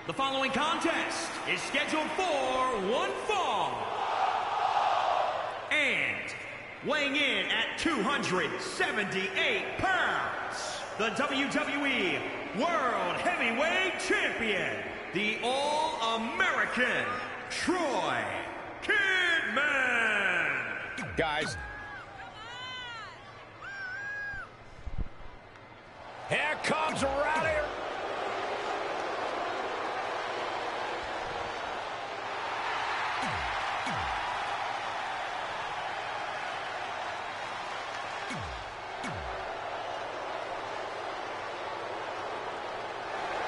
The following contest is scheduled for one fall. And weighing in at 278 pounds, the WWE World Heavyweight Champion, the All-American Troy Kidman. Guys. Here comes Rowdy.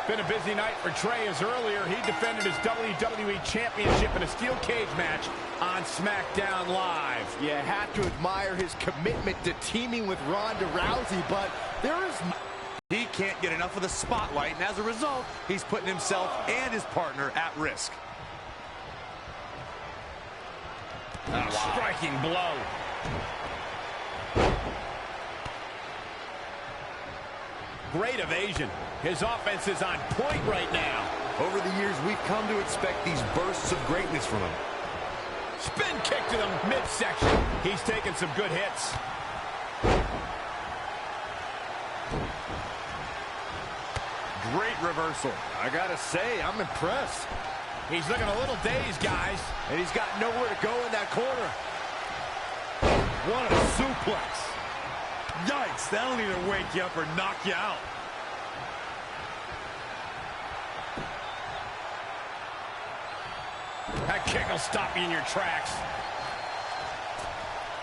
Been a busy night for Trey, as earlier he defended his WWE Championship in a steel cage match on SmackDown Live. Yeah, have to admire his commitment to teaming with Ronda Rousey, but there is... He can't get enough of the spotlight, and as a result, he's putting himself and his partner at risk. A striking blow. Great evasion. His offense is on point right now. Over the years, we've come to expect these bursts of greatness from him. Spin kick to the midsection. He's taking some good hits. Great reversal. I gotta say, I'm impressed. He's looking a little dazed, guys. And he's got nowhere to go in that corner. What a suplex. Yikes, that'll either wake you up or knock you out. That kick will stop you in your tracks.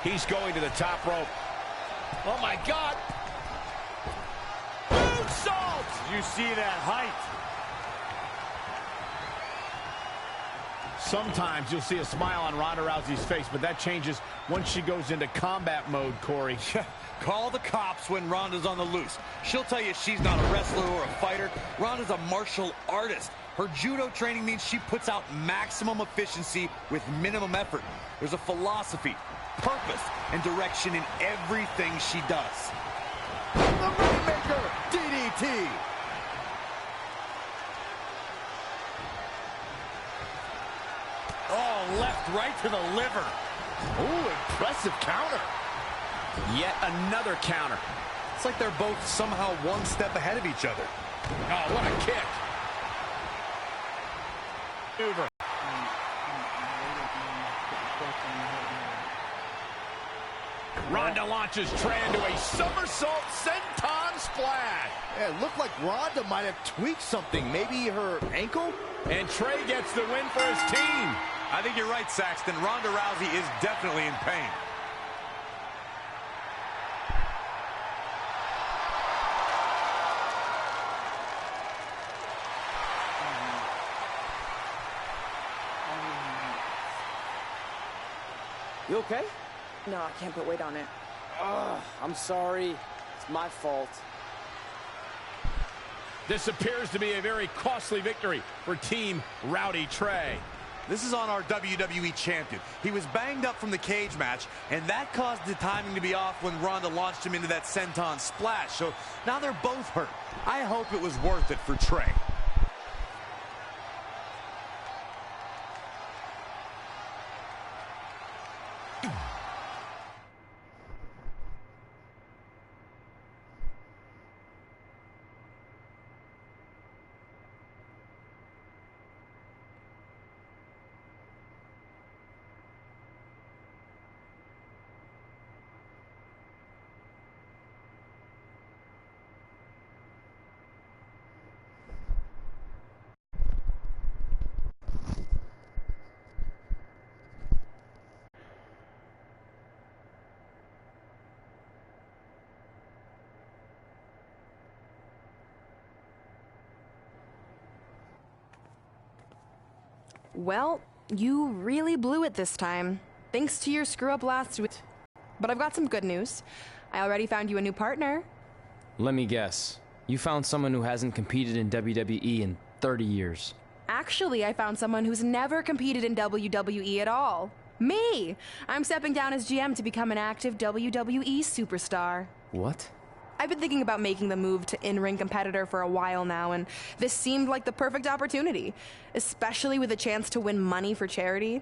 He's going to the top rope. Oh, my God. Moonsault! You see that height. Sometimes you'll see a smile on Ronda Rousey's face, but that changes once she goes into combat mode, Corey. Call the cops when Ronda's on the loose. She'll tell you she's not a wrestler or a fighter. Ronda's a martial artist. Her judo training means she puts out maximum efficiency with minimum effort. There's a philosophy, purpose, and direction in everything she does. The Rainmaker, DDT. Oh, left right to the liver. Ooh, impressive counter. Yet another counter. It's like they're both somehow one step ahead of each other. Oh, what a kick. Over. Ronda launches Trey into a somersault senton splash. Yeah, it looked like Ronda might have tweaked something. Maybe her ankle? And Trey gets the win for his team. I think you're right, Saxton. Ronda Rousey is definitely in pain. You okay? No, I can't put weight on it. Ugh, I'm sorry. It's my fault. This appears to be a very costly victory for Team Rowdy Trey. This is on our WWE champion. He was banged up from the cage match, and that caused the timing to be off when Ronda launched him into that senton splash. So now they're both hurt. I hope it was worth it for Trey. Well, you really blew it this time, thanks to your screw-up last week. But I've got some good news. I already found you a new partner. Let me guess. You found someone who hasn't competed in WWE in 30 years. Actually, I found someone who's never competed in WWE at all. Me! I'm stepping down as GM to become an active WWE superstar. What? I've been thinking about making the move to in-ring competitor for a while now, and this seemed like the perfect opportunity, especially with a chance to win money for charity.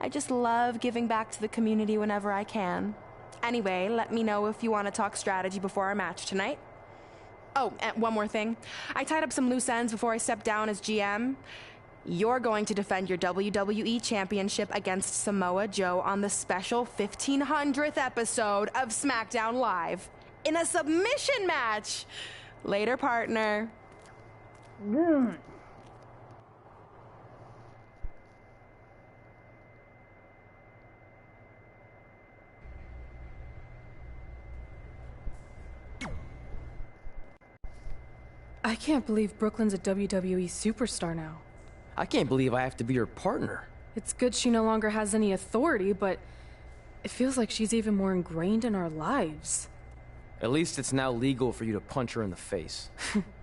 I just love giving back to the community whenever I can. Anyway, let me know if you want to talk strategy before our match tonight. Oh, and one more thing. I tied up some loose ends before I stepped down as GM. You're going to defend your WWE Championship against Samoa Joe on the special 1500th episode of SmackDown Live in a submission match. Later, partner. I can't believe Brooklyn's a WWE superstar now. I can't believe I have to be her partner. It's good she no longer has any authority, but it feels like she's even more ingrained in our lives. At least it's now legal for you to punch her in the face.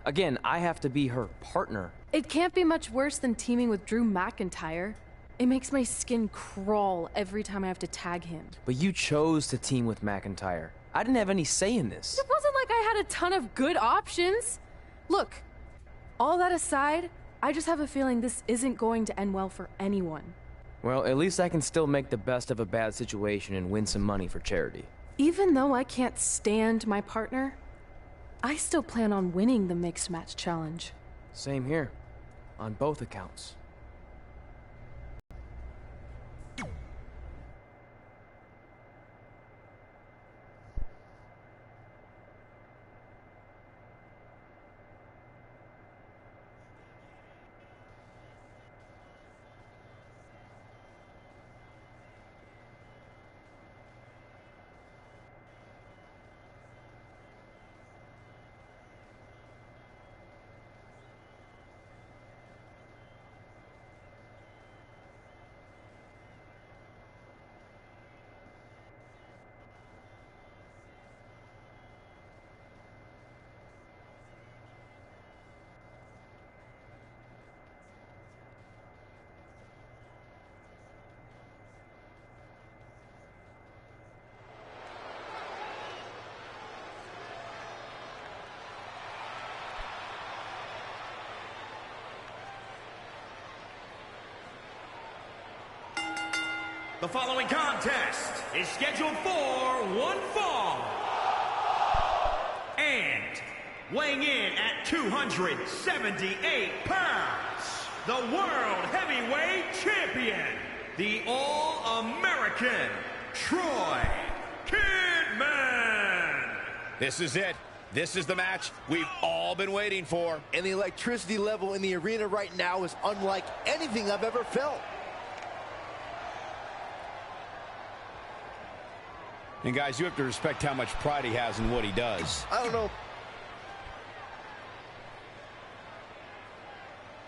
Again, I have to be her partner. It can't be much worse than teaming with Drew McIntyre. It makes my skin crawl every time I have to tag him. But you chose to team with McIntyre. I didn't have any say in this. It wasn't like I had a ton of good options. Look, all that aside, I just have a feeling this isn't going to end well for anyone. Well, at least I can still make the best of a bad situation and win some money for charity. Even though I can't stand my partner, I still plan on winning the Mixed Match Challenge. Same here, on both accounts. The following contest is scheduled for one fall. And weighing in at 278 pounds, the World Heavyweight Champion, the All-American, Troy Kidman. This is it. This is the match we've all been waiting for. And the electricity level in the arena right now is unlike anything I've ever felt. And guys, you have to respect how much pride he has in what he does. I don't know.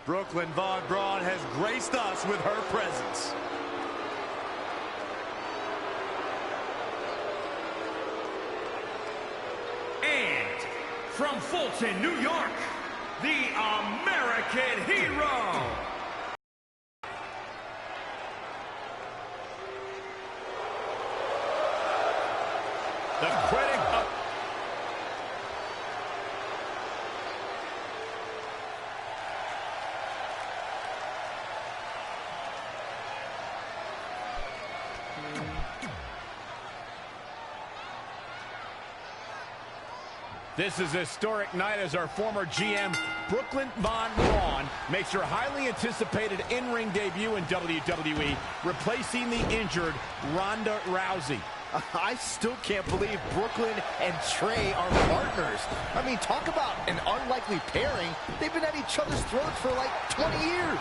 Brooklyn Von Braun has graced us with her presence. And from Fulton, New York, the American Hero, The critic of... This is a historic night as our former GM, Brooklyn Von Braun, makes her highly anticipated in-ring debut in WWE, replacing the injured Ronda Rousey. I still can't believe Brooklyn and Trey are partners. I mean, talk about an unlikely pairing. They've been at each other's throats for like 20 years.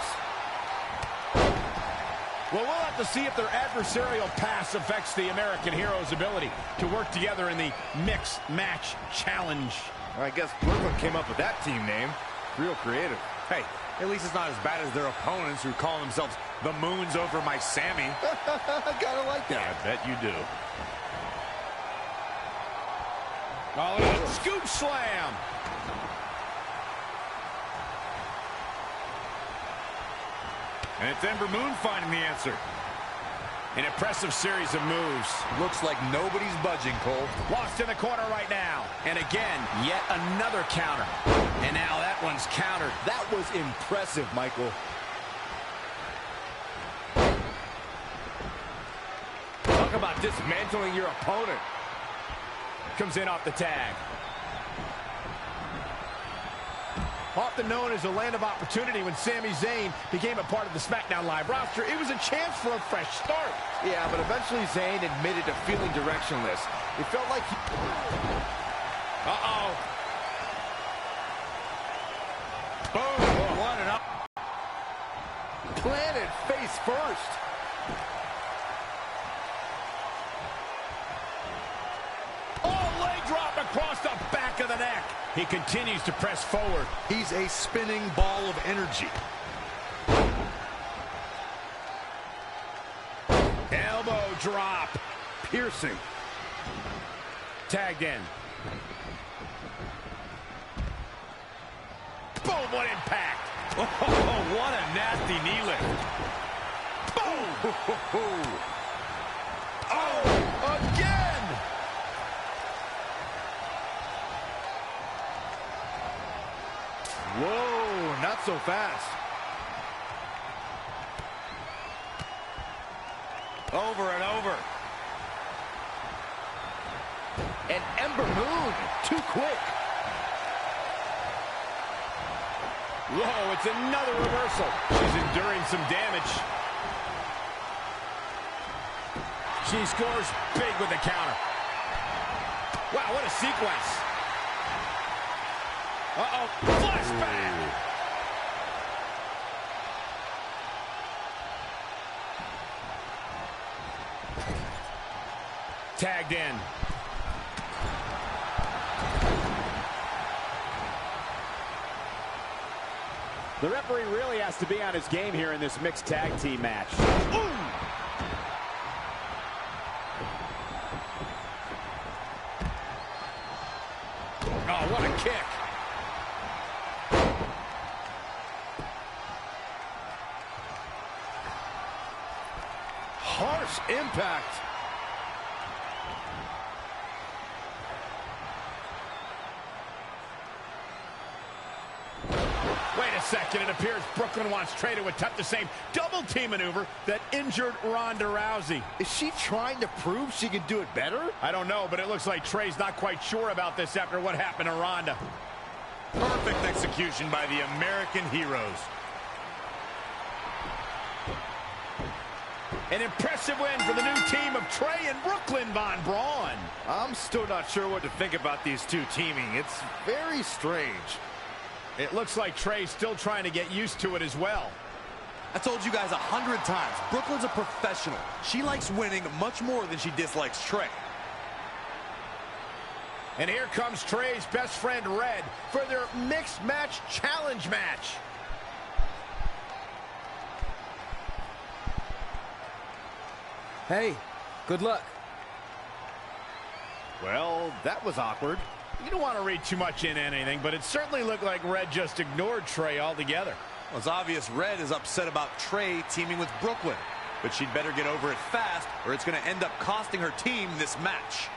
Well, we'll have to see if their adversarial pass affects the American Hero's ability to work together in the Mixed Match Challenge. I guess Brooklyn came up with that team name. Real creative. Hey, at least it's not as bad as their opponents who call themselves the Moons over my Sammy. I gotta like that. I bet you do. Oh, look at that scoop slam. And it's Ember Moon finding the answer. An impressive series of moves. Looks like nobody's budging, Cole. Lost in the corner right now. And again, yet another counter. And now that one's countered. That was impressive, Michael. Talk about dismantling your opponent. Comes in off the tag. Often known as a land of opportunity, when Sami Zayn became a part of the SmackDown Live roster, it was a chance for a fresh start. Yeah, but eventually Zayn admitted to feeling directionless. It felt like he... Uh-oh. Boom! What an up. Planted face first. Oh, leg drop across the back of the neck. He continues to press forward. He's a spinning ball of energy. Elbow drop. Piercing. Tagged in. Boom, what impact. Oh, what a nasty knee lift. Boom! Oh, again! Whoa, not so fast. Over and over. An Ember Moon, too quick. Whoa, it's another reversal. She's enduring some damage. She scores big with the counter. Wow, what a sequence. Uh-oh, flashback. Tagged in. The referee really has to be on his game here in this mixed tag team match. Ooh. Oh, what a kick. Harsh impact. Wait a second, it appears Brooklyn wants Trey to attempt the same double team maneuver that injured Ronda Rousey. Is she trying to prove she can do it better? I don't know, but it looks like Trey's not quite sure about this after what happened to Ronda. Perfect execution by the American heroes. An impressive win for the new team of Trey and Brooklyn Von Braun. I'm still not sure what to think about these two teaming. It's very strange. It looks like Trey's still trying to get used to it as well. I told you guys 100 times, Brooklyn's a professional. She likes winning much more than she dislikes Trey. And here comes Trey's best friend, Red, for their mixed match challenge match. Hey, good luck. Well, that was awkward. You don't want to read too much into anything, but it certainly looked like Red just ignored Trey altogether. Well, it's obvious Red is upset about Trey teaming with Brooklyn, but she'd better get over it fast or it's going to end up costing her team this match.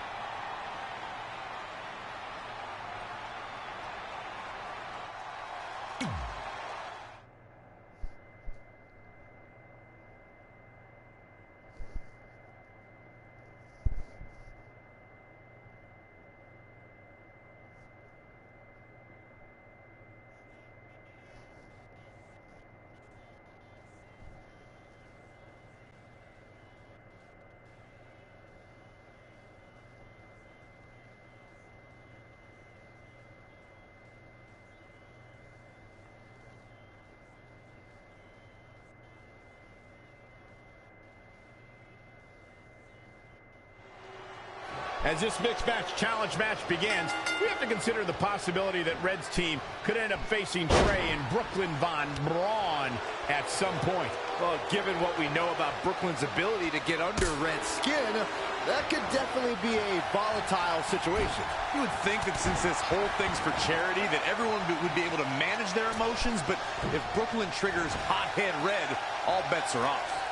As this mixed match challenge match begins, we have to consider the possibility that Red's team could end up facing Trey and Brooklyn Von Braun at some point. Well, given what we know about Brooklyn's ability to get under Red's skin, that could definitely be a volatile situation. You would think that since this whole thing's for charity, that everyone would be able to manage their emotions, but if Brooklyn triggers hothead Red, all bets are off.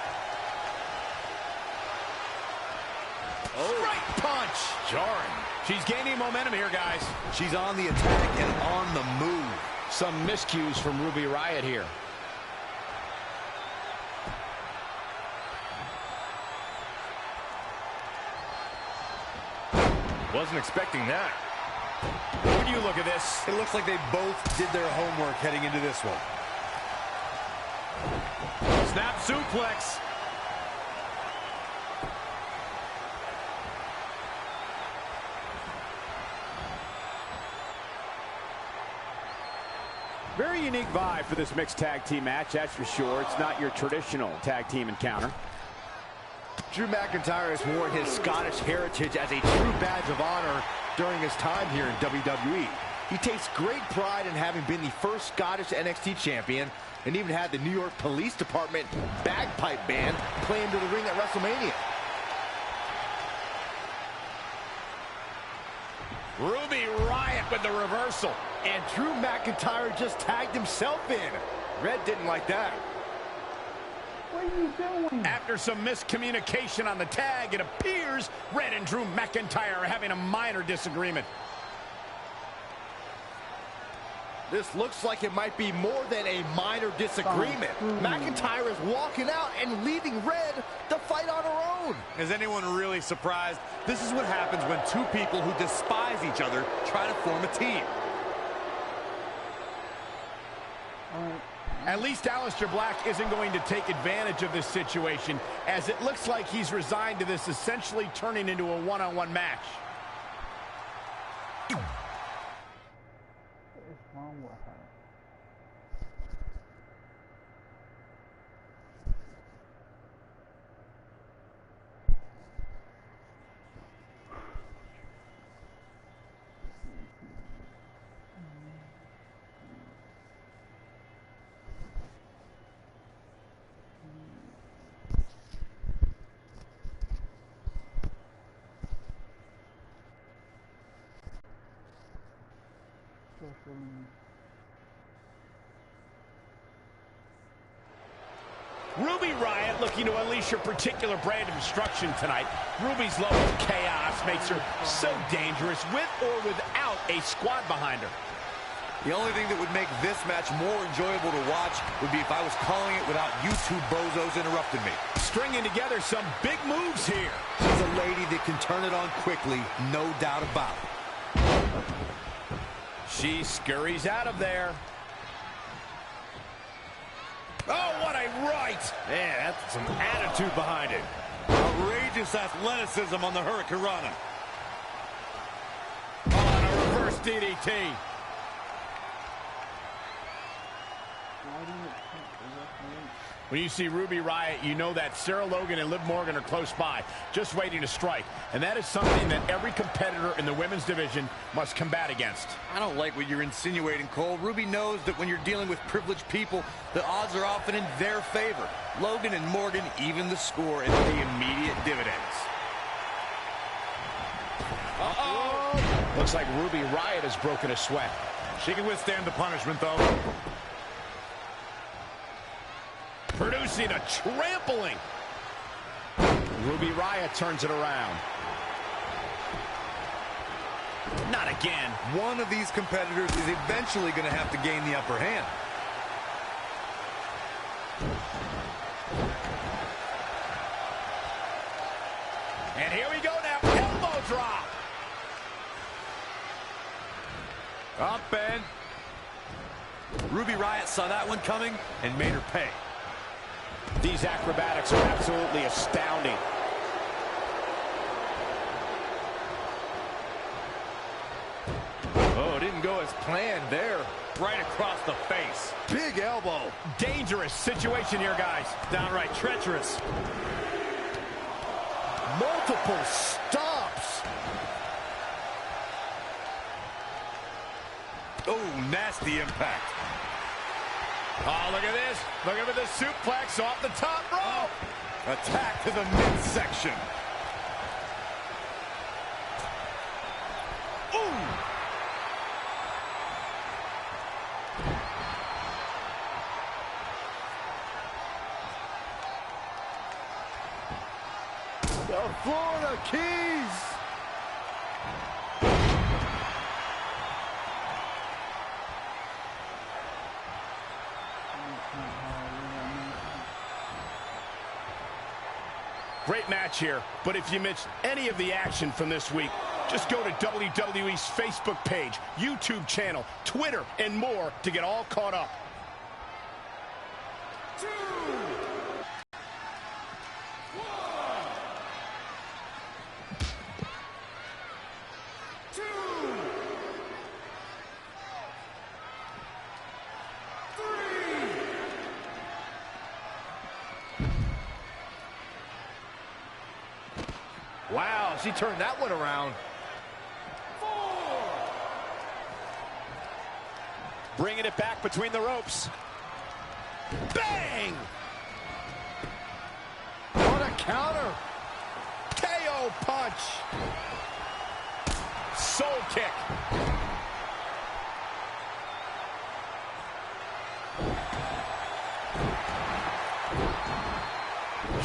Straight punch. Jarring. She's gaining momentum here, guys. She's on the attack and on the move. Some miscues from Ruby Riott here. Wasn't expecting that. When you look at this, it looks like they both did their homework heading into this one. Snap suplex. Very unique vibe for this mixed tag team match, that's for sure. It's not your traditional tag team encounter. Drew McIntyre has worn his Scottish heritage as a true badge of honor during his time here in WWE. He takes great pride in having been the first Scottish NXT champion and even had the New York Police Department bagpipe band play him to the ring at WrestleMania. Ruby Riott with the reversal. And Drew McIntyre just tagged himself in. Red didn't like that. What are you doing? After some miscommunication on the tag, it appears Red and Drew McIntyre are having a minor disagreement. This looks like it might be more than a minor disagreement. McIntyre is walking out and leaving Red to fight on her own. Is anyone really surprised? This is what happens when two people who despise each other try to form a team. At least Aleister Black isn't going to take advantage of this situation, as it looks like he's resigned to this essentially turning into a one-on-one match. What is wrong with her? Ruby Riott looking to unleash her particular brand of destruction tonight. Ruby's level of chaos makes her so dangerous with or without a squad behind her. The only thing that would make this match more enjoyable to watch would be if I was calling it without you two bozos interrupting me. Stringing together some big moves here. She's a lady that can turn it on quickly, no doubt about it. She scurries out of there. Oh, what a right! Man, that's some attitude behind it. Outrageous athleticism on the Hurricanrana. Oh, and a reverse DDT. When you see Ruby Riott, you know that Sarah Logan and Liv Morgan are close by, just waiting to strike. And that is something that every competitor in the women's division must combat against. I don't like what you're insinuating, Cole. Ruby knows that when you're dealing with privileged people, the odds are often in their favor. Logan and Morgan even the score and pay immediate dividends. Uh-oh! Looks like Ruby Riott has broken a sweat. She can withstand the punishment, though. Producing a trampling. Ruby Riott turns it around. Not again. One of these competitors is eventually going to have to gain the upper hand. And here we go now. Elbow drop. Up and Ruby Riott saw that one coming and made her pay. These acrobatics are absolutely astounding. Oh, didn't go as planned there. Right across the face. Big elbow. Dangerous situation here, guys. Downright treacherous. Multiple stops. Oh, nasty impact. Oh, look at this. Look at the suplex off the top rope. Attack to the midsection. Ooh. The Florida Keys. Great match here, but if you missed any of the action from this week, just go to WWE's Facebook page, YouTube channel, Twitter, and more to get all caught up. 2, 1. 2, 3. Wow, she turned that one around. 4. Bringing it back between the ropes. Bang! What a counter. KO punch. Soul kick.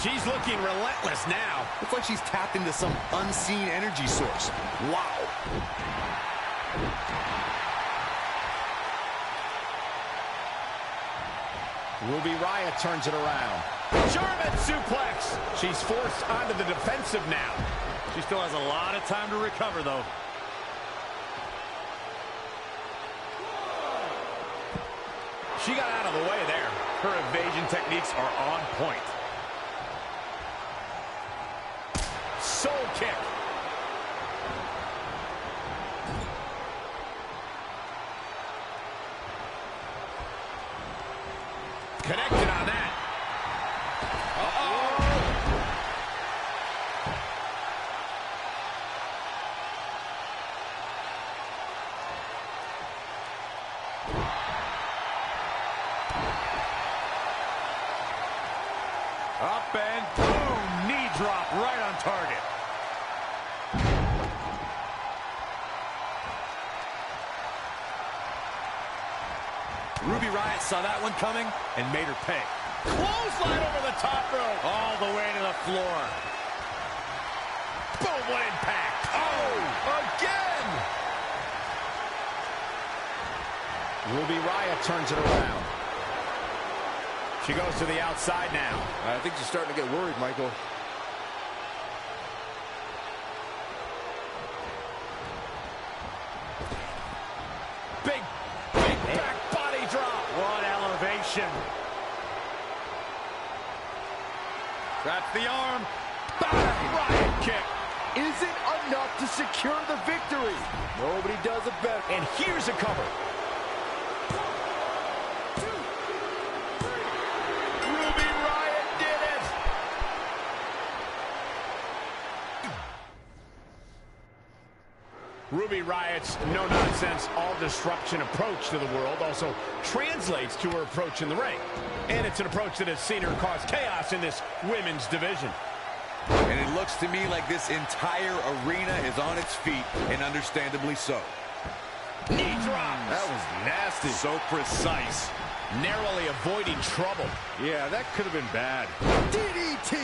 She's looking relentless now. Looks like she's tapped into some unseen energy source. Wow. Ruby Riott turns it around. German suplex. She's forced onto the defensive now. She still has a lot of time to recover, though. She got out of the way there. Her evasion techniques are on point. Soul kick. Connected on that. Up and boom! Knee drop right on target. Ruby Riott saw that one coming and made her pay. Clothesline over the top rope. All the way to the floor. Boom, what impact. Oh, again. Ruby Riott turns it around. She goes to the outside now. I think she's starting to get worried, Michael. Big back body drop. What elevation. That's the arm. Bang, Riott kick. Isn't enough to secure the victory. Nobody does it better. And here's a cover. Ruby Riott did it. Ruby Riott's no-nonsense, all-disruption approach to the world also translates to her approach in the ring. And it's an approach that has seen her cause chaos in this women's division. And it looks to me like this entire arena is on its feet, and understandably so. Knee drop. That was nasty. So precise. Narrowly avoiding trouble. Yeah, that could have been bad. DDT.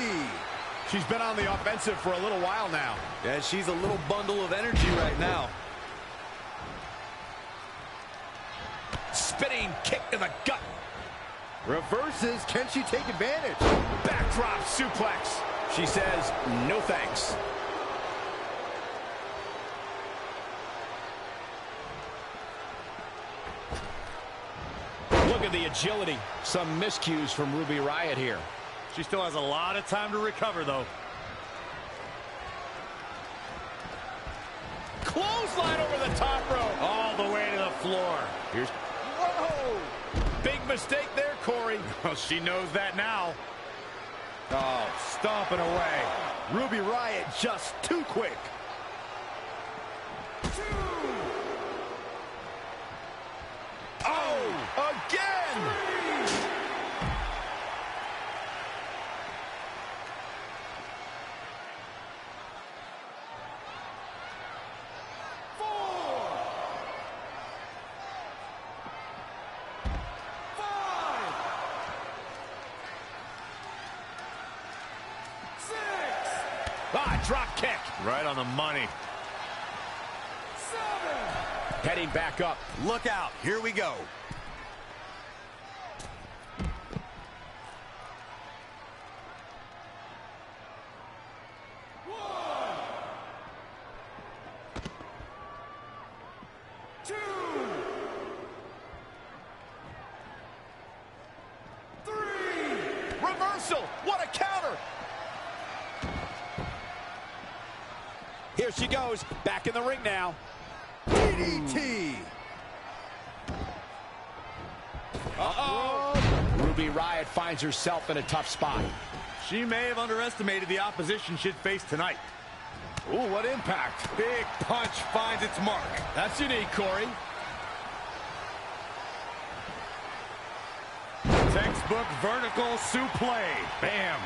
She's been on the offensive for a little while now. Yeah, she's a little bundle of energy right now. Spinning kick to the gut. Reverses. Can she take advantage? Backdrop suplex. She says, no thanks. Look at the agility. Some miscues from Ruby Riott here. She still has a lot of time to recover, though. Clothesline over the top rope. All the way to the floor. Here's... Whoa! Big mistake there, Corey. Well, she knows that now. Oh, stomping away. Ruby Riott just too quick. 2. Oh, again! 3. 4. 5. 6. Ah, drop kick. Right on the money. Heading back up. Look out. Here we go. Reversal. What a counter. Here she goes. Back in the ring now. DDT. Uh-oh. Ruby Riott finds herself in a tough spot. She may have underestimated the opposition she'd face tonight. Ooh, what impact. Big punch finds its mark. That's unique, Corey. Textbook vertical suplex. Bam.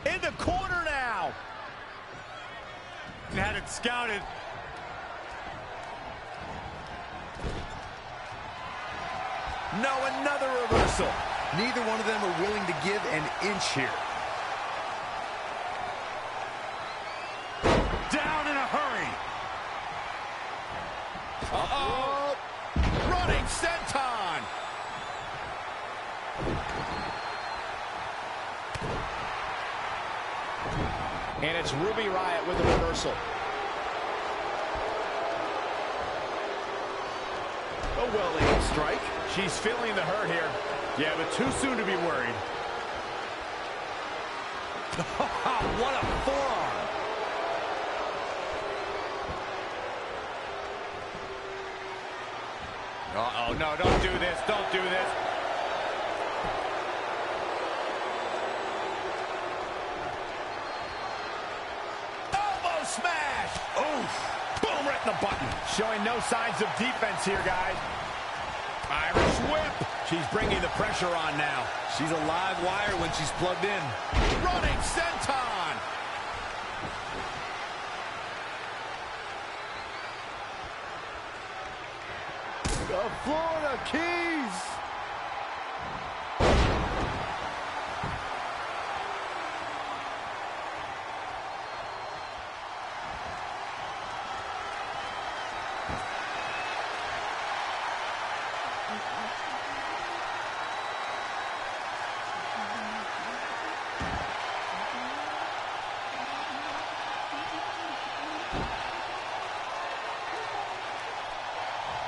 In the corner now. Had it scouted. No, another reversal. Neither one of them are willing to give an inch here. Down in a hurry. Uh-oh. Running senton. And it's Ruby Riott with the reversal. A well-aimed strike. She's feeling the hurt here. Yeah, but too soon to be worried. What a forearm. Uh-oh, no, don't do this. Don't do this. Elbow smash. Oof. Boom, right in the button. Showing no signs of defense here, guys. Irish whip. She's bringing the pressure on now. She's a live wire when she's plugged in. Running senton. The Florida Keys.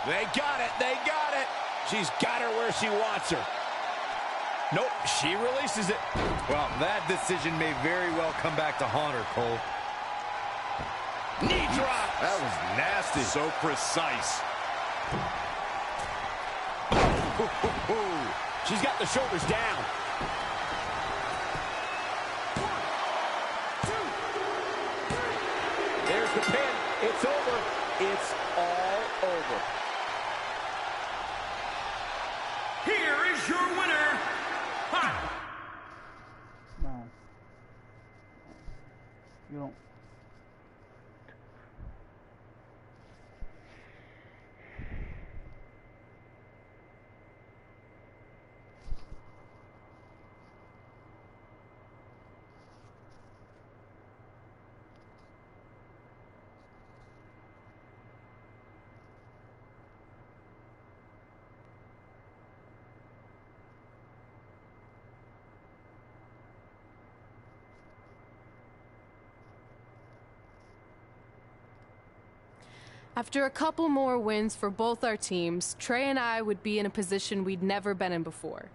They got it. They got it. She's got her where she wants her. Nope, she releases it. Well, that decision may very well come back to haunt her, Cole. Knee drop. That was nasty. So precise. She's got the shoulders down. 1, 2, 3. There's the pin. It's over. It's all over. Here is your winner. Ha! No. You don't. After a couple more wins for both our teams, Trey and I would be in a position we'd never been in before.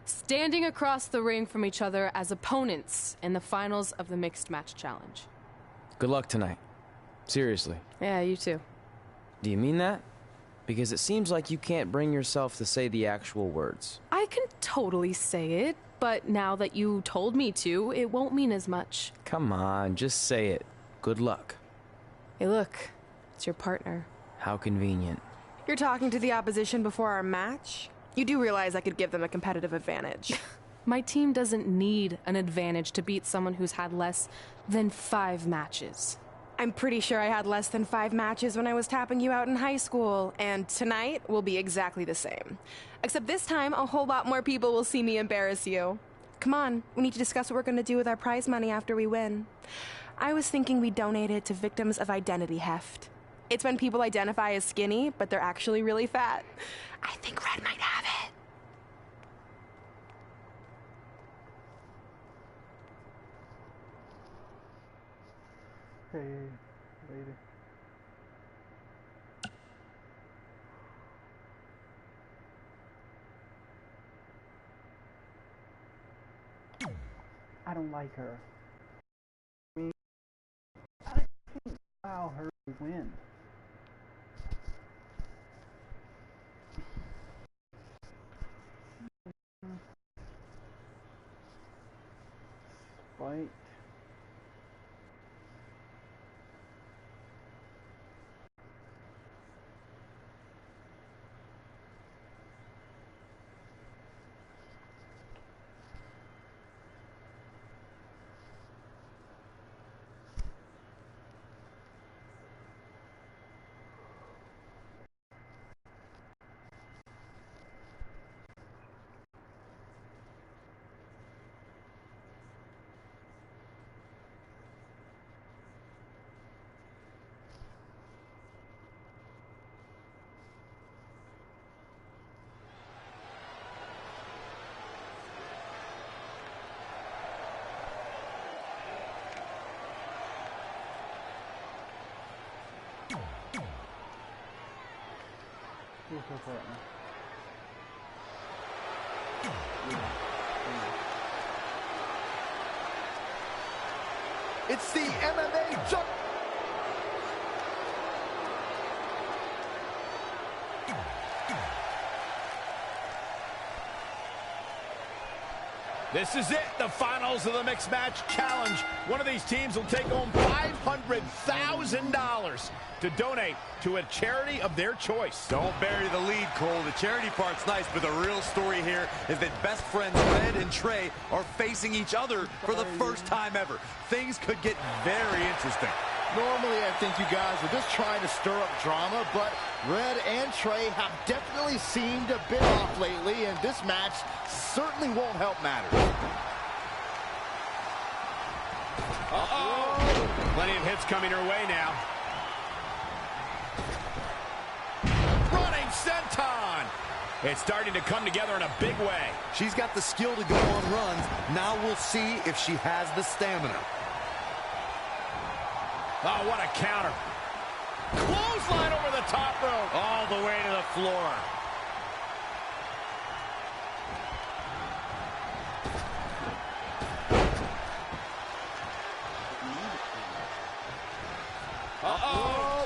Standing across the ring from each other as opponents in the finals of the Mixed Match Challenge. Good luck tonight. Seriously. Yeah, you too. Do you mean that? Because it seems like you can't bring yourself to say the actual words. I can totally say it, but now that you told me to, it won't mean as much. Come on, just say it. Good luck. Hey, look. It's your partner. How convenient. You're talking to the opposition before our match? You do realize I could give them a competitive advantage. My team doesn't need an advantage to beat someone who's had less than 5 matches. I'm pretty sure I had less than 5 matches when I was tapping you out in high school, and tonight will be exactly the same. Except this time, a whole lot more people will see me embarrass you. Come on, we need to discuss what we're going to do with our prize money after we win. I was thinking we donate it to victims of identity heft. It's when people identify as skinny, but they're actually really fat. I think Red might have it. Hey, lady. I don't like her. I mean, I can't allow her to win. Fight. Who's her partner? It's the MMA jump. This is it, the finals of the Mixed Match Challenge. One of these teams will take home $500,000 to donate to a charity of their choice. Don't bury the lead, Cole. The charity part's nice, but the real story here is that best friends Red and Trey are facing each other for the first time ever. Things could get very interesting. Normally, I think you guys were just trying to stir up drama, but Red and Trey have definitely seemed a bit off lately, and this match certainly won't help matters. Uh-oh! Plenty of hits coming her way now. Running senton! It's starting to come together in a big way. She's got the skill to go on runs. Now we'll see if she has the stamina. Oh, what a counter. Clothesline over the top rope. All the way to the floor. Uh-oh.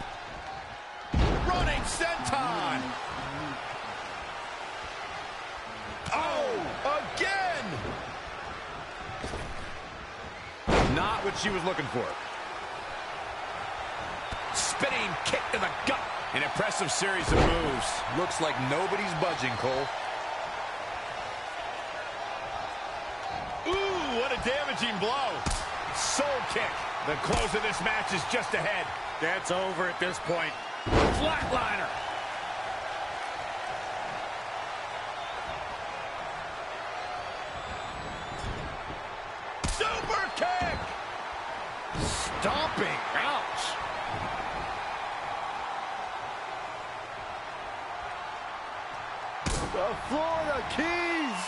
Running senton. Oh, again. Not what she was looking for. Spinning kick to the gut. An impressive series of moves. Looks like nobody's budging, Cole. Ooh, what a damaging blow. Soul kick. The close of this match is just ahead. That's over at this point. Flatliner. Super kick. Stomping. Ouch. The Florida Keys.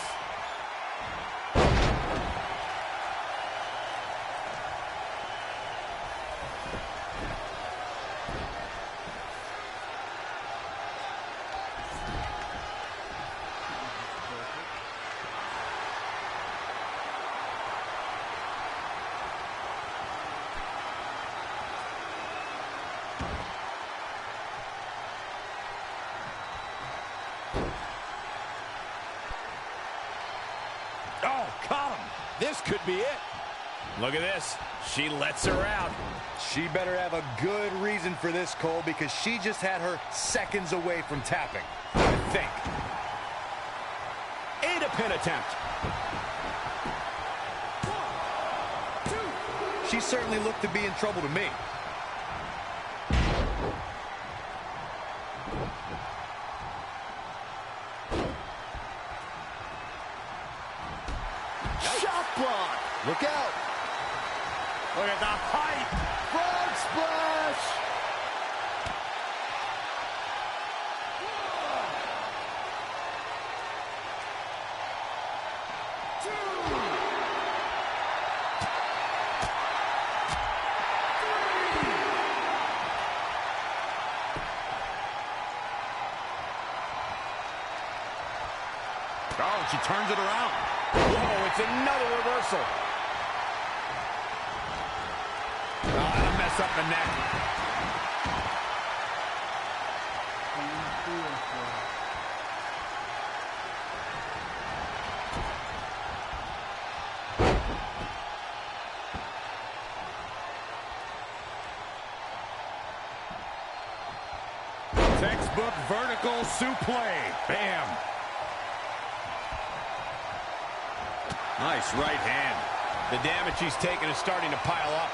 Oh, caught him. This could be it. Look at this. She lets her out. She better have a good reason for this, Cole, because she just had her seconds away from tapping, I think. And a pin attempt. 1, 2. She certainly looked to be in trouble to me. Look out. Look at the height. Frog splash. Oh, she turns it around. Whoa, it's another reversal. Oh, that'll mess up the neck. Textbook vertical suplex. Bam. Nice right hand. The damage he's taken is starting to pile up.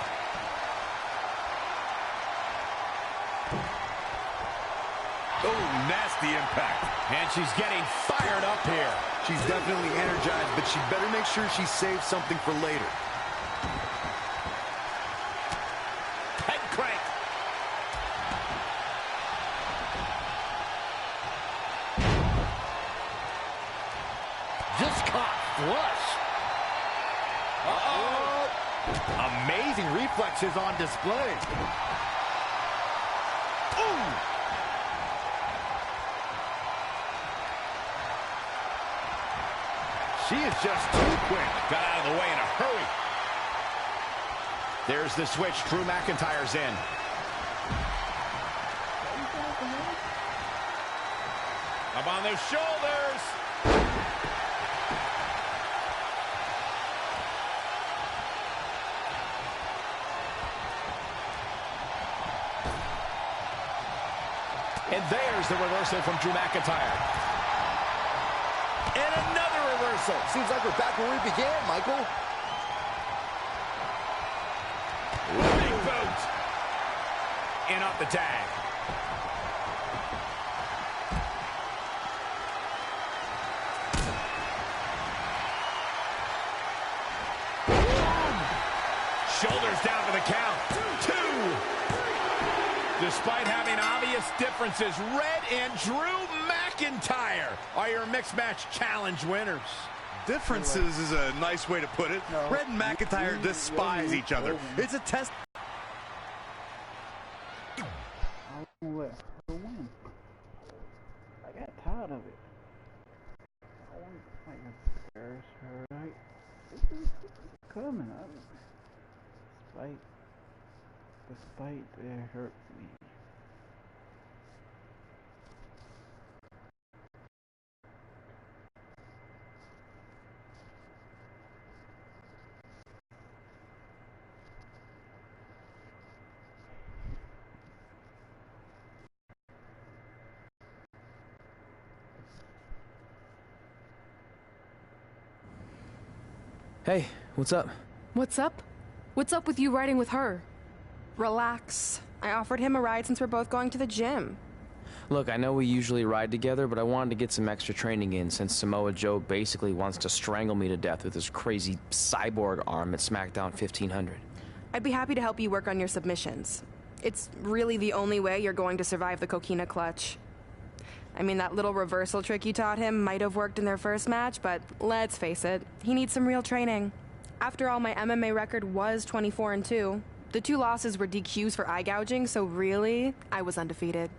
Oh, nasty impact. And she's getting fired up here. She's definitely energized, but she better make sure she saves something for later. Head crank. Just caught flush. Uh-oh. Amazing reflexes on display. Ooh. She is just too quick. Got out of the way in a hurry. There's the switch. Drew McIntyre's in. Up on those shoulders. And there's the reversal from Drew McIntyre. And another reversal. Seems like we're back where we began, Michael. Big boot. In off the tag. Shoulders down for the count. 2. Despite having obvious differences, Red and Drew McIntyre are your Mixed Match Challenge winners. Differences is a nice way to put it. No. Red and McIntyre despise each other. It's a test. I won. I got tired of it. I want to embarrass her, right? It's coming up. Despite it hurt me. Hey, what's up? What's up? What's up with you riding with her? Relax. I offered him a ride since we're both going to the gym. Look, I know we usually ride together, but I wanted to get some extra training in since Samoa Joe basically wants to strangle me to death with his crazy cyborg arm at SmackDown 1500. I'd be happy to help you work on your submissions. It's really the only way you're going to survive the coquina clutch. I mean, that little reversal trick you taught him might have worked in their first match, but let's face it, he needs some real training. After all, my MMA record was 24-2. The 2 losses were DQs for eye gouging, so really, I was undefeated.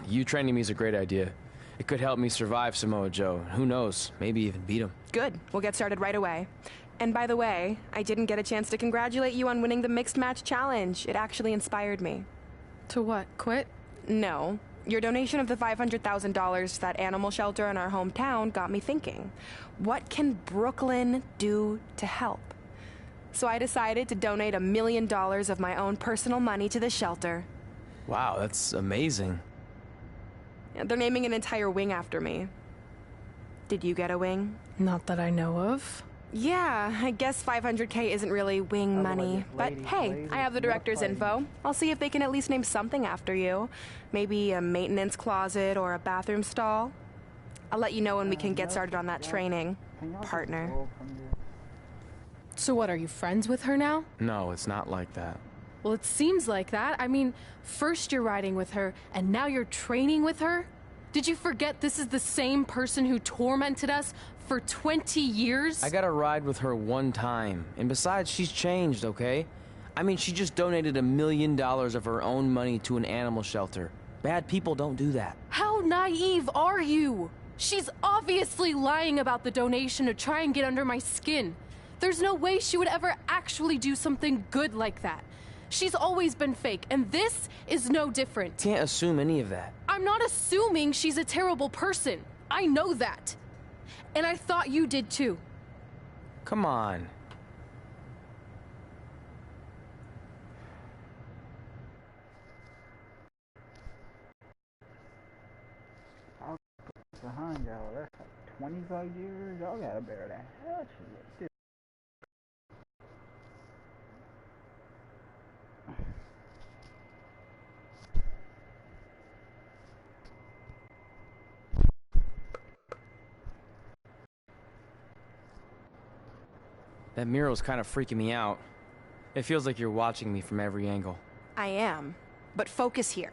You training me is a great idea. It could help me survive Samoa Joe. Who knows, maybe even beat him. Good. We'll get started right away. And by the way, I didn't get a chance to congratulate you on winning the Mixed Match Challenge. It actually inspired me. To what? Quit? No. Your donation of the $500,000 to that animal shelter in our hometown got me thinking. What can Brooklyn do to help? So I decided to donate $1 million of my own personal money to the shelter. Wow, that's amazing. They're naming an entire wing after me. Did you get a wing? Not that I know of. Yeah, I guess $500K isn't really wing money. But hey, I have the director's info. I'll see if they can at least name something after you. Maybe a maintenance closet or a bathroom stall. I'll let you know when we can get started on that training, partner. So what, are you friends with her now? No, it's not like that. Well, it seems like that. I mean, first you're riding with her, and now you're training with her? Did you forget this is the same person who tormented us for 20 years? I got to ride with her one time. And besides, she's changed, okay? I mean, she just donated $1 million of her own money to an animal shelter. Bad people don't do that. How naive are you? She's obviously lying about the donation to try and get under my skin. There's no way she would ever actually do something good like that. She's always been fake, and this is no different. Can't assume any of that. I'm not assuming she's a terrible person. I know that. And I thought you did too. Come on. Behind y'all, that's like 25 years. Y'all gotta bear that. Hell shit. That mural's kind of freaking me out. It feels like you're watching me from every angle. I am. But focus here.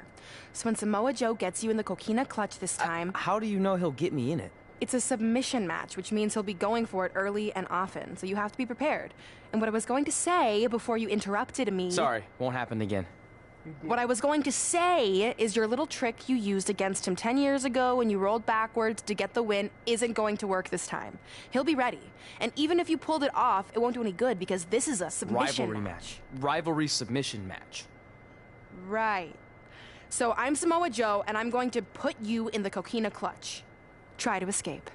So when Samoa Joe gets you in the coquina clutch this time... How do you know he'll get me in it? It's a submission match, which means he'll be going for it early and often, so you have to be prepared. And what I was going to say before you interrupted me... Sorry, won't happen again. What I was going to say is your little trick you used against him 10 years ago when you rolled backwards to get the win isn't going to work this time. He'll be ready. And even if you pulled it off, it won't do any good because this is a submission Rivalry match. Rivalry submission match. Right. So I'm Samoa Joe, and I'm going to put you in the coquina clutch. Try to escape.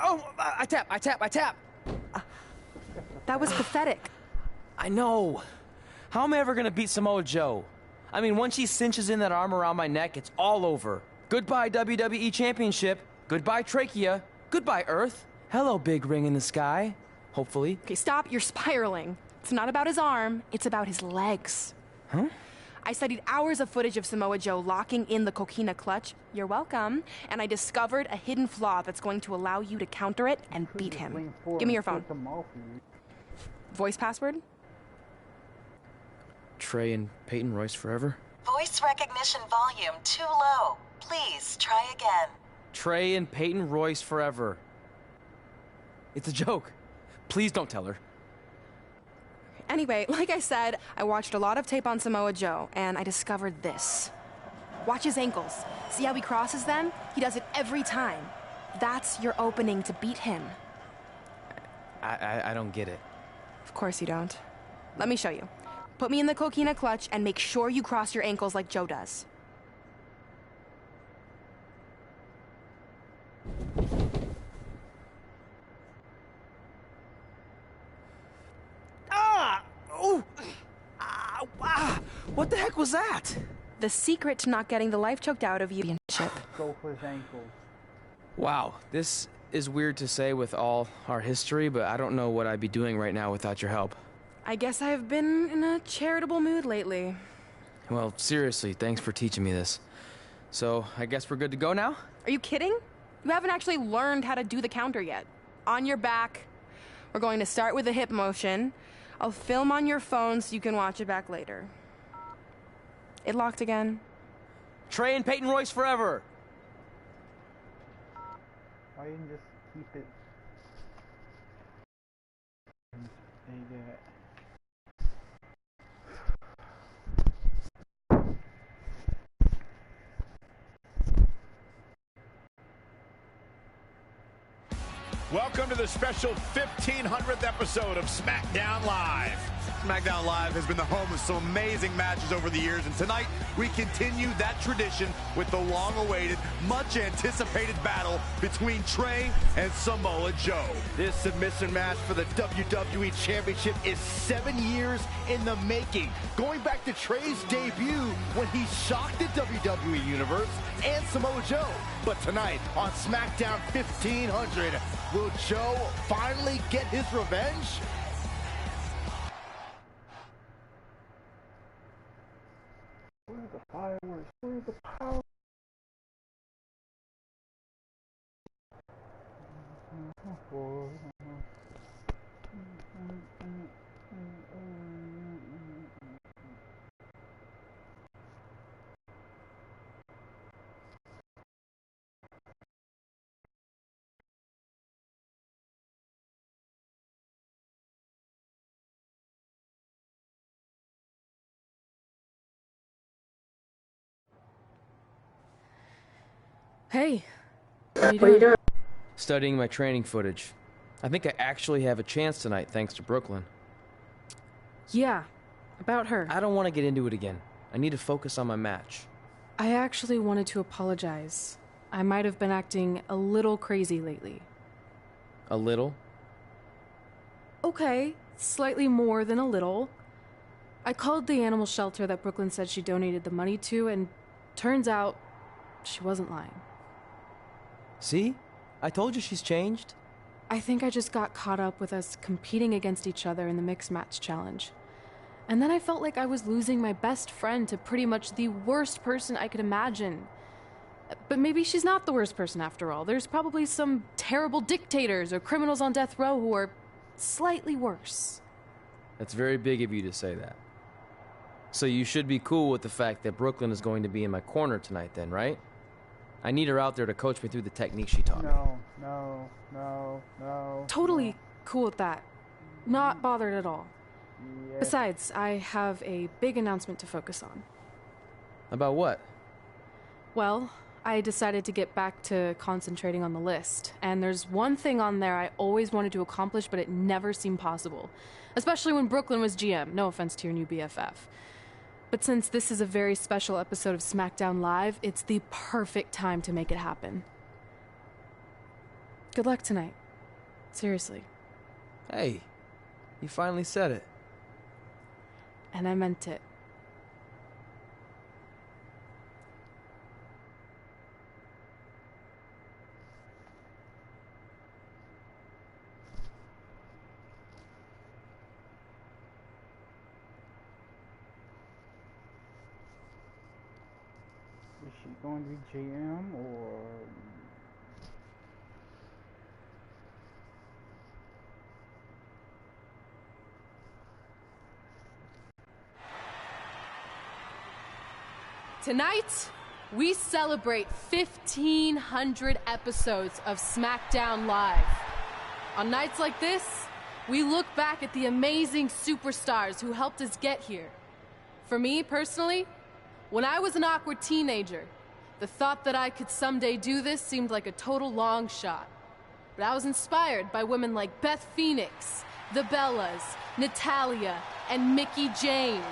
Oh, I tap. That was pathetic. I know. How am I ever gonna beat Samoa Joe? I mean, once she cinches in that arm around my neck, it's all over. Goodbye, WWE Championship. Goodbye, Trachea. Goodbye, Earth. Hello, big ring in the sky. Hopefully. Okay, stop. You're spiraling. It's not about his arm. It's about his legs. Huh? I studied hours of footage of Samoa Joe locking in the coquina clutch. You're welcome. And I discovered a hidden flaw that's going to allow you to counter it and beat him. Give me your phone. Voice password? Trey and Peyton Royce forever? Voice recognition volume too low. Please try again. Trey and Peyton Royce forever. It's a joke. Please don't tell her. Anyway, like I said, I watched a lot of tape on Samoa Joe, and I discovered this. Watch his ankles. See how he crosses them? He does it every time. That's your opening to beat him. I don't get it. Of course you don't. Let me show you. Put me in the coquina clutch and make sure you cross your ankles like Joe does. What the heck was that? The secret to not getting the life choked out of you. Go for his ankles. Wow, this is weird to say with all our history, but I don't know what I'd be doing right now without your help. I guess I've been in a charitable mood lately. Well, seriously, thanks for teaching me this. So, I guess we're good to go now? Are you kidding? You haven't actually learned how to do the counter yet. On your back. We're going to start with a hip motion. I'll film on your phone so you can watch it back later. It locked again. Trey and Peyton Royce forever! Why didn't you just keep it? Welcome to the special 1500th episode of SmackDown Live. SmackDown Live has been the home of some amazing matches over the years, and tonight we continue that tradition with the long-awaited, much-anticipated battle between Trey and Samoa Joe. This submission match for the WWE Championship is 7 years in the making, going back to Trey's debut when he shocked the WWE Universe and Samoa Joe. But tonight on SmackDown 1500, will Joe finally get his revenge? Where's the fireworks? Where's the power? Hey, what are you doing? Studying my training footage. I think I actually have a chance tonight thanks to Brooklyn. Yeah, about her. I don't want to get into it again. I need to focus on my match. I actually wanted to apologize. I might have been acting a little crazy lately. A little? Okay, slightly more than a little. I called the animal shelter that Brooklyn said she donated the money to, and turns out she wasn't lying. See? I told you she's changed. I think I just got caught up with us competing against each other in the mixed match challenge. And then I felt like I was losing my best friend to pretty much the worst person I could imagine. But maybe she's not the worst person after all. There's probably some terrible dictators or criminals on death row who are slightly worse. That's very big of you to say that. So you should be cool with the fact that Brooklyn is going to be in my corner tonight then, right? I need her out there to coach me through the technique she taught me. No. Totally cool with that. Not bothered at all. Yeah. Besides, I have a big announcement to focus on. About what? Well, I decided to get back to concentrating on the list, and there's one thing on there I always wanted to accomplish, but it never seemed possible. Especially when Brooklyn was GM. No offense to your new BFF. But since this is a very special episode of SmackDown Live, it's the perfect time to make it happen. Good luck tonight. Seriously. Hey, you finally said it. And I meant it. Is she going to be GM or... Tonight, we celebrate 1,500 episodes of SmackDown Live. On nights like this, we look back at the amazing superstars who helped us get here. For me, personally, when I was an awkward teenager, the thought that I could someday do this seemed like a total long shot. But I was inspired by women like Beth Phoenix, the Bellas, Natalia, and Mickie James.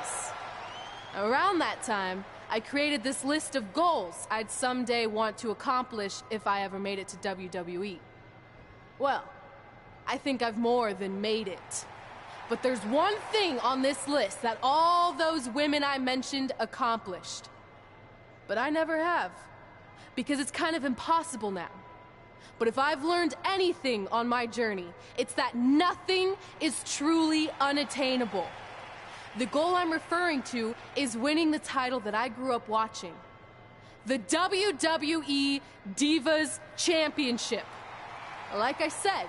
Around that time, I created this list of goals I'd someday want to accomplish if I ever made it to WWE. Well, I think I've more than made it. But there's one thing on this list that all those women I mentioned accomplished. But I never have, because it's kind of impossible now. But if I've learned anything on my journey, it's that nothing is truly unattainable. The goal I'm referring to is winning the title that I grew up watching. The WWE Divas Championship. Like I said,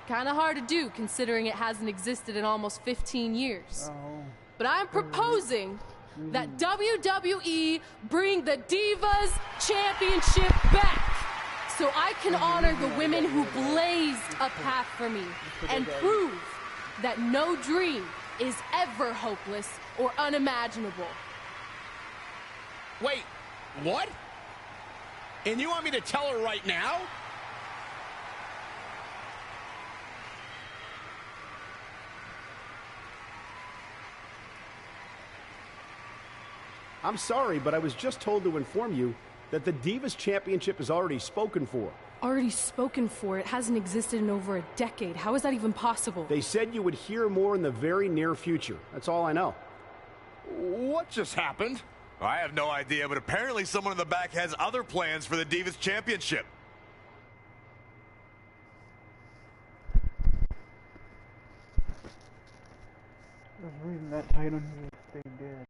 kind of hard to do considering it hasn't existed in almost 15 years. But I'm proposing that WWE bring the Divas Championship back so I can honor the women who blazed a path for me and prove that no dream is ever hopeless or unimaginable. Wait, what? And you want me to tell her right now? I'm sorry, but I was just told to inform you that the Divas Championship is already spoken for. Already spoken for? It hasn't existed in over a decade. How is that even possible? They said you would hear more in the very near future. That's all I know. What just happened? I have no idea, but apparently someone in the back has other plans for the Divas Championship. I was reading that title news, they did.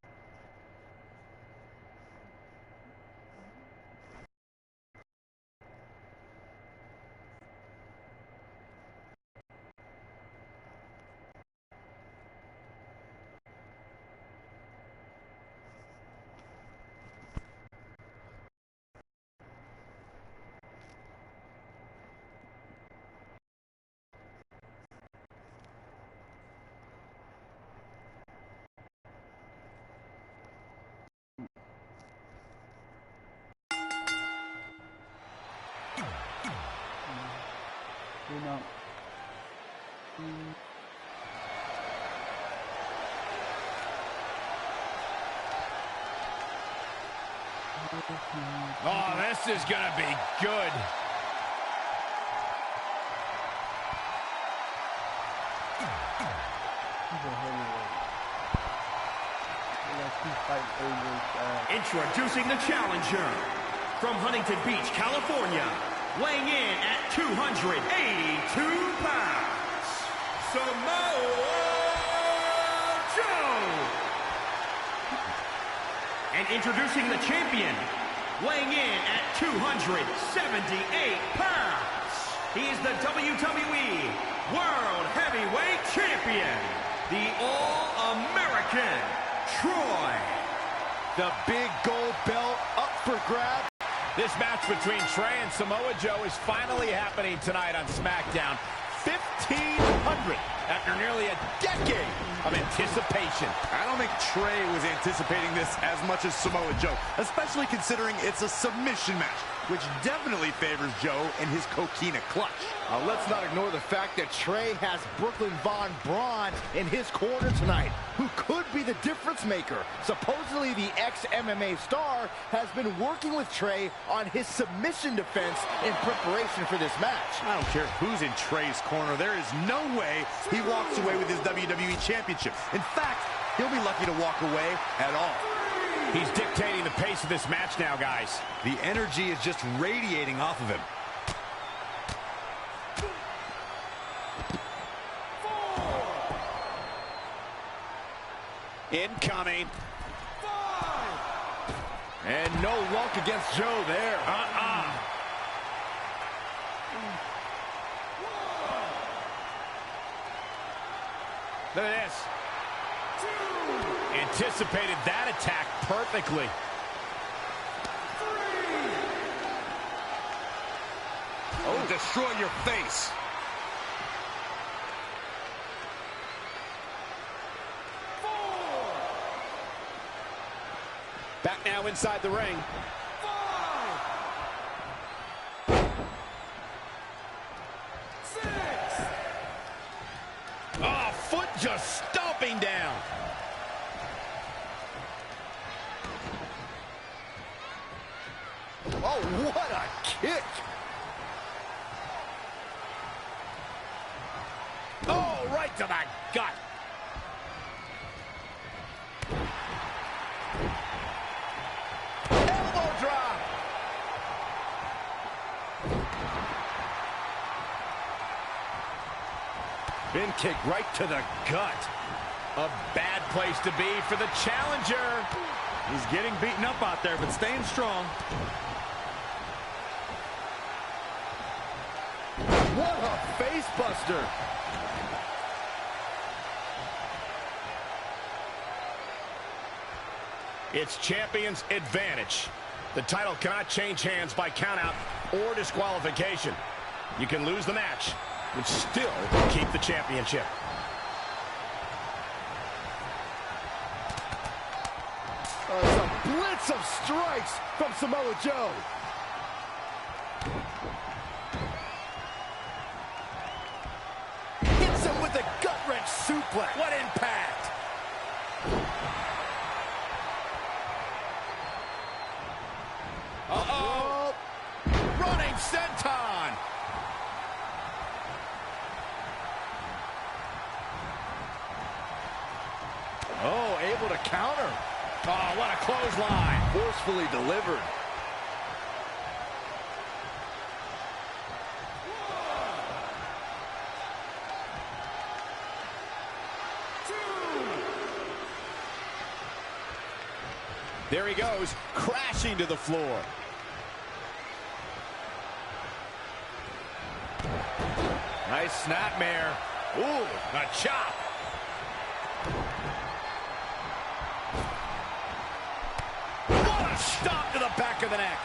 know. Oh, this is gonna be good. Introducing the challenger from Huntington Beach, California, weighing in at 282 pounds, Samoa Joe. And introducing the champion, weighing in at 278 pounds, he is the WWE World Heavyweight Champion, the All-American Troy. The big gold belt up for grabs. This match between Trey and Samoa Joe is finally happening tonight on SmackDown. 1,500 after nearly a decade of anticipation. I don't think Trey was anticipating this as much as Samoa Joe, especially considering it's a submission match, which definitely favors Joe in his coquina clutch. Let's not ignore the fact that Trey has Brooklyn Von Braun in his corner tonight, who could be the difference maker. Supposedly, the ex-MMA star has been working with Trey on his submission defense in preparation for this match. I don't care who's in Trey's corner. There is no way he walks away with his WWE Championship. In fact, he'll be lucky to walk away at all. He's dictating the pace of this match now, guys. The energy is just radiating off of him. Incoming. And no luck against Joe there. Look at this. Anticipated that attack perfectly. Oh, destroy your face. Back now inside the ring. Oh, foot just stomping down. Oh, what a kick. Oh, right to the gut. Elbow drop. Bin kick right to the gut. A bad place to be for the challenger. He's getting beaten up out there, but staying strong. What a face buster. It's champion's advantage. The title cannot change hands by countout or disqualification. You can lose the match, but still keep the championship. It's a blitz of strikes from Samoa Joe. Hits him with a gut-wrench suplex. What impact! Uh-oh! Running senton! Oh, able to counter. Oh, what a clothesline. Forcefully delivered. There he goes, crashing to the floor. Nice snapmare. Ooh, a chop. What a stomp to the back of the neck.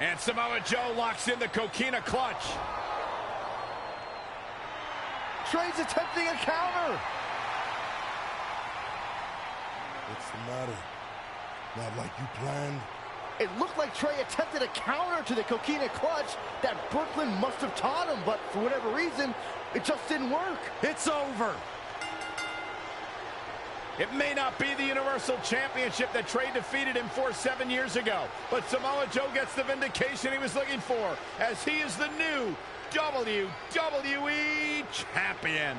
And Samoa Joe locks in the coquina clutch. Trey's attempting a counter. What's the matter? Not like you planned? It looked like Trey attempted a counter to the coquina clutch that Brooklyn must have taught him, but for whatever reason, it just didn't work. It's over. It may not be the Universal Championship that Trey defeated him for 7 years ago, but Samoa Joe gets the vindication he was looking for, as he is the new WWE Champion.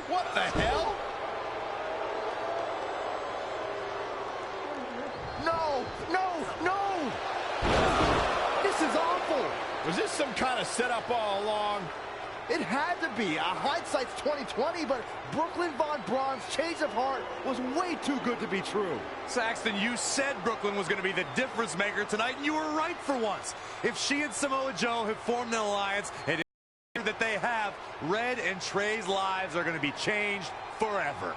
What the hell? No, no, no! This is awful! Was this some kind of setup all along? It had to be. Hindsight's 20/20, but Brooklyn Von Braun's change of heart was way too good to be true. Saxton, you said Brooklyn was going to be the difference maker tonight, and you were right for once. If she and Samoa Joe have formed an alliance, it is that they have, Red and Trey's lives are going to be changed forever.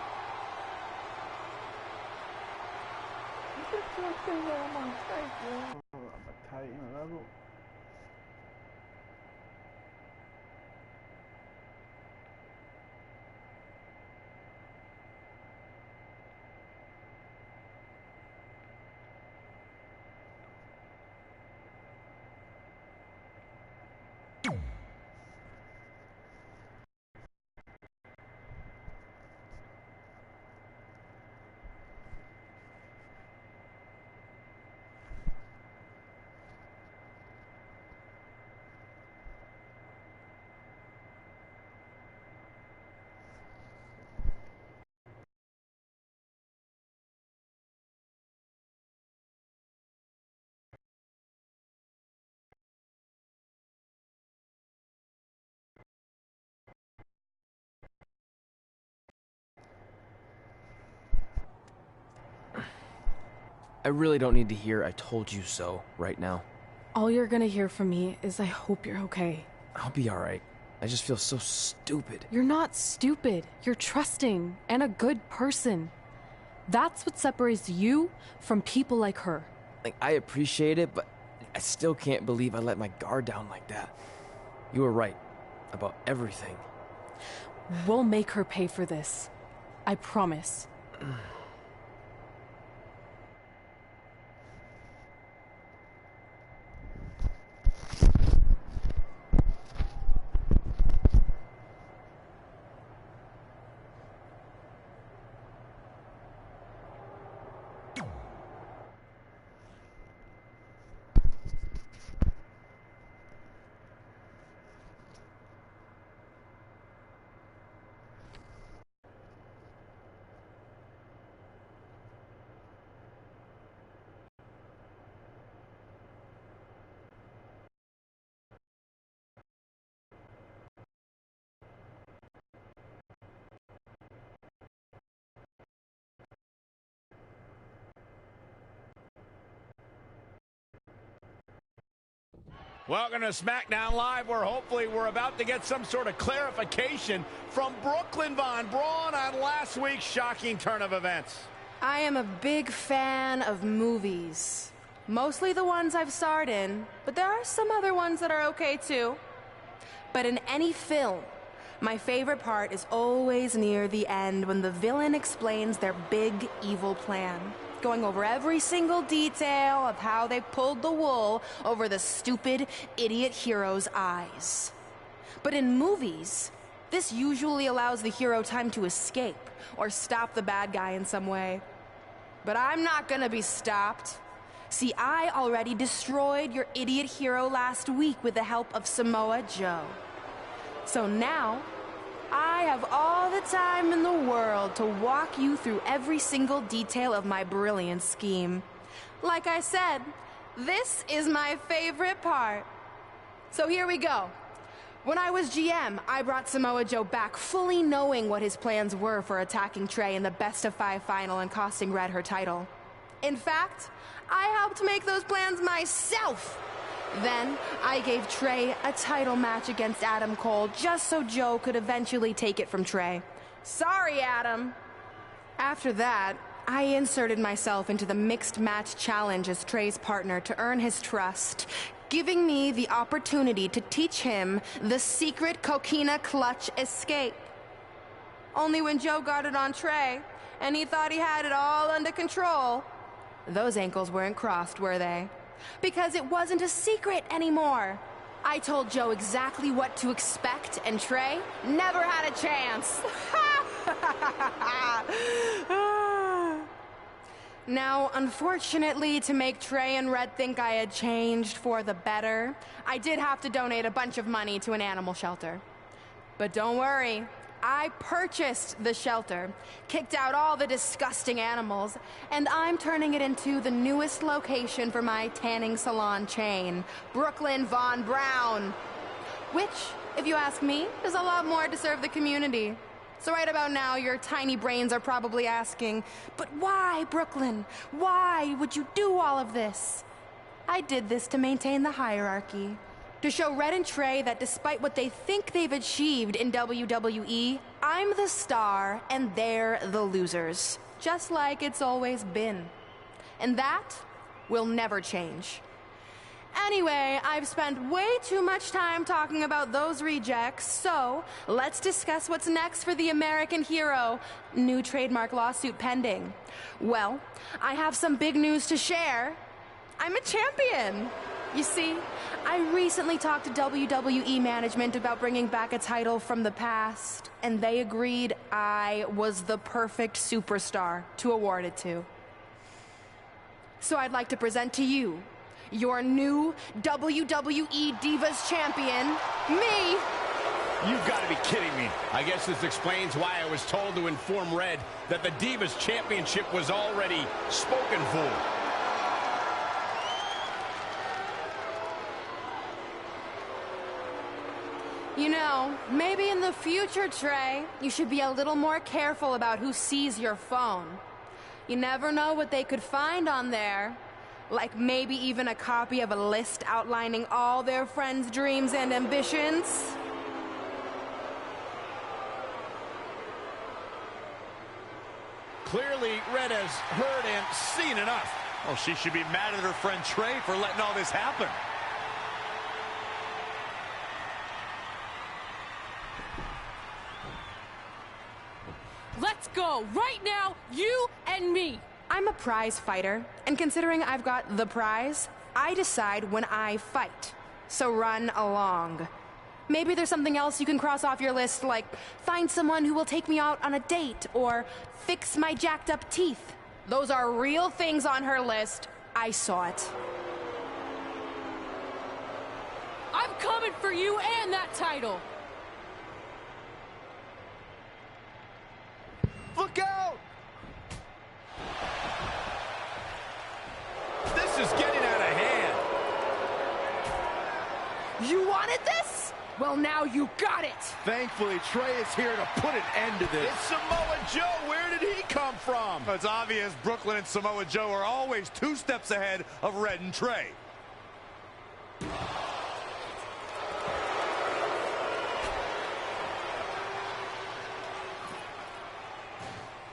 I really don't need to hear "I told you so" right now. All you're gonna hear from me is I hope you're okay. I'll be alright. I just feel so stupid. You're not stupid. You're trusting and a good person. That's what separates you from people like her. Like, I appreciate it, but I still can't believe I let my guard down like that. You were right about everything. We'll make her pay for this. I promise. Welcome to SmackDown Live, where hopefully we're about to get some sort of clarification from Brooklyn Von Braun on last week's shocking turn of events. I am a big fan of movies. Mostly the ones I've starred in, but there are some other ones that are okay too. But in any film, my favorite part is always near the end when the villain explains their big evil plan, going over every single detail of how they pulled the wool over the stupid idiot hero's eyes. But in movies, this usually allows the hero time to escape or stop the bad guy in some way. But I'm not gonna be stopped. See, I already destroyed your idiot hero last week with the help of Samoa Joe. So now, I have all the time in the world to walk you through every single detail of my brilliant scheme. Like I said, this is my favorite part. So here we go. When I was GM, I brought Samoa Joe back fully knowing what his plans were for attacking Trey in the best-of-5 final and costing Red her title. In fact, I helped make those plans myself. Then, I gave Trey a title match against Adam Cole just so Joe could eventually take it from Trey. Sorry, Adam. After that, I inserted myself into the mixed match challenge as Trey's partner to earn his trust, giving me the opportunity to teach him the secret coquina clutch escape. Only when Joe got it on Trey, and he thought he had it all under control. Those ankles weren't crossed, were they? Because it wasn't a secret anymore. I told Joe exactly what to expect, and Trey never had a chance. Now, unfortunately, to make Trey and Red think I had changed for the better, I did have to donate a bunch of money to an animal shelter. But don't worry, I purchased the shelter, kicked out all the disgusting animals, and I'm turning it into the newest location for my tanning salon chain, Brooklyn Von Brown. Which, if you ask me, is a lot more to serve the community. So right about now, your tiny brains are probably asking, but why, Brooklyn? Why would you do all of this? I did this to maintain the hierarchy. To show Red and Trey that despite what they think they've achieved in WWE, I'm the star and they're the losers. Just like it's always been. And that will never change. Anyway, I've spent way too much time talking about those rejects, so let's discuss what's next for the American hero. New trademark lawsuit pending. Well, I have some big news to share. I'm a champion. You see, I recently talked to WWE management about bringing back a title from the past, and they agreed I was the perfect superstar to award it to. So I'd like to present to you your new WWE Divas Champion, me. You've got to be kidding me. I guess this explains why I was told to inform Red that the Divas Championship was already spoken for. You know, maybe in the future, Trey, you should be a little more careful about who sees your phone. You never know what they could find on there. Like maybe even a copy of a list outlining all their friends' dreams and ambitions. Clearly, Red has heard and seen enough. Oh, she should be mad at her friend Trey for letting all this happen. Let's go, right now, you and me. I'm a prize fighter, and considering I've got the prize, I decide when I fight. So run along. Maybe there's something else you can cross off your list, like find someone who will take me out on a date, or fix my jacked up teeth. Those are real things on her list. I saw it. I'm coming for you and that title. Look out! This is getting out of hand. You wanted this? Well, now you got it. Thankfully, Trey is here to put an end to this. It's Samoa Joe. Where did he come from? It's obvious Brooklyn and Samoa Joe are always 2 steps ahead of Red and Trey.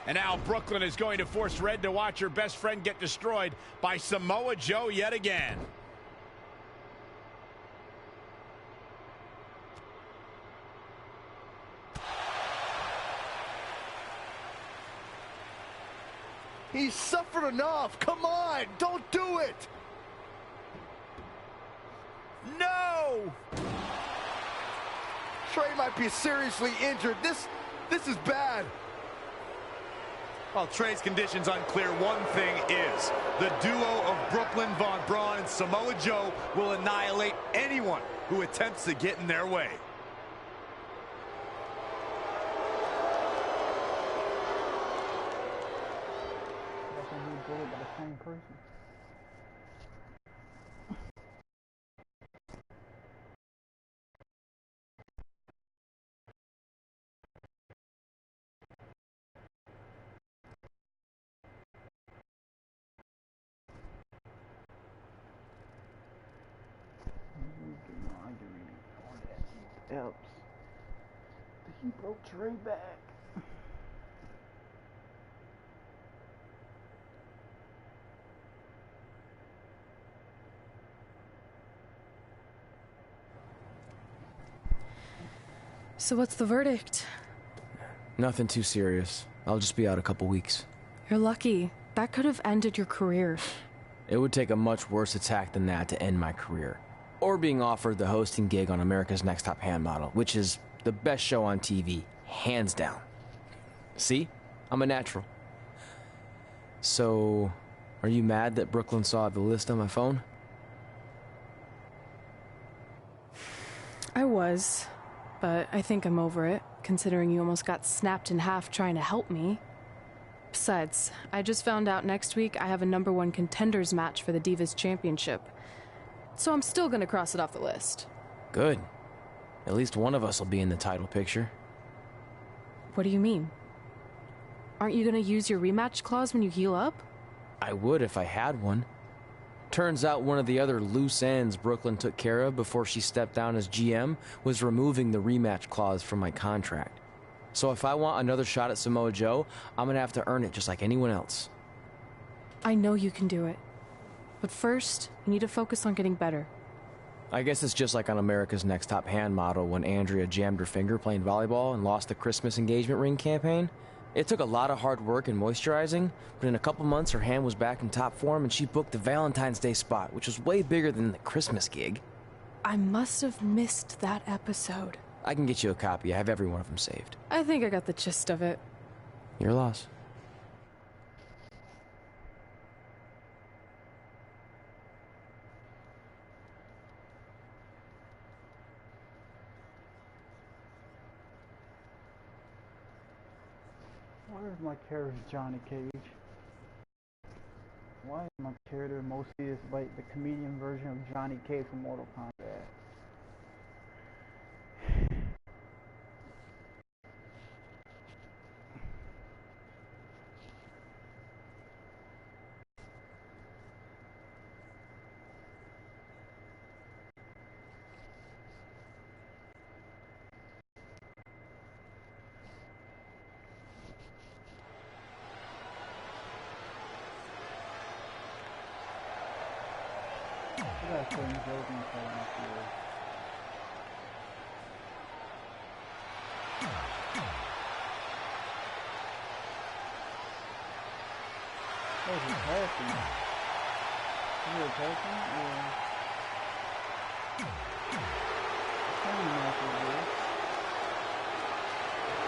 And now Brooklyn is going to force Red to watch her best friend get destroyed by Samoa Joe yet again. He's suffered enough. Come on, don't do it. No! Trey might be seriously injured. This is bad. While Trey's condition's unclear, one thing is, the duo of Brooklyn Von Braun and Samoa Joe will annihilate anyone who attempts to get in their way. By the same person. Helps. He broke Trey back. So what's the verdict? Nothing too serious. I'll just be out a couple weeks. You're lucky. That could have ended your career. It would take a much worse attack than that to end my career. Or being offered the hosting gig on America's Next Top Hand Model, which is the best show on TV, hands down. See? I'm a natural. So, are you mad that Brooklyn saw the list on my phone? I was, but I think I'm over it, considering you almost got snapped in half trying to help me. Besides, I just found out next week I have a #1 contenders match for the Divas Championship. So I'm still gonna cross it off the list. Good. At least one of us will be in the title picture. What do you mean? Aren't you gonna use your rematch clause when you heal up? I would if I had one. Turns out one of the other loose ends Brooklyn took care of before she stepped down as GM was removing the rematch clause from my contract. So if I want another shot at Samoa Joe, I'm gonna have to earn it just like anyone else. I know you can do it. But first, you need to focus on getting better. I guess it's just like on America's Next Top Hand Model when Andrea jammed her finger playing volleyball and lost the Christmas engagement ring campaign. It took a lot of hard work and moisturizing, but in a couple months her hand was back in top form and she booked the Valentine's Day spot, which was way bigger than the Christmas gig. I must have missed that episode. I can get you a copy. I have every one of them saved. I think I got the gist of it. Your loss. Why is my character Johnny Cage? Why is my character mostly is like the comedian version of Johnny Cage from Mortal Kombat?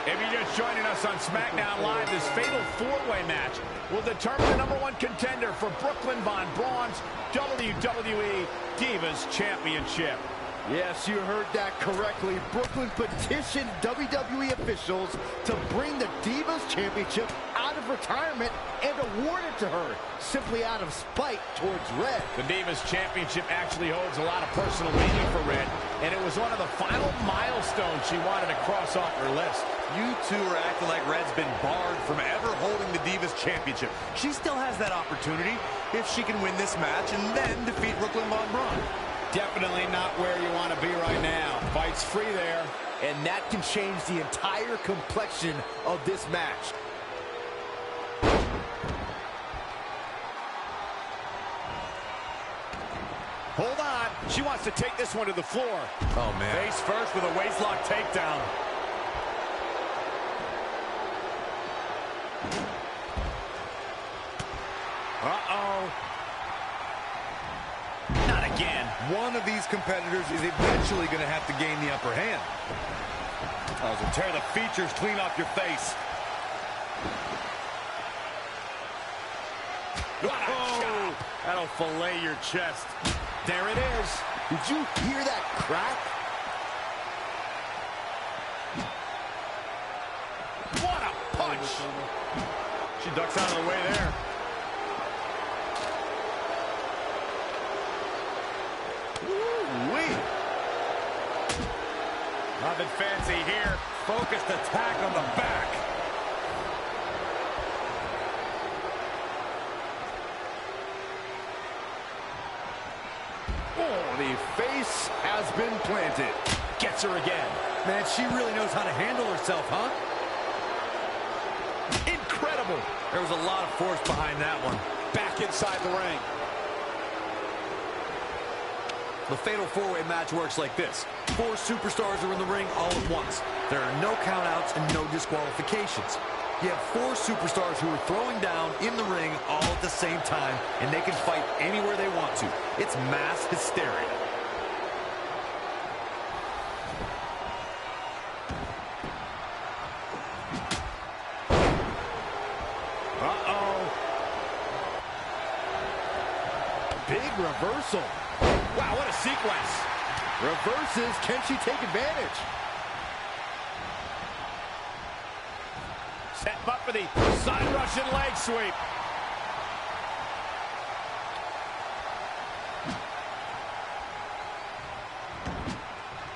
If you're just joining us on SmackDown Live, this fatal four-way match will determine the #1 contender for Brooklyn Von Braun's WWE Divas Championship. Yes, you heard that correctly. Brooklyn petitioned WWE officials to bring the Divas Championship out of retirement and award it to her, simply out of spite towards Red. The Divas Championship actually holds a lot of personal meaning for Red, and it was one of the final milestones she wanted to cross off her list. You two are acting like Red's been barred from ever holding the Divas Championship. She still has that opportunity if she can win this match and then defeat Brooklyn Von Braun. Definitely not where you want to be right now. Fight's free there. And that can change the entire complexion of this match. Hold on. She wants to take this one to the floor. Oh, man. Face first with a waistlock takedown. Uh-oh. Not again. One of these competitors is eventually going to have to gain the upper hand. Oh, so tear the features clean off your face. Oh, that'll fillet your chest. There it is. Did you hear that crack? What a punch. She ducks out of the way there. Woo-wee. Nothing fancy here. Focused attack on the back. Oh, the face has been planted. Gets her again. Man, she really knows how to handle herself, huh? Incredible. There was a lot of force behind that one. Back inside the ring. The Fatal 4-Way match works like this. 4 superstars are in the ring all at once. There are no countouts and no disqualifications. You have 4 superstars who are throwing down in the ring all at the same time, and they can fight anywhere they want to. It's mass hysteria. Big reversal. Wow, what a sequence. Reverses. Can she take advantage? Set him up for the side Russian leg sweep.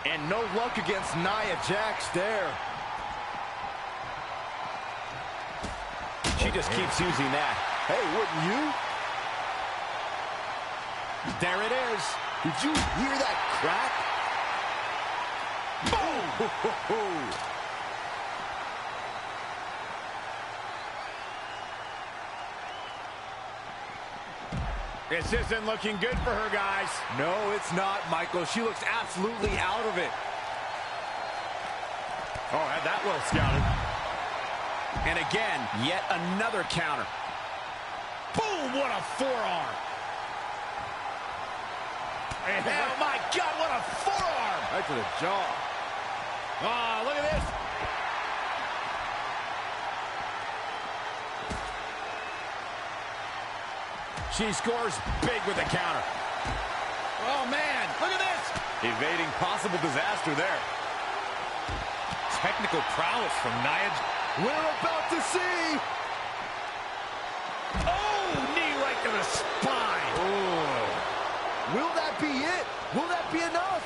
And no luck against Nia Jax there. She just keeps using that. Hey, wouldn't you? There it is. Did you hear that crack? Boom! This isn't looking good for her, guys. No, it's not, Michael. She looks absolutely out of it. Oh, had that well scouted. And again, yet another counter. Boom, what a forearm. And oh, my God, what a forearm. Right to the jaw. Oh, look at this. She scores big with the counter. Oh, man, look at this. Evading possible disaster there. Technical prowess from Nia. We're about to see. Oh, knee right to the spine. Oh. Will that be it? Will that be enough?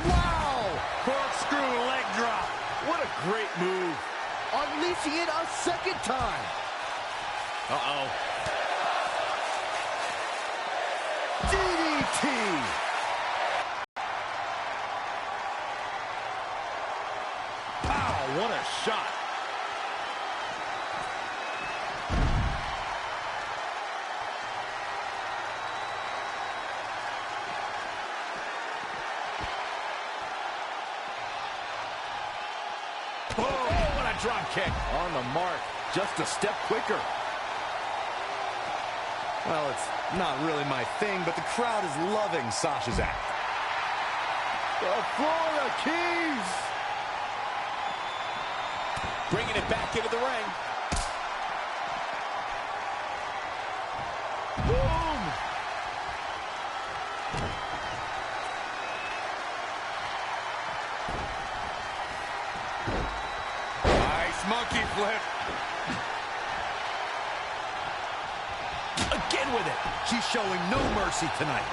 Wow! Corkscrew leg drop. What a great move. Unleashing it a second time. Uh-oh. DDT. Wow, what a shot. Oh, what a drop kick. On the mark, just a step quicker. Well, it's not really my thing, but the crowd is loving Sasha's act. The Florida Keys. Bringing it back into the ring. Boom! Nice monkey flip. Again with it. She's showing no mercy tonight.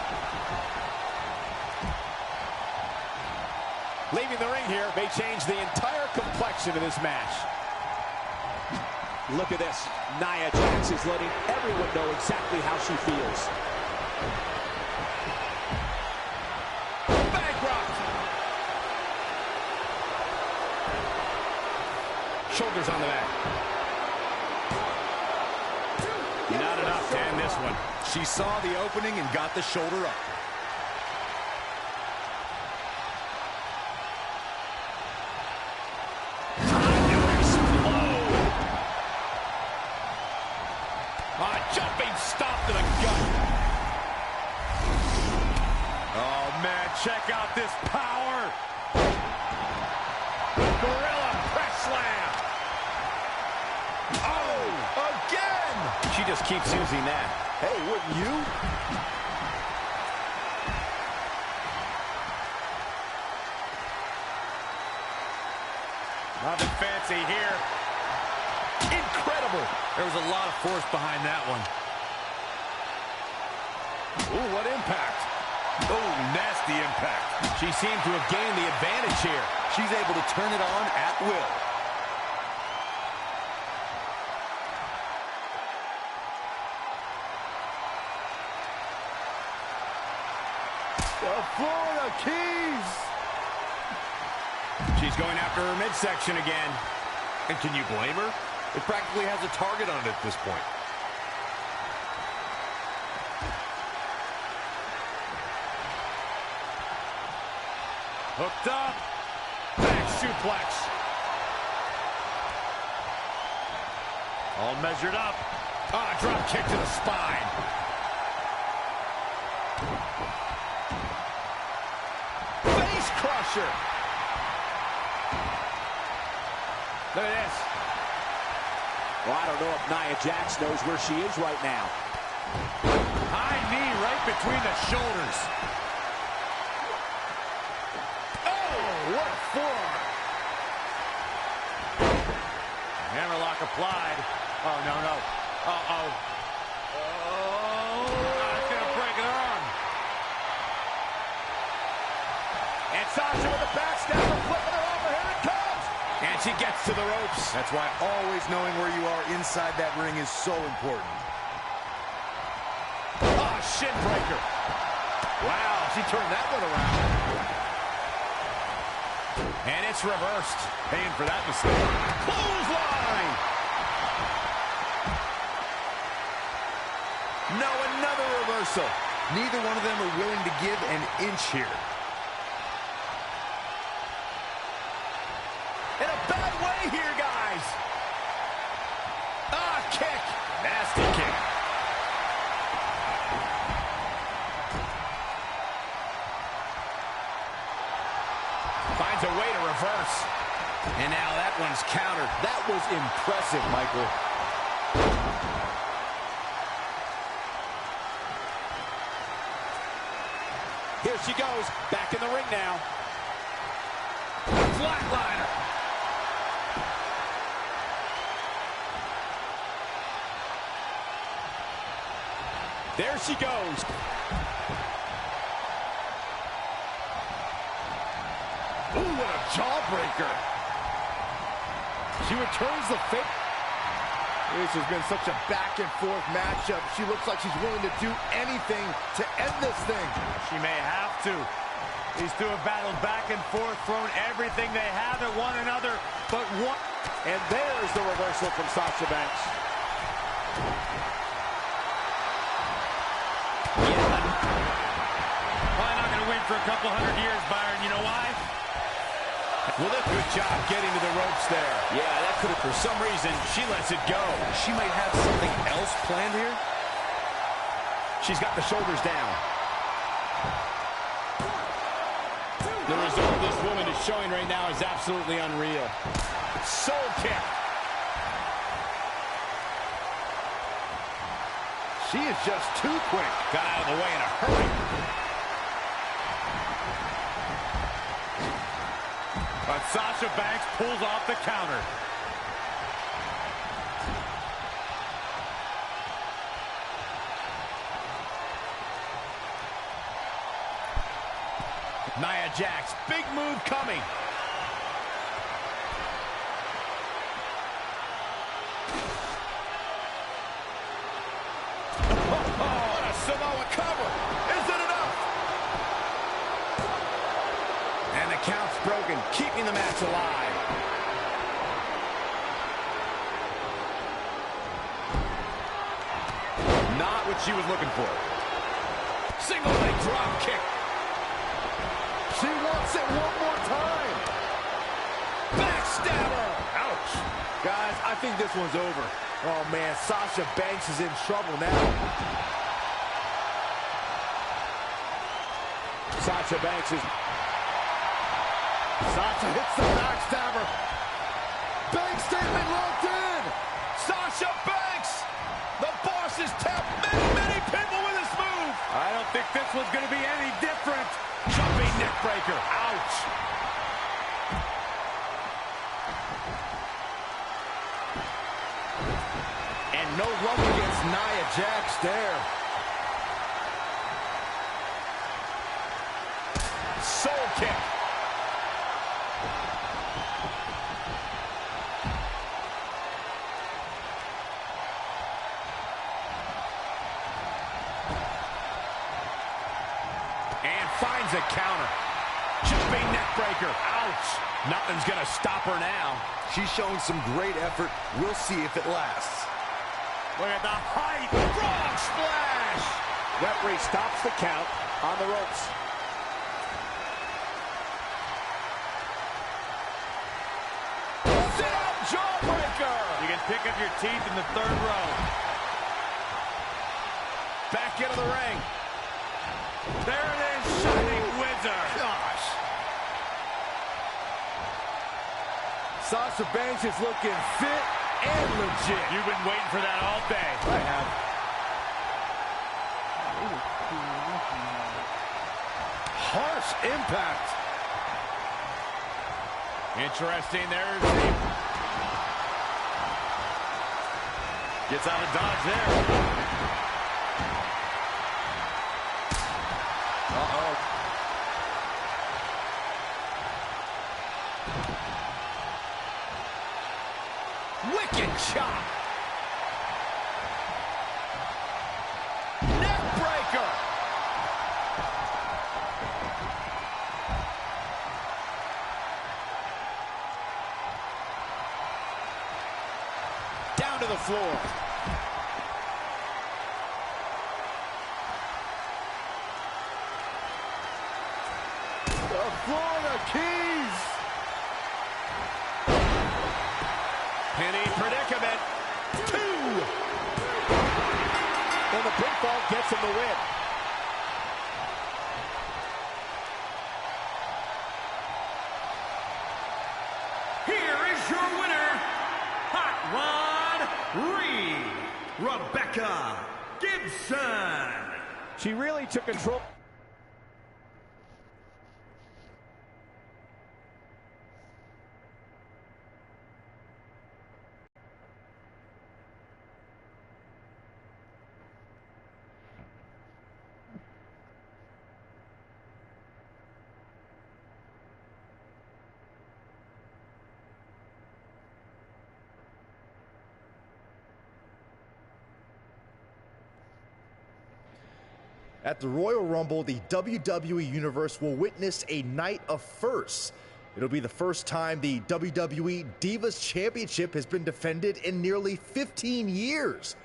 Leaving the ring here may change the entire complexion of this match. Look at this. Nia Jax is letting everyone know exactly how she feels. Bankrupt. Shoulders on the mat. Not enough to end this one. She saw the opening and got the shoulder up. Jumping stop to the gut. Oh, man, check out this power. Gorilla press slam. Oh, again. She just keeps using that. Hey, wouldn't you? Nothing fancy here. Incredible. There was a lot of force behind that one. Ooh, what impact. Oh, nasty impact. She seemed to have gained the advantage here. She's able to turn it on at will. The Florida Keys. She's going after her midsection again. And can you blame her? It practically has a target on it at this point. Hooked up. Back suplex. All measured up. Ah, drop kick to the spine. Face crusher. Look at this. Well, I don't know if Nia Jax knows where she is right now. High knee right between the shoulders. Oh, what a forearm. Hammerlock applied. Oh, no, no. Uh-oh. Oh, it's going to break her arm. And Sasha with a backstabber, flipping her over. Here it comes. And she gets to the ropes. That's why always knowing where you are inside that ring is so important. Ah, shin breaker. Wow, she turned that one around. And it's reversed. Paying for that mistake. Clothesline. No, another reversal. Neither one of them are willing to give an inch here. In a bad way here, guys. Ah, kick. Nasty kick. Finds a way to reverse. And now that one's countered. That was impressive, Michael. Here she goes, back in the ring now. Flatliner. There she goes. Ooh, what a jawbreaker. She returns the fake. This has been such a back-and-forth matchup. She looks like she's willing to do anything to end this thing. She may have to. These two have battled back and forth, thrown everything they have at one another, but one. And there's the reversal from Sasha Banks. Probably not going to win for a couple hundred years, Byron. You know why? Well, a good job getting to the ropes there. Yeah, that could have, for some reason, she lets it go. She might have something else planned here. She's got the shoulders down. The result this woman is showing right now is absolutely unreal. Soul kick. She is just too quick. Got out of the way in a hurry. But Sasha Banks pulls off the counter. Nia Jax, big move coming. Oh, a Samoa cover. Is it enough? And the count's broken, keeping the match alive. Not what she was looking for. Single leg drop kick. She wants it one more time. Backstabber. Ouch. Guys, I think this one's over. Oh, man, Sasha Banks is in trouble now. Sasha Banks is... Sasha hits the backstabber. Banks statement locked in. Sasha Banks. The boss has tapped many people with this move. I don't think this one's going to be any different. Jumping neck breaker. Ouch. And no luck against Nia Jax there. Soul kick. And finds a counter. Jumping neck neckbreaker. Ouch. Nothing's going to stop her now. She's showing some great effort. We'll see if it lasts. Look at the height. Frog splash. Referee stops the count on the ropes. Sit-up jawbreaker. You can pick up your teeth in the third row. Back into the ring. There it is, Shining Wizard. Gosh. Sasha Banks is looking fit and legit. You've been waiting for that all day. I have. Harsh impact. Interesting. There's Gets out of dodge there. wicked chop. Neckbreaker. Down to the floor. The Florida Keys. Penny predicament. 2. And the pinfall gets him the win. Here is your winner, Hot Rod Reed, Rebecca Gibson. She really took control. At the Royal Rumble, the WWE Universe will witness a night of firsts. It'll be the first time the WWE Divas Championship has been defended in nearly 15 years.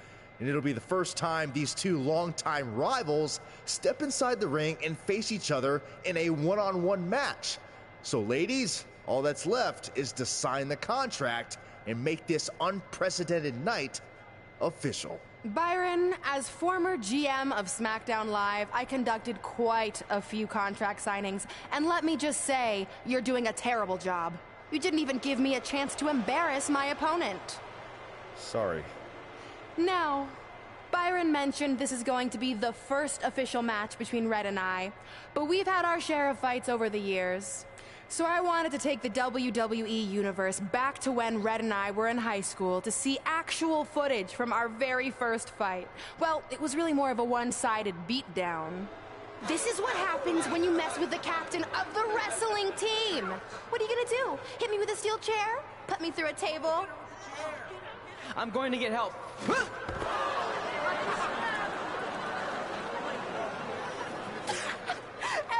And it'll be the first time these two longtime rivals step inside the ring and face each other in a one-on-one match. So ladies, all that's left is to sign the contract and make this unprecedented night official. Byron, as former GM of SmackDown Live, I conducted quite a few contract signings, and let me just say, you're doing a terrible job. You didn't even give me a chance to embarrass my opponent. Sorry. Now, Byron mentioned this is going to be the first official match between Red and I, but we've had our share of fights over the years. So I wanted to take the WWE Universe back to when Red and I were in high school to see actual footage from our very first fight. Well, it was really more of a one-sided beatdown. This is what happens when you mess with the captain of the wrestling team. What are you gonna do? Hit me with a steel chair? Put me through a table? I'm going to get help.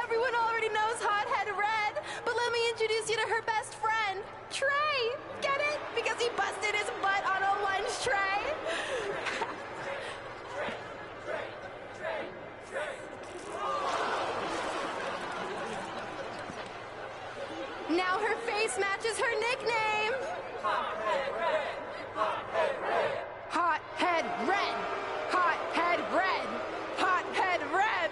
Everyone already knows Hothead Red, but let me introduce you to her best friend, Trey. Get it? Because he busted his butt on a lunch tray. Now her face matches her nickname. Hothead Red. Hothead Red. Hothead Red. Hothead Red. Hothead Red.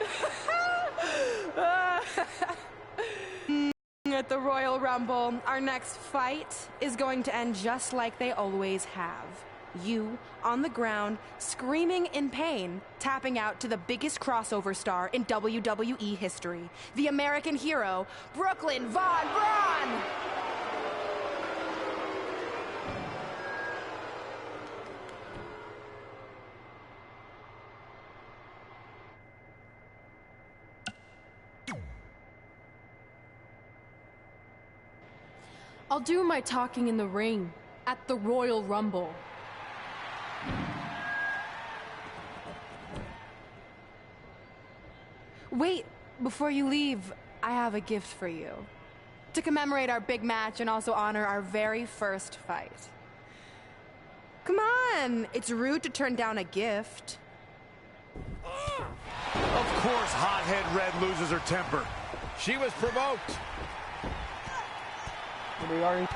At the Royal Rumble, our next fight is going to end just like they always have. You, on the ground, screaming in pain, tapping out to the biggest crossover star in WWE history, the American hero, Brooklyn Von Braun! I'll do my talking in the ring at the Royal Rumble. Wait, before you leave, I have a gift for you. to commemorate our big match and also honor our very first fight. Come on, it's rude to turn down a gift. Of course, hothead Red loses her temper. She was provoked. They already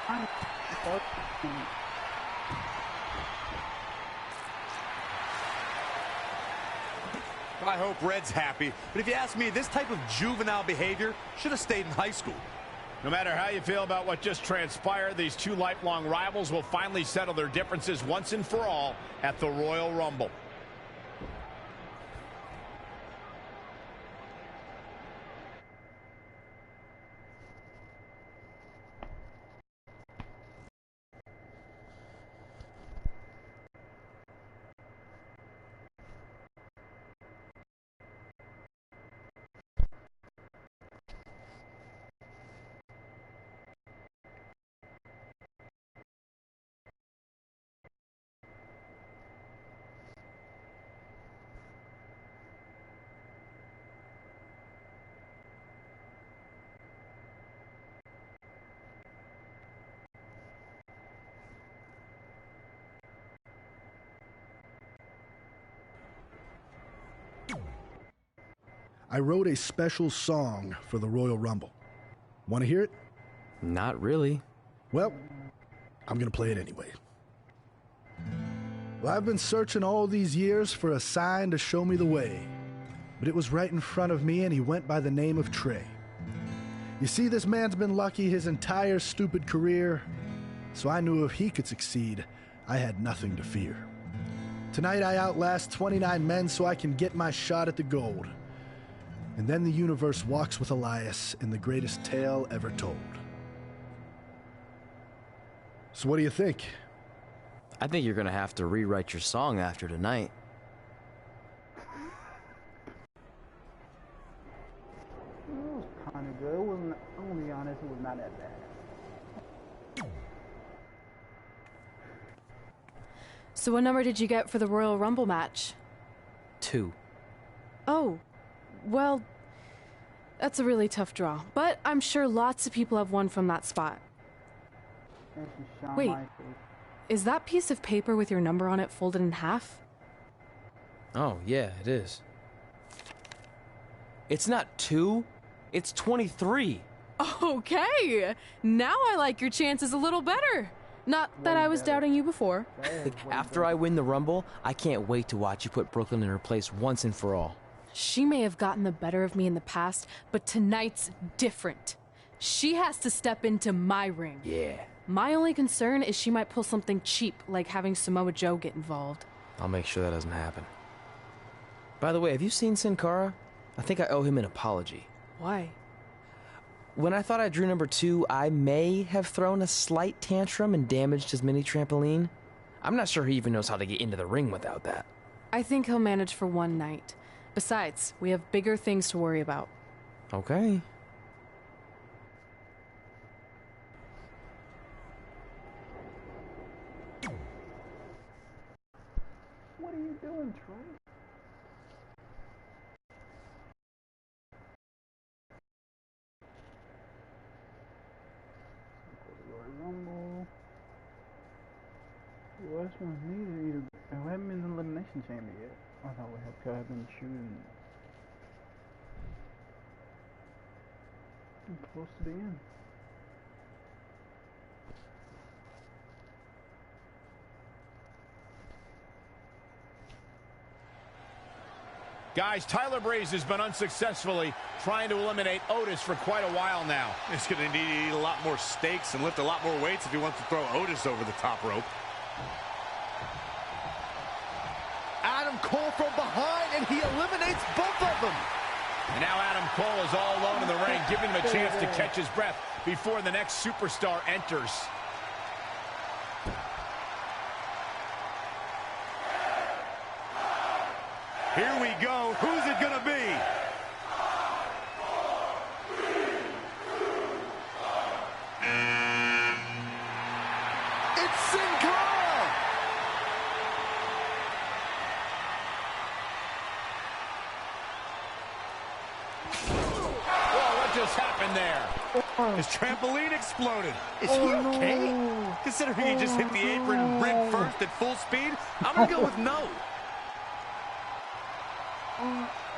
I hope Red's happy, but if you ask me, this type of juvenile behavior should have stayed in high school. No matter how you feel about what just transpired, these two lifelong rivals will finally settle their differences once and for all at the Royal Rumble. I wrote a special song for the Royal Rumble. Want to hear it? Not really. Well, I'm going to play it anyway. Well, I've been searching all these years for a sign to show me the way, but it was right in front of me, and he went by the name of Trey. You see, this man's been lucky his entire stupid career, so I knew if he could succeed, I had nothing to fear. Tonight I outlast 29 men so I can get my shot at the gold. And then the universe walks with Elias in the greatest tale ever told. So what do you think? I think you're gonna have to rewrite your song after tonight. It was kind of good. It wasn't, I'm gonna be honest, it was not that bad. So what number did you get for the Royal Rumble match? 2. Oh, well, that's a really tough draw. But I'm sure lots of people have won from that spot. Wait, is that piece of paper with your number on it folded in half? Oh, yeah, it is. It's not 2, it's 23. Okay, now I like your chances a little better. Not that I was doubting you before. After I win the Rumble, I can't wait to watch you put Brooklyn in her place once and for all. She may have gotten the better of me in the past, but tonight's different. She has to step into my ring. Yeah. My only concern is she might pull something cheap, like having Samoa Joe get involved. I'll make sure that doesn't happen. By the way, have you seen Sin Cara? I think I owe him an apology. Why? When I thought I drew number 2, I may have thrown a slight tantrum and damaged his mini trampoline. I'm not sure he even knows how to get into the ring without that. I think he'll manage for one night. Besides, we have bigger things to worry about. Okay. What are you doing, Troy? Rumble. Well, this one's needed either. We haven't been in the Elimination Chamber yet. I thought we had to have been shooting. I'm close to the end. Guys, Tyler Breeze has been unsuccessfully trying to eliminate Otis for quite a while now. He's going to need to eat a lot more steaks and lift a lot more weights if he wants to throw Otis over the top rope. Adam Cole from behind, and he eliminates both of them. And now Adam Cole is all alone in the ring, giving him a chance to catch his breath before the next superstar enters. Here we go. Who's it going to be? It's Sin Cara! Whoa, what just happened there? His trampoline exploded. Is he okay? No. Considering he just hit the apron rib first at full speed, I'm going to go with no.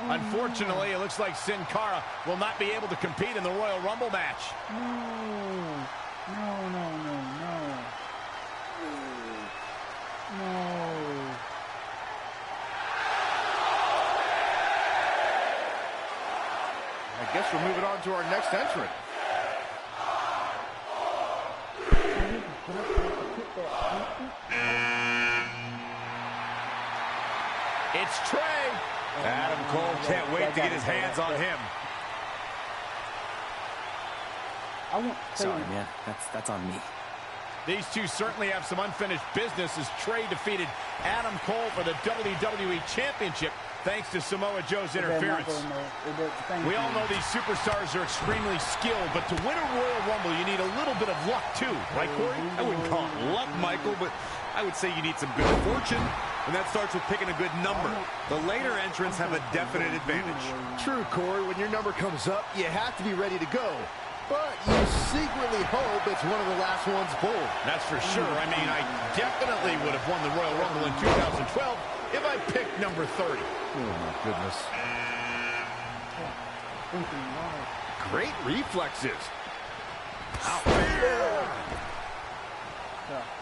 Unfortunately, it looks like Sin Cara will not be able to compete in the Royal Rumble match. No. I guess we're moving on to our next entrant. It's Trey. Adam Cole can't wait to get his hands on him. Sorry, man. That's on me. These two certainly have some unfinished business as Trey defeated Adam Cole for the WWE Championship thanks to Samoa Joe's interference. We all know these superstars are extremely skilled, but to win a Royal Rumble, you need a little bit of luck too, right, Corey? I wouldn't call it luck, Michael, but I would say you need some good fortune, and that starts with picking a good number. The later entrants have a definite advantage. True, Corey. When your number comes up, you have to be ready to go. But you secretly hope it's one of the last ones pulled. That's for sure. I mean, I definitely would have won the Royal Rumble in 2012 if I picked number 30. Oh, my goodness. Great reflexes.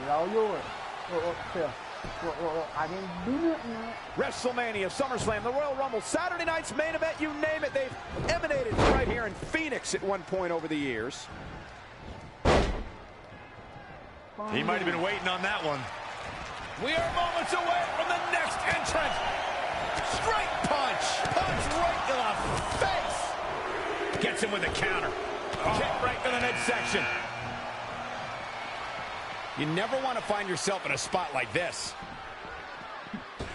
All yours. I didn't do nothing. WrestleMania, SummerSlam, the Royal Rumble, Saturday night's main event, you name it, they've emanated right here in Phoenix at one point over the years. He might have been waiting on that one. We are moments away from the next entrant. Straight punch. Punch right to the face. Gets him with a counter. Kick right to the midsection. You never want to find yourself in a spot like this.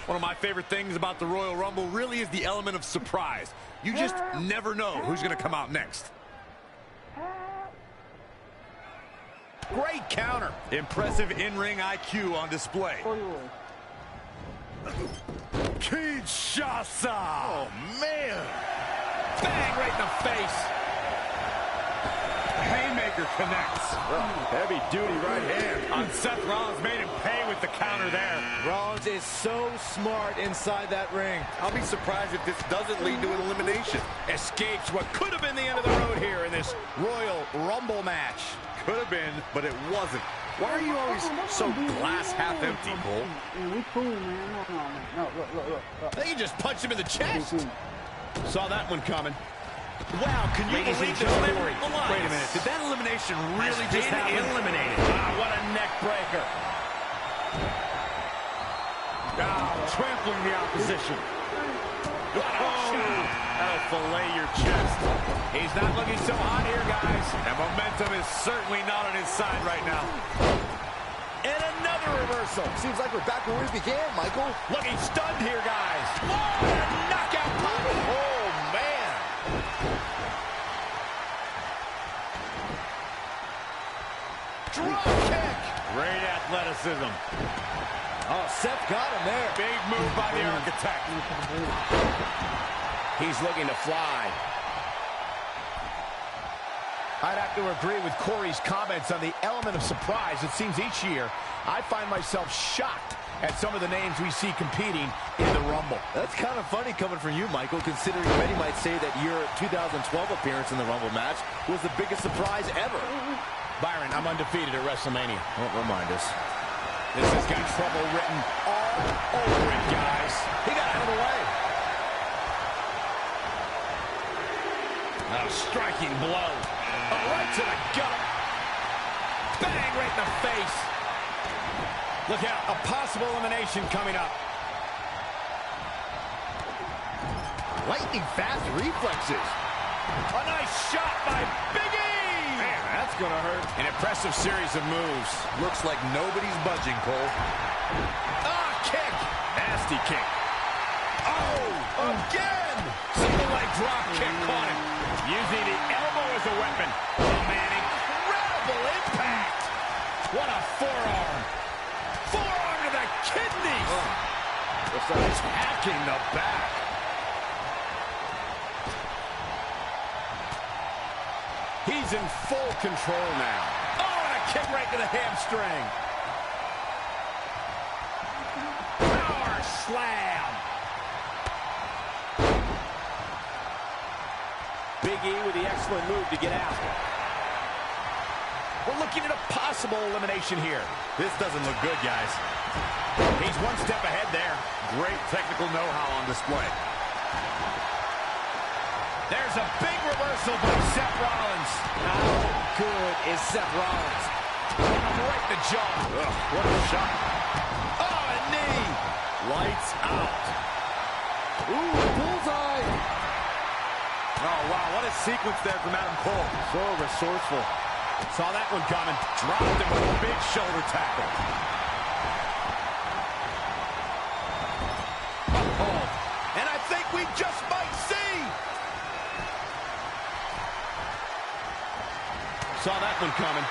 One of my favorite things about the Royal Rumble really is the element of surprise. You just never know who's going to come out next. Great counter. Impressive in-ring IQ on display. Kinshasa. Oh, man. Bang right in the face. Haymaker connects. Heavy-duty right hand. On Seth Rollins, made him pay with the counter there. Rollins is so smart inside that ring. I'll be surprised if this doesn't lead to an elimination. Escapes what could have been the end of the road here in this Royal Rumble match. Could have been, but it wasn't. Why are you always so glass half empty, Cole? We cool, man. No, look. I think he just punched him in the chest. Saw that one coming. Wow, can you believe this? Wait a minute. Did that elimination really just happen? Eliminated. What a neck breaker. Trampling the opposition. What a shot. That'll fillet your chest. He's not looking so hot here, guys. And momentum is certainly not on his side right now. And another reversal. Seems like we're back where we began, Michael. Looking stunned here, guys. What a knockout punch. Oh, man. Drop kick. Great athleticism. Oh, Seth got him there. Big move by the architect. He's looking to fly. I'd have to agree with Corey's comments on the element of surprise. It seems each year I find myself shocked at some of the names we see competing in the Rumble. That's kind of funny coming from you, Michael, considering many might say that your 2012 appearance in the Rumble match was the biggest surprise ever. Byron, I'm undefeated at WrestleMania. Don't remind us. This has got trouble written all over it, guys. He got out of the way. A striking blow. Right to the gut. Bang right in the face. Look out, a possible elimination coming up. Lightning fast reflexes. A nice shot by Big E. Man, that's gonna hurt. An impressive series of moves. Looks like nobody's budging, Cole. Kick. Nasty kick. Oh, again. Single leg drop kick caught him. Using the elbow as a weapon. Oh, man, incredible impact. What a forearm. Forearm to the kidneys. Looks like he's hacking the back. He's He's in full control now. Oh, and a kick right to the hamstring. Power slam. Big E with the excellent move to get out. We're looking at a possible elimination here. This doesn't look good, guys. He's one step ahead there. Great technical know-how on display. There's a big reversal by Seth Rollins. How good is Seth Rollins? Right in the jaw. Ugh, what a shot. Oh, a knee. Lights out. Ooh, bullseye. Oh, wow, what a sequence there from Adam Cole. So resourceful. Saw that one coming. Dropped him with a big shoulder tackle. Oh, and I think we just might see. Saw that one coming.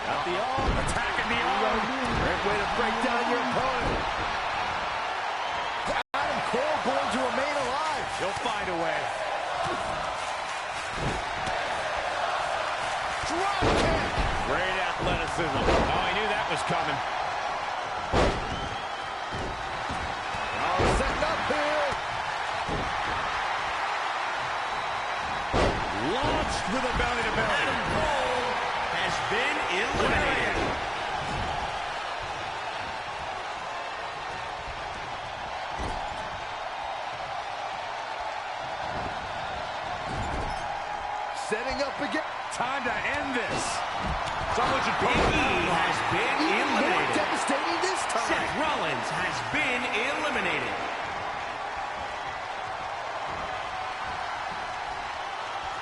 Got the arm, attacking the arm. Great way to break down your opponent. Adam Cole going to remain alive. He'll find a way. Drop kick. Great athleticism. Oh, I knew that was coming. Oh, setting up here. Launched with a belly-to-belly. Adam Cole has been eliminated. Setting up again. Time to end this. Someone should Big E has been eliminated. More devastating this time. Seth Rollins has been eliminated.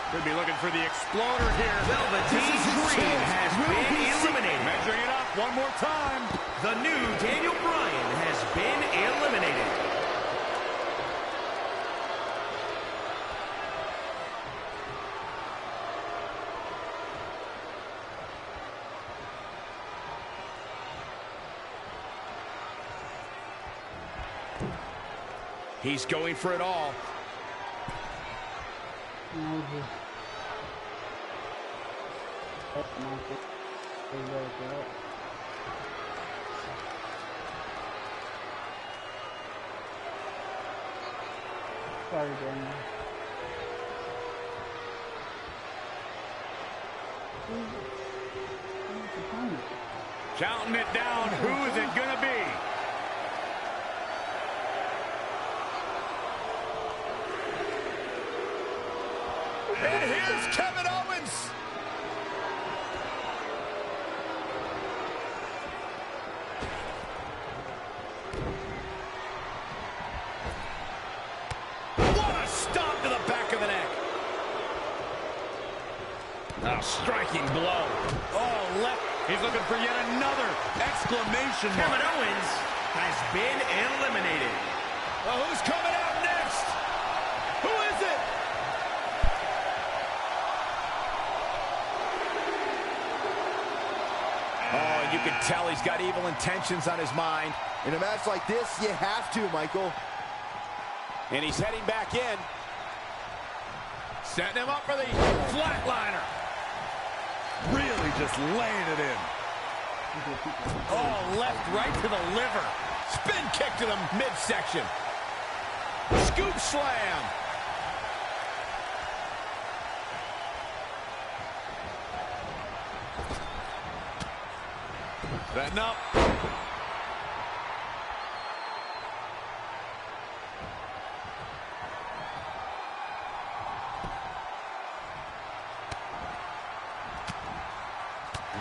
Could be looking for the exploder here. Velveteen Dream has been eliminated. Measuring it up one more time. The new Daniel Bryan has been eliminated. He's going for it all. Sorry, Daniel. Counting it down. Who is it going to be? And here's Kevin Owens. What a stomp to the back of the neck. A striking blow. Oh, left. He's looking for yet another exclamation mark. Kevin Owens has been eliminated. Well, who's coming out next? Who is it? Oh, you can tell he's got evil intentions on his mind. In a match like this, you have to, Michael. And he's heading back in. Setting him up for the flatliner. Really just laying it in. Oh, left right to the liver. Spin kick to the midsection. Scoop slam. Setting up.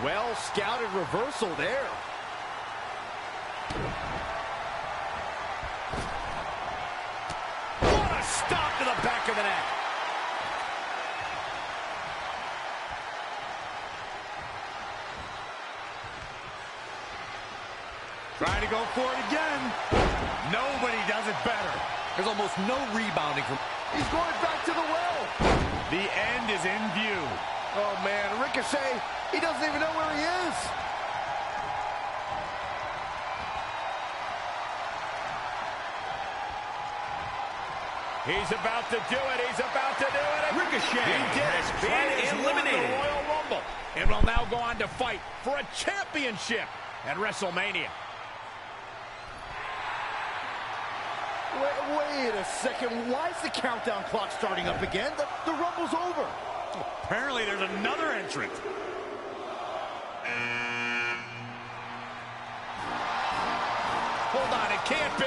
Well scouted reversal there. What a stop to the back of the neck. Trying to go for it again. Nobody does it better. There's almost no rebounding from... He's going back to the well. The end is in view. Oh, man, Ricochet, he doesn't even know where he is. He's about to do it. He's about to do it. Ricochet He did has it. been eliminated. The Royal Rumble and will now go on to fight for a championship at WrestleMania. Wait a second. Why is the countdown clock starting up again? The Rumble's over. Apparently there's another entrant. Hold on, it can't be.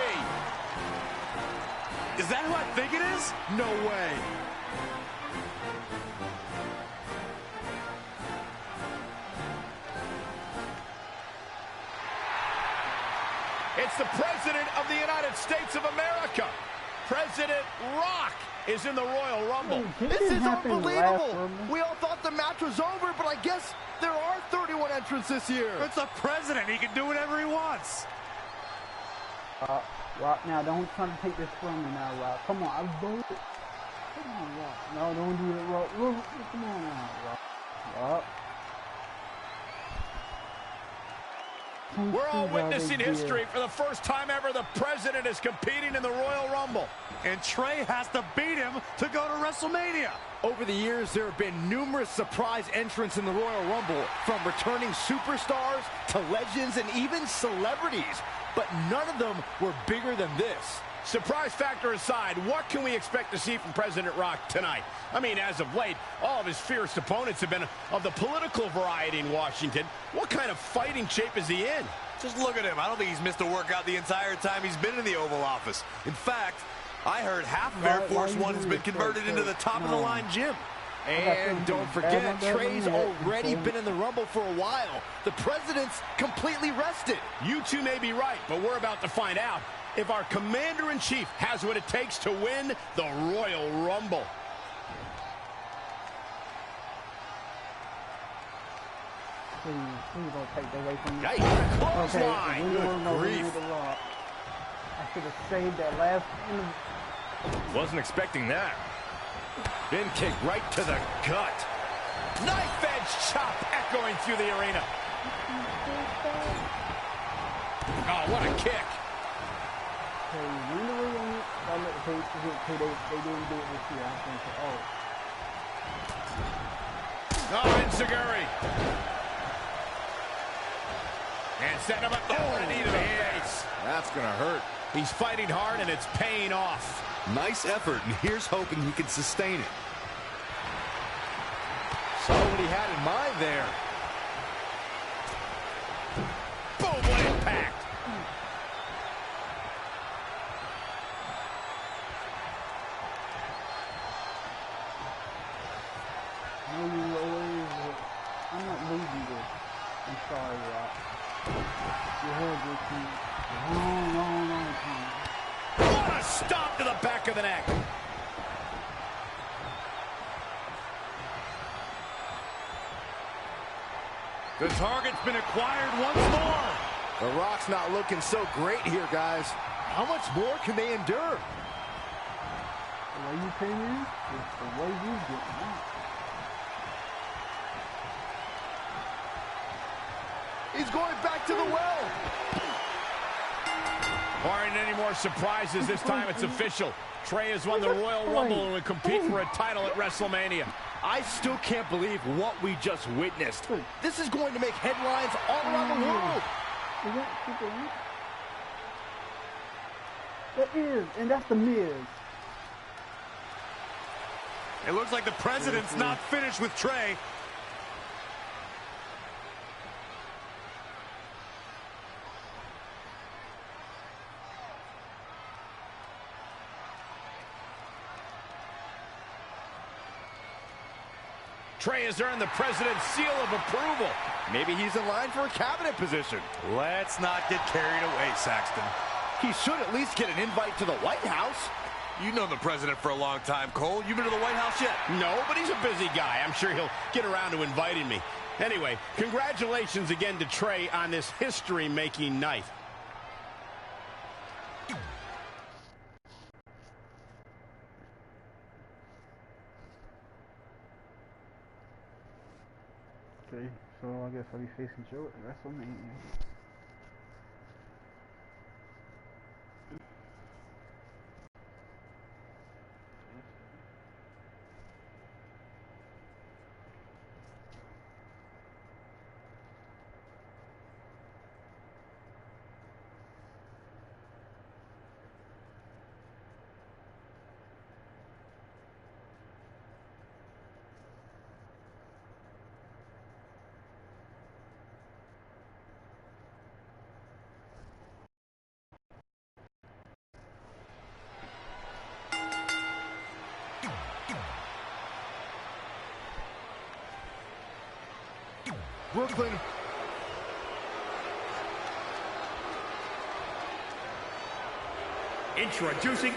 Is that who I think it is? No way. It's the President of the United States of America. President Rock is in the Royal Rumble. This is unbelievable. We all thought the match was over, but I guess there are 31 entrants this year. It's the President. He can do whatever he wants. Rock, now don't try to take this from me now, Rock. Come on, I'll do it. Come on, Rock. No, don't do it, Rock. Come on now, Rock. Rock. We're all witnessing history. For the first time ever, the President is competing in the Royal Rumble. And Trey has to beat him to go to WrestleMania. Over the years, there have been numerous surprise entrants in the Royal Rumble, from returning superstars to legends and even celebrities. But none of them were bigger than this. Surprise factor aside, what can we expect to see from President Rock tonight? I mean, as of late, all of his fierce opponents have been of the political variety in Washington. What kind of fighting shape is he in? Just look at him. I don't think he's missed a workout the entire time he's been in the Oval Office. In fact, I heard half of Air Force One has been converted into the top-of-the-line gym. And don't forget, Trey's already been in the Rumble for a while. The President's completely rested. You two may be right, but we're about to find out if our Commander-in-Chief has what it takes to win the Royal Rumble. Please don't take that away from me. Nice clothesline. Good grief. I should have saved that last. Wasn't expecting that. Bin kick right to the gut. Knife edge chop echoing through the arena. Oh, what a kick. They didn't do it this year, I think. Oh, Enziguri. And set him up. Oh, knee to the face. That's going to hurt. He's fighting hard, and it's paying off. Nice effort, and here's hoping he can sustain it. Saw what he had in mind there. Boom, what impact. I'm not losing this. I'm sorry, Rock. You heard this team. Long time. What a stop to the back of the neck. The target's been acquired once more. The Rock's not looking so great here, guys. How much more can they endure? The way you came in is the way you get out. He's going back to the well. Barring any more surprises, this time it's official. Trey has won the Royal Rumble and will compete for a title at WrestleMania. I still can't believe what we just witnessed. This is going to make headlines all around the world. Is that Super Rock? That is, and that's the Miz. It looks like the President's not finished with Trey. Trey has earned the President's seal of approval. Maybe he's in line for a cabinet position. Let's not get carried away, Saxton. He should at least get an invite to the White House. You've known the President for a long time, Cole. You been to the White House yet? No, but he's a busy guy. I'm sure he'll get around to inviting me. Anyway, congratulations again to Trey on this history-making night. Okay, so I guess I'll be facing Joe at WrestleMania. Brooklyn. Introducing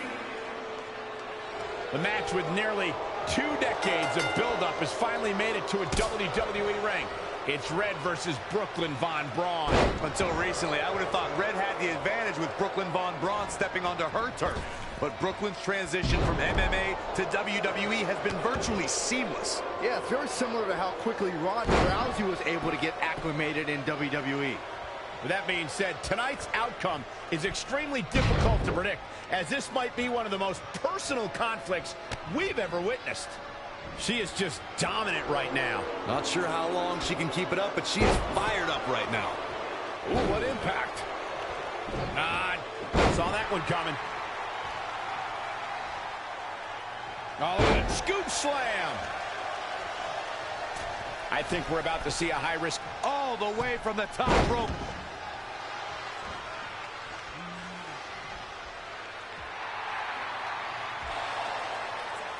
the match with nearly 2 decades of build-up has finally made it to a WWE ring. It's Red versus Brooklyn Von Braun. Until recently, I would have thought Red had the advantage with Brooklyn Von Braun stepping onto her turf. But Brooklyn's transition from MMA to WWE has been virtually seamless. Yeah, it's very similar to how quickly Ronda Rousey was able to get acclimated in WWE. With that being said, tonight's outcome is extremely difficult to predict, as this might be one of the most personal conflicts we've ever witnessed. She is just dominant right now. Not sure how long she can keep it up, but she is fired up right now. Ooh, what impact. Saw that one coming. Oh, look at that scoop slam. I think we're about to see a high risk all the way from the top rope.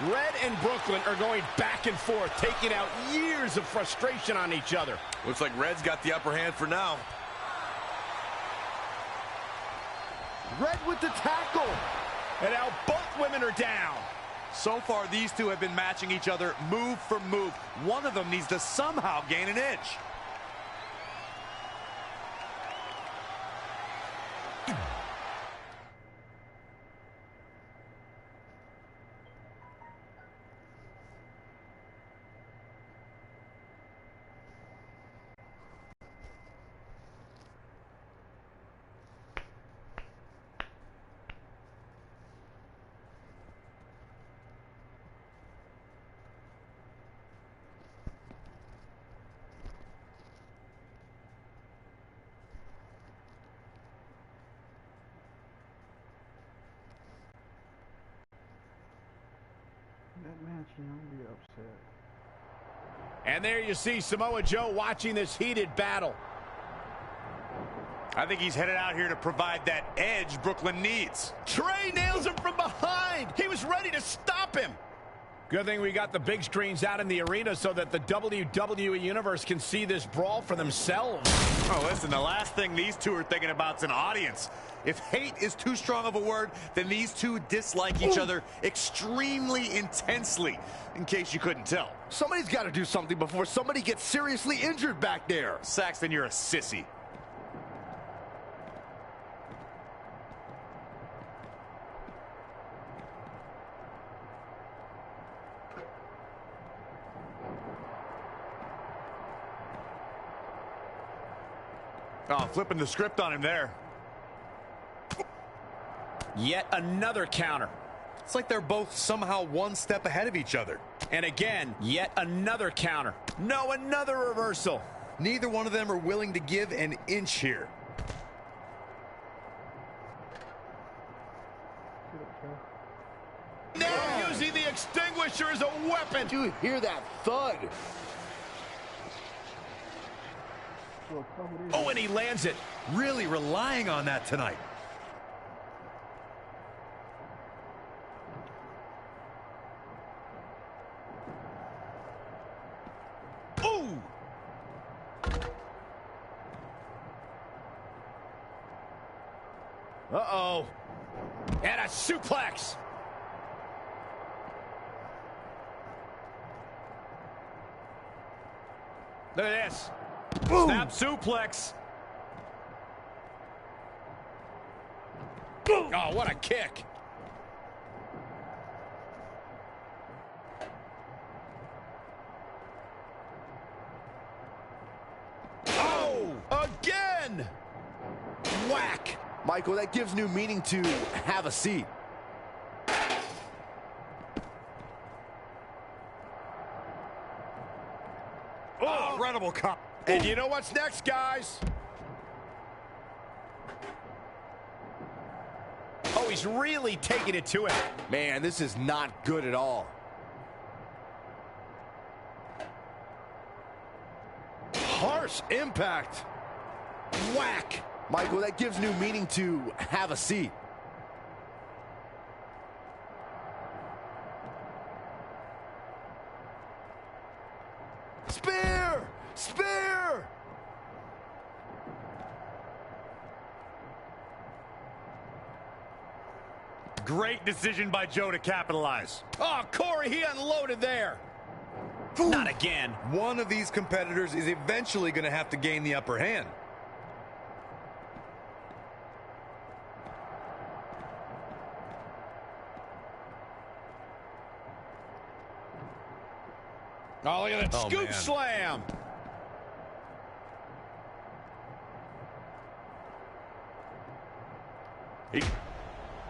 Red and Brooklyn are going back and forth, taking out years of frustration on each other. Looks like Red's got the upper hand for now. Red with the tackle. And now both women are down. So far, these two have been matching each other move for move. One of them needs to somehow gain an edge. That man should not be upset. And there you see Samoa Joe watching this heated battle. I think he's headed out here to provide that edge Brooklyn needs. Trey nails him from behind. He was ready to stop him. Good thing we got the big screens out in the arena so that the WWE Universe can see this brawl for themselves. Oh, listen, the last thing these two are thinking about is an audience. If hate is too strong of a word, then these two dislike each other extremely intensely, in case you couldn't tell. Somebody's got to do something before somebody gets seriously injured back there. Saxton, you're a sissy. Oh, flipping the script on him there. Yet another counter. It's like they're both somehow one step ahead of each other. And again, yet another counter. No, another reversal. Neither one of them are willing to give an inch here. Now using the extinguisher as a weapon. Do you hear that thud? Oh, and he lands it. Really relying on that tonight. Ooh! Uh-oh. And a suplex. Look at this. Boom. Snap suplex. Oh, what a kick. Oh, again. Whack. Michael, that gives new meaning to have a seat. Oh, incredible comp. And you know what's next, guys? Oh, he's really taking it to him. Man, this is not good at all. Harsh impact. Whack. Michael, that gives new meaning to have a seat. Spear! Spear! Great decision by Joe to capitalize. Oh, Corey, he unloaded there. Not again. One of these competitors is eventually going to have to gain the upper hand. Oh, look at that scoop man. slam.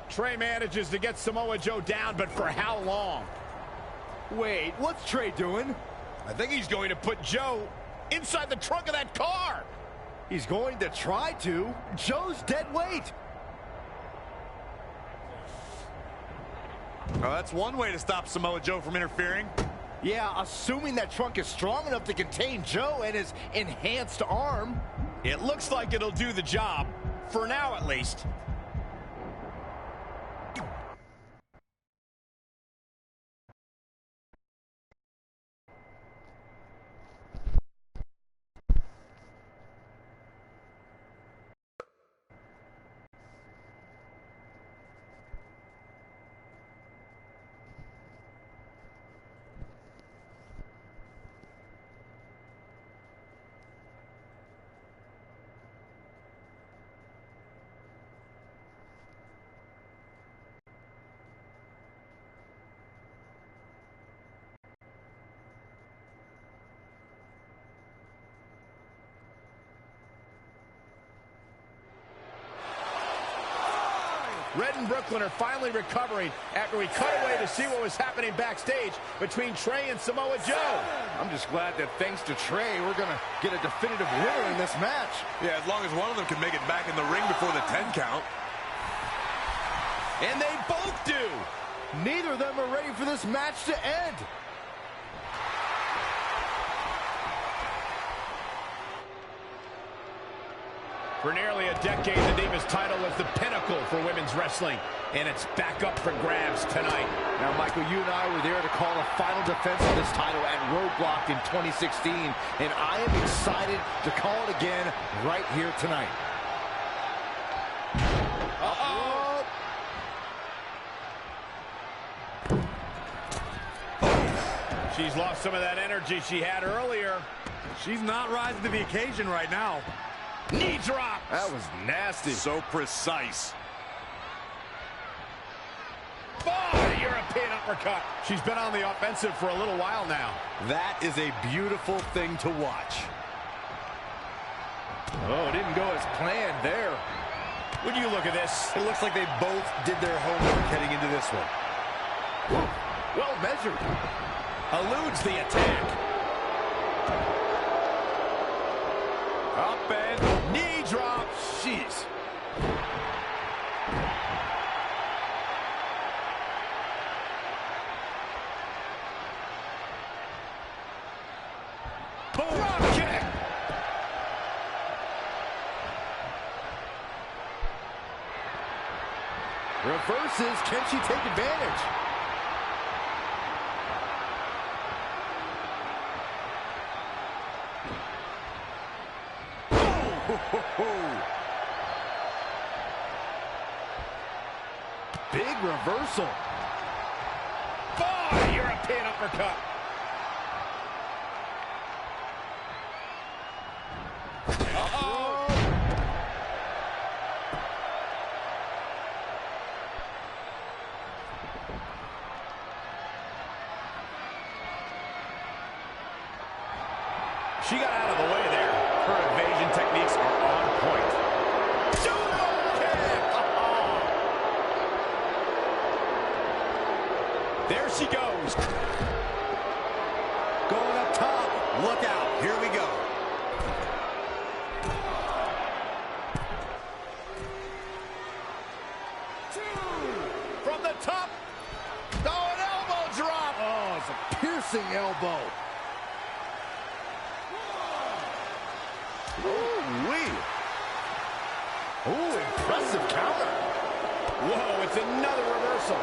Trey manages to get Samoa Joe down, but for how long? Wait, what's Trey doing? I think he's going to put Joe inside the trunk of that car. He's going to try to. Joe's dead weight. Well, that's one way to stop Samoa Joe from interfering. Yeah, assuming that trunk is strong enough to contain Joe and his enhanced arm. It looks like it'll do the job, for now at least. Red and Brooklyn are finally recovering after we cut away to see what was happening backstage between Trey and Samoa Joe. I'm just glad that thanks to Trey, we're going to get a definitive winner in this match. Yeah, as long as one of them can make it back in the ring before the 10 count. And they both do. Neither of them are ready for this match to end. For nearly a decade, the Divas title was the pinnacle for women's wrestling, and it's back up for grabs tonight. Now, Michael, you and I were there to call a final defense of this title at Roadblock in 2016, and I am excited to call it again right here tonight. Uh-oh! She's lost some of that energy she had earlier. She's not rising to the occasion right now. Knee drop. That was nasty. So precise. Oh, European uppercut. She's been on the offensive for a little while now. That is a beautiful thing to watch. Oh, it didn't go as planned there. When you look at this, it looks like they both did their homework heading into this one. Well measured. Eludes the attack. Up and knee drop. Jeez. Drop kick. Reverses. Can she take advantage? Big reversal. Oh, European uppercut. Uh-oh. She got out of the way there. Her evasion techniques are on point. Judo kick! There she goes. Going up top. Look out. Here we go. From the top. Oh, an elbow drop. Oh, it's a piercing elbow. Ooh-wee. Ooh, impressive counter. Whoa, it's another reversal.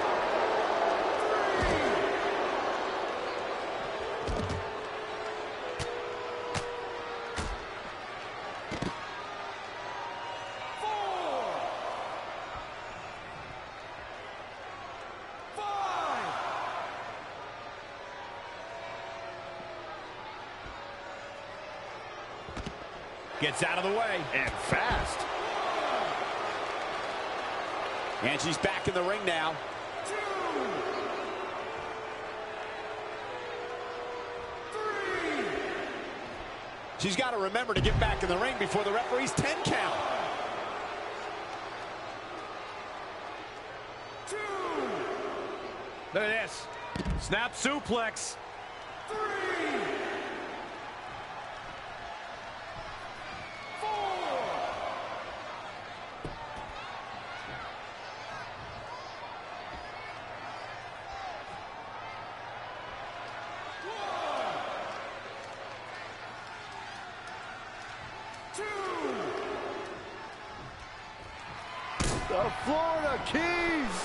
Gets out of the way. And fast. And she's back in the ring now. 2, 3. She's got to remember to get back in the ring before the referee's 10 count. 2. Look at this. Snap suplex. 3. 4. The Florida Keys.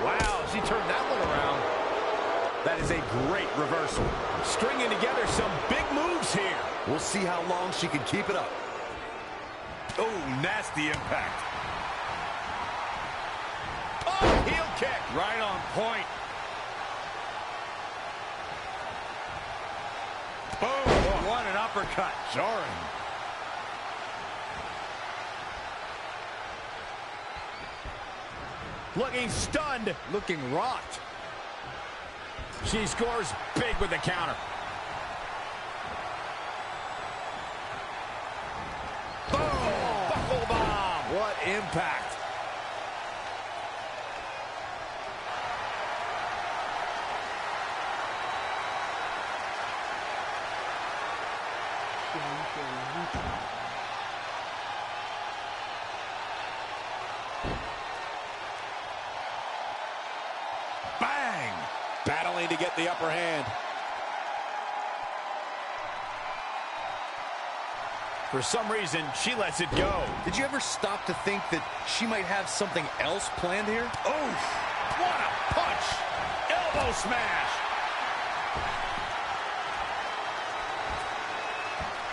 Wow, she turned that one around. That is a great reversal. Stringing together some big moves here. We'll see how long she can keep it up. Oh, nasty impact. Oh, heel kick. Right on point. Boom. What an uppercut. Jarring. Looking stunned. Looking rocked. She scores big with the counter. Boom! Buckle bomb. What impact. Bang! Battling to get the upper hand. For some reason, she lets it go. Did you ever stop to think that she might have something else planned here? Oh, what a punch! Elbow smash!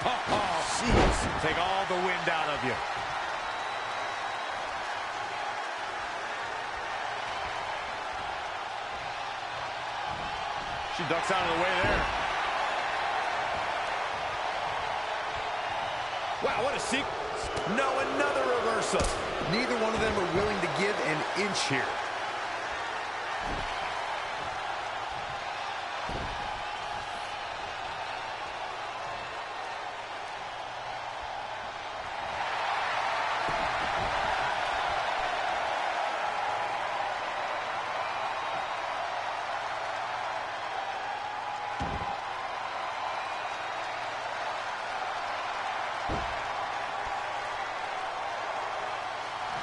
Oh, jeez. Take all the wind out of you. She ducks out of the way there. Wow, what a sequence. No, another reversal. Neither one of them are willing to give an inch here.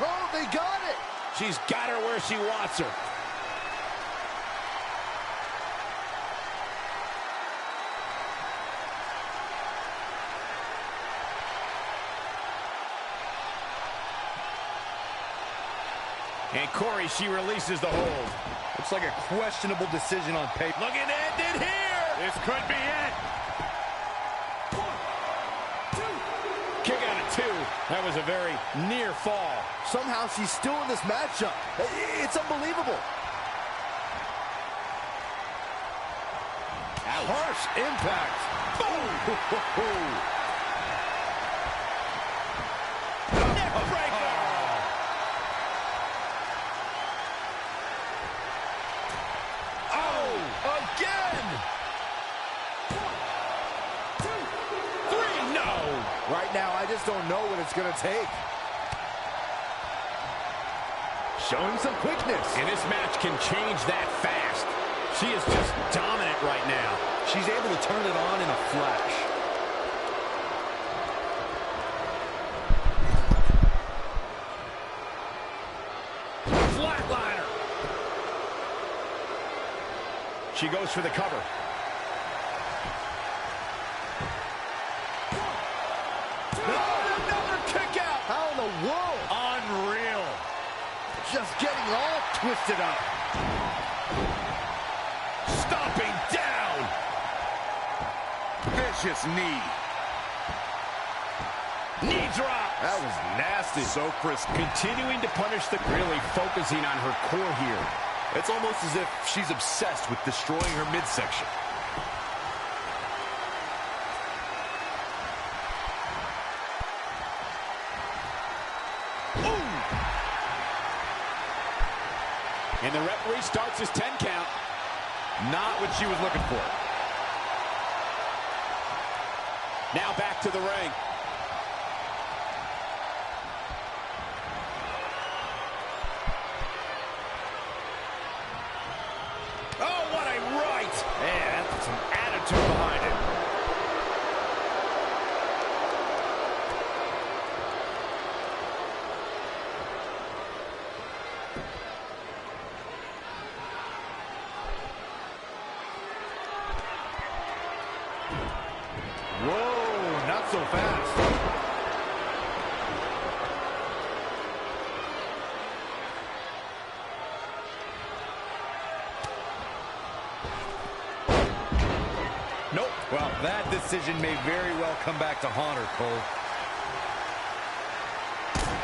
Oh, they got it. She's got her where she wants her. And Corey, she releases the hold. Looks like a questionable decision on paper. Looking to end it here. This could be it. 1, 2. Kick out of 2. That was a very near fall. Somehow she's still in this matchup. It's unbelievable. Ouch. Harsh impact. Boom! Neck breaker! Oh! Again! 1, 2, 3, no! Right now, I just don't know what it's going to take. Showing some quickness. And this match can change that fast. She is just dominant right now. She's able to turn it on in a flash. Flatliner. She goes for the cover. Another kick out. How in the world? Unreal. Just getting all twisted up. Stomping down. Vicious knee. Knee drop. That was nasty. So crisp. Continuing to punish the... Really focusing on her core here. It's almost as if she's obsessed with destroying her midsection. And the referee starts his 10 count. Not what she was looking for. Now back to the ring. Oh, what a right! Man, that's some attitude behind it. Whoa, not so fast. Nope. Well, that decision may very well come back to haunt her, Cole.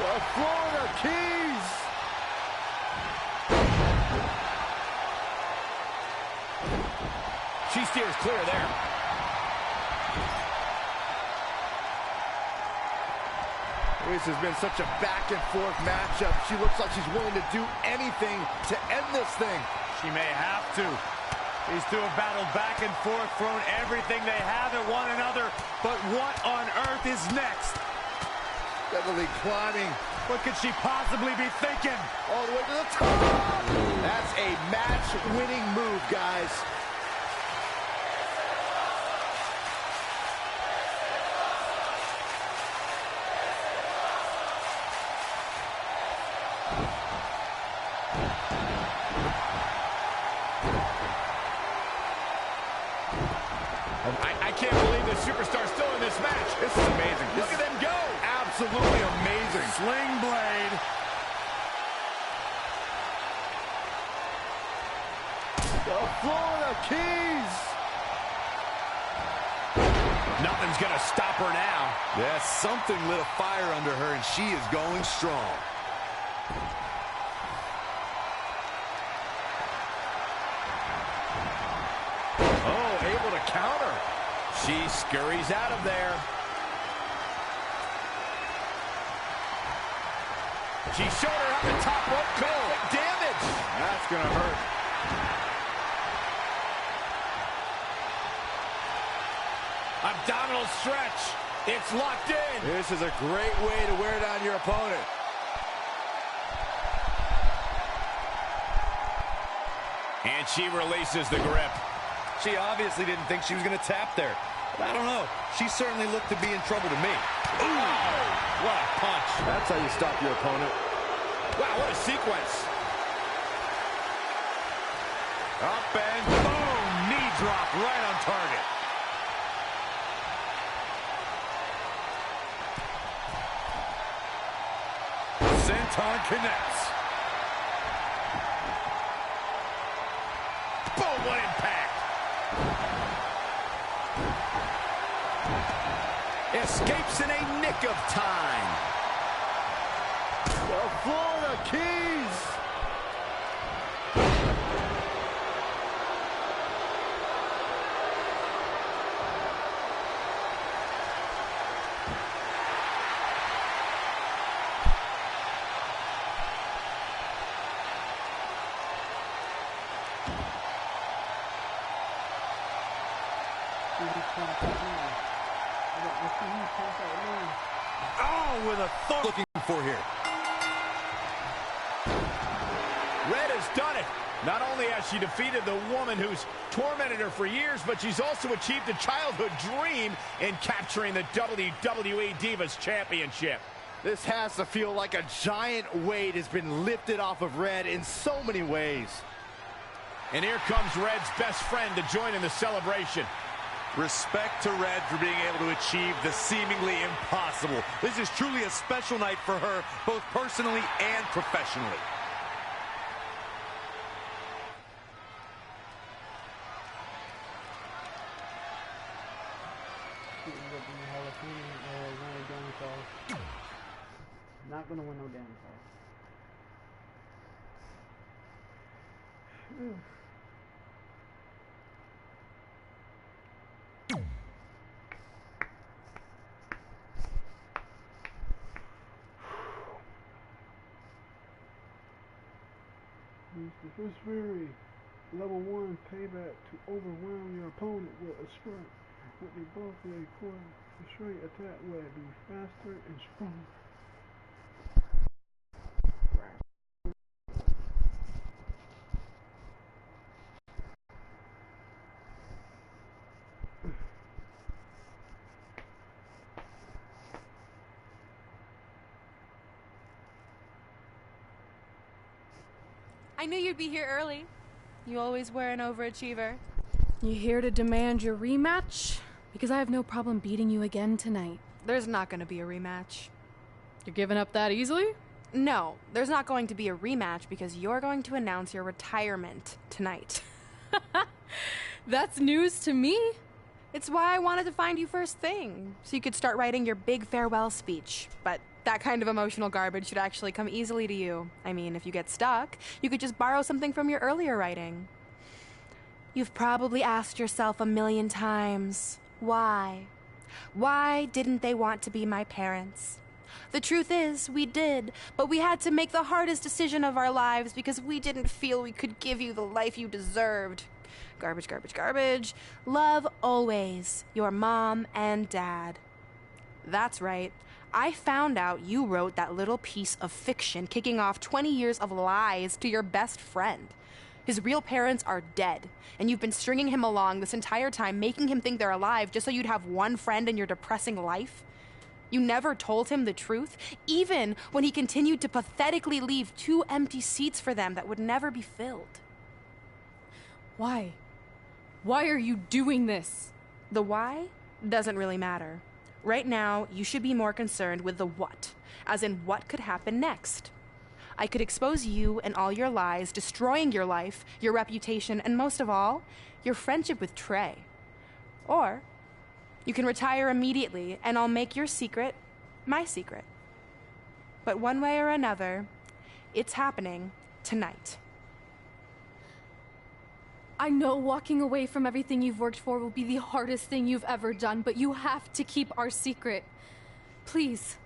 The Florida Keys. She steers clear there. This has been such a back-and-forth matchup. She looks like she's willing to do anything to end this thing. She may have to. These two have battled back and forth, thrown everything they have at one another. But what on earth is next? Definitely climbing. What could she possibly be thinking? All the way to the top. That's a match-winning move, guys. I can't believe this superstar's still in this match. This is amazing. Look at them go. Absolutely amazing. Sling blade. The Florida Keys. Nothing's going to stop her now. Yes, something lit a fire under her, and she is going strong. Oh, able to counter. She scurries out of there. She showed her up the top rope. Perfect damage. That's going to hurt. Abdominal stretch. It's locked in. This is a great way to wear down your opponent. And she releases the grip. She obviously didn't think she was going to tap there. But I don't know. She certainly looked to be in trouble to me. Ooh, what a punch. That's how you stop your opponent. Wow, what a sequence. Up and boom. Knee drop right on target. Senton connects. Boom, what impact. Escapes in a nick of time. The Florida Keys. Oh, with a thump. Looking for here. Red has done it. Not only has she defeated the woman who's tormented her for years, but she's also achieved a childhood dream in capturing the WWE Divas Championship. This has to feel like a giant weight has been lifted off of Red in so many ways. And here comes Red's best friend to join in the celebration. Respect to Red for being able to achieve the seemingly impossible. This is truly a special night for her, both personally and professionally. Not gonna win no damn call. The first fury, level 1 payback to overwhelm your opponent with a strike. With the both leg coil, the straight attack will be faster and stronger. I knew you'd be here early. You always were an overachiever. You here to demand your rematch? Because I have no problem beating you again tonight. There's not going to be a rematch. You're giving up that easily? No, there's not going to be a rematch because you're going to announce your retirement tonight. That's news to me. It's why I wanted to find you first thing, so you could start writing your big farewell speech. But that kind of emotional garbage should actually come easily to you. I mean, if you get stuck, you could just borrow something from your earlier writing. You've probably asked yourself a million times, why? Why didn't they want to be my parents? The truth is, we did, but we had to make the hardest decision of our lives because we didn't feel we could give you the life you deserved. Garbage, garbage, garbage. Love always, your mom and dad. That's right. I found out you wrote that little piece of fiction kicking off 20 years of lies to your best friend. His real parents are dead, and you've been stringing him along this entire time, making him think they're alive just so you'd have one friend in your depressing life. You never told him the truth, even when he continued to pathetically leave 2 empty seats for them that would never be filled. Why? Why are you doing this? The why doesn't really matter. Right now, you should be more concerned with the what, as in what could happen next. I could expose you and all your lies, destroying your life, your reputation, and most of all, your friendship with Trey. Or you can retire immediately, and I'll make your secret my secret. But one way or another, it's happening tonight. I know walking away from everything you've worked for will be the hardest thing you've ever done, but you have to keep our secret. Please.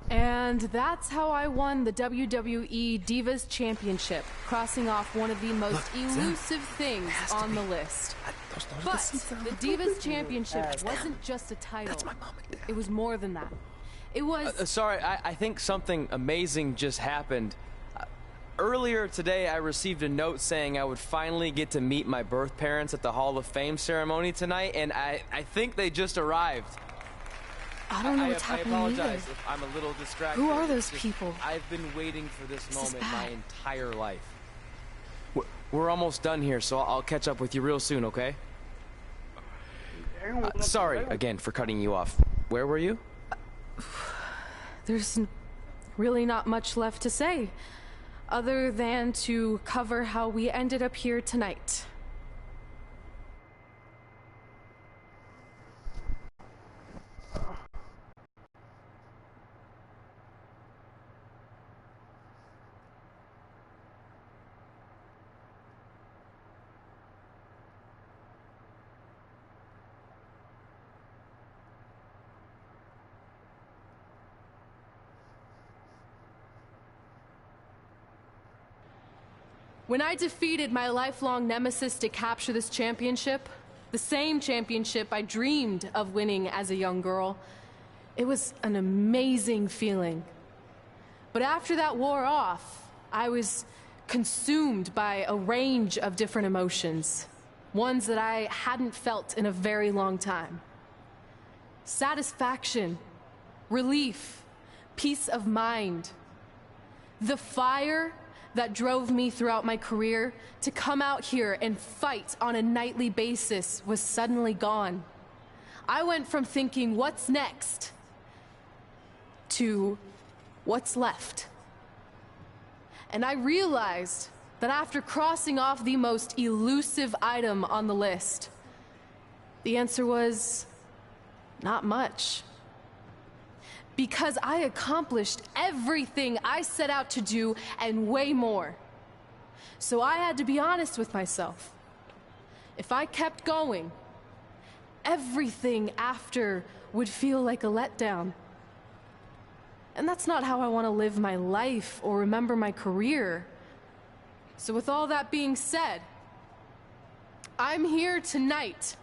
And that's how I won the WWE Divas Championship, crossing off one of the most elusive things on the list. But the Divas Championship wasn't just a title. It was more than that. It was... Sorry, I think something amazing just happened. Earlier today, I received a note saying I would finally get to meet my birth parents at the Hall of Fame ceremony tonight, and I think they just arrived. I don't know what's happening I apologize either. if I'm a little distracted. Who are those people? I've been waiting for this moment is my bad. entire life. We're almost done here, so I'll catch up with you real soon, okay? Sorry again for cutting you off. Where were you? There's really not much left to say, other than to cover how we ended up here tonight. When I defeated my lifelong nemesis to capture this championship, The same championship I dreamed of winning as a young girl. It was an amazing feeling. But after that wore off, I was consumed by a range of different emotions, ones that I hadn't felt in a very long time. Satisfaction, relief, peace of mind. The fire that drove me throughout my career to come out here and fight on a nightly basis was suddenly gone. I went from thinking, what's next, to what's left. And I realized that after crossing off the most elusive item on the list, the answer was not much. Because I accomplished everything I set out to do and way more. So I had to be honest with myself. If I kept going, everything after would feel like a letdown. And that's not how I want to live my life or remember my career. So with all that being said, I'm here tonight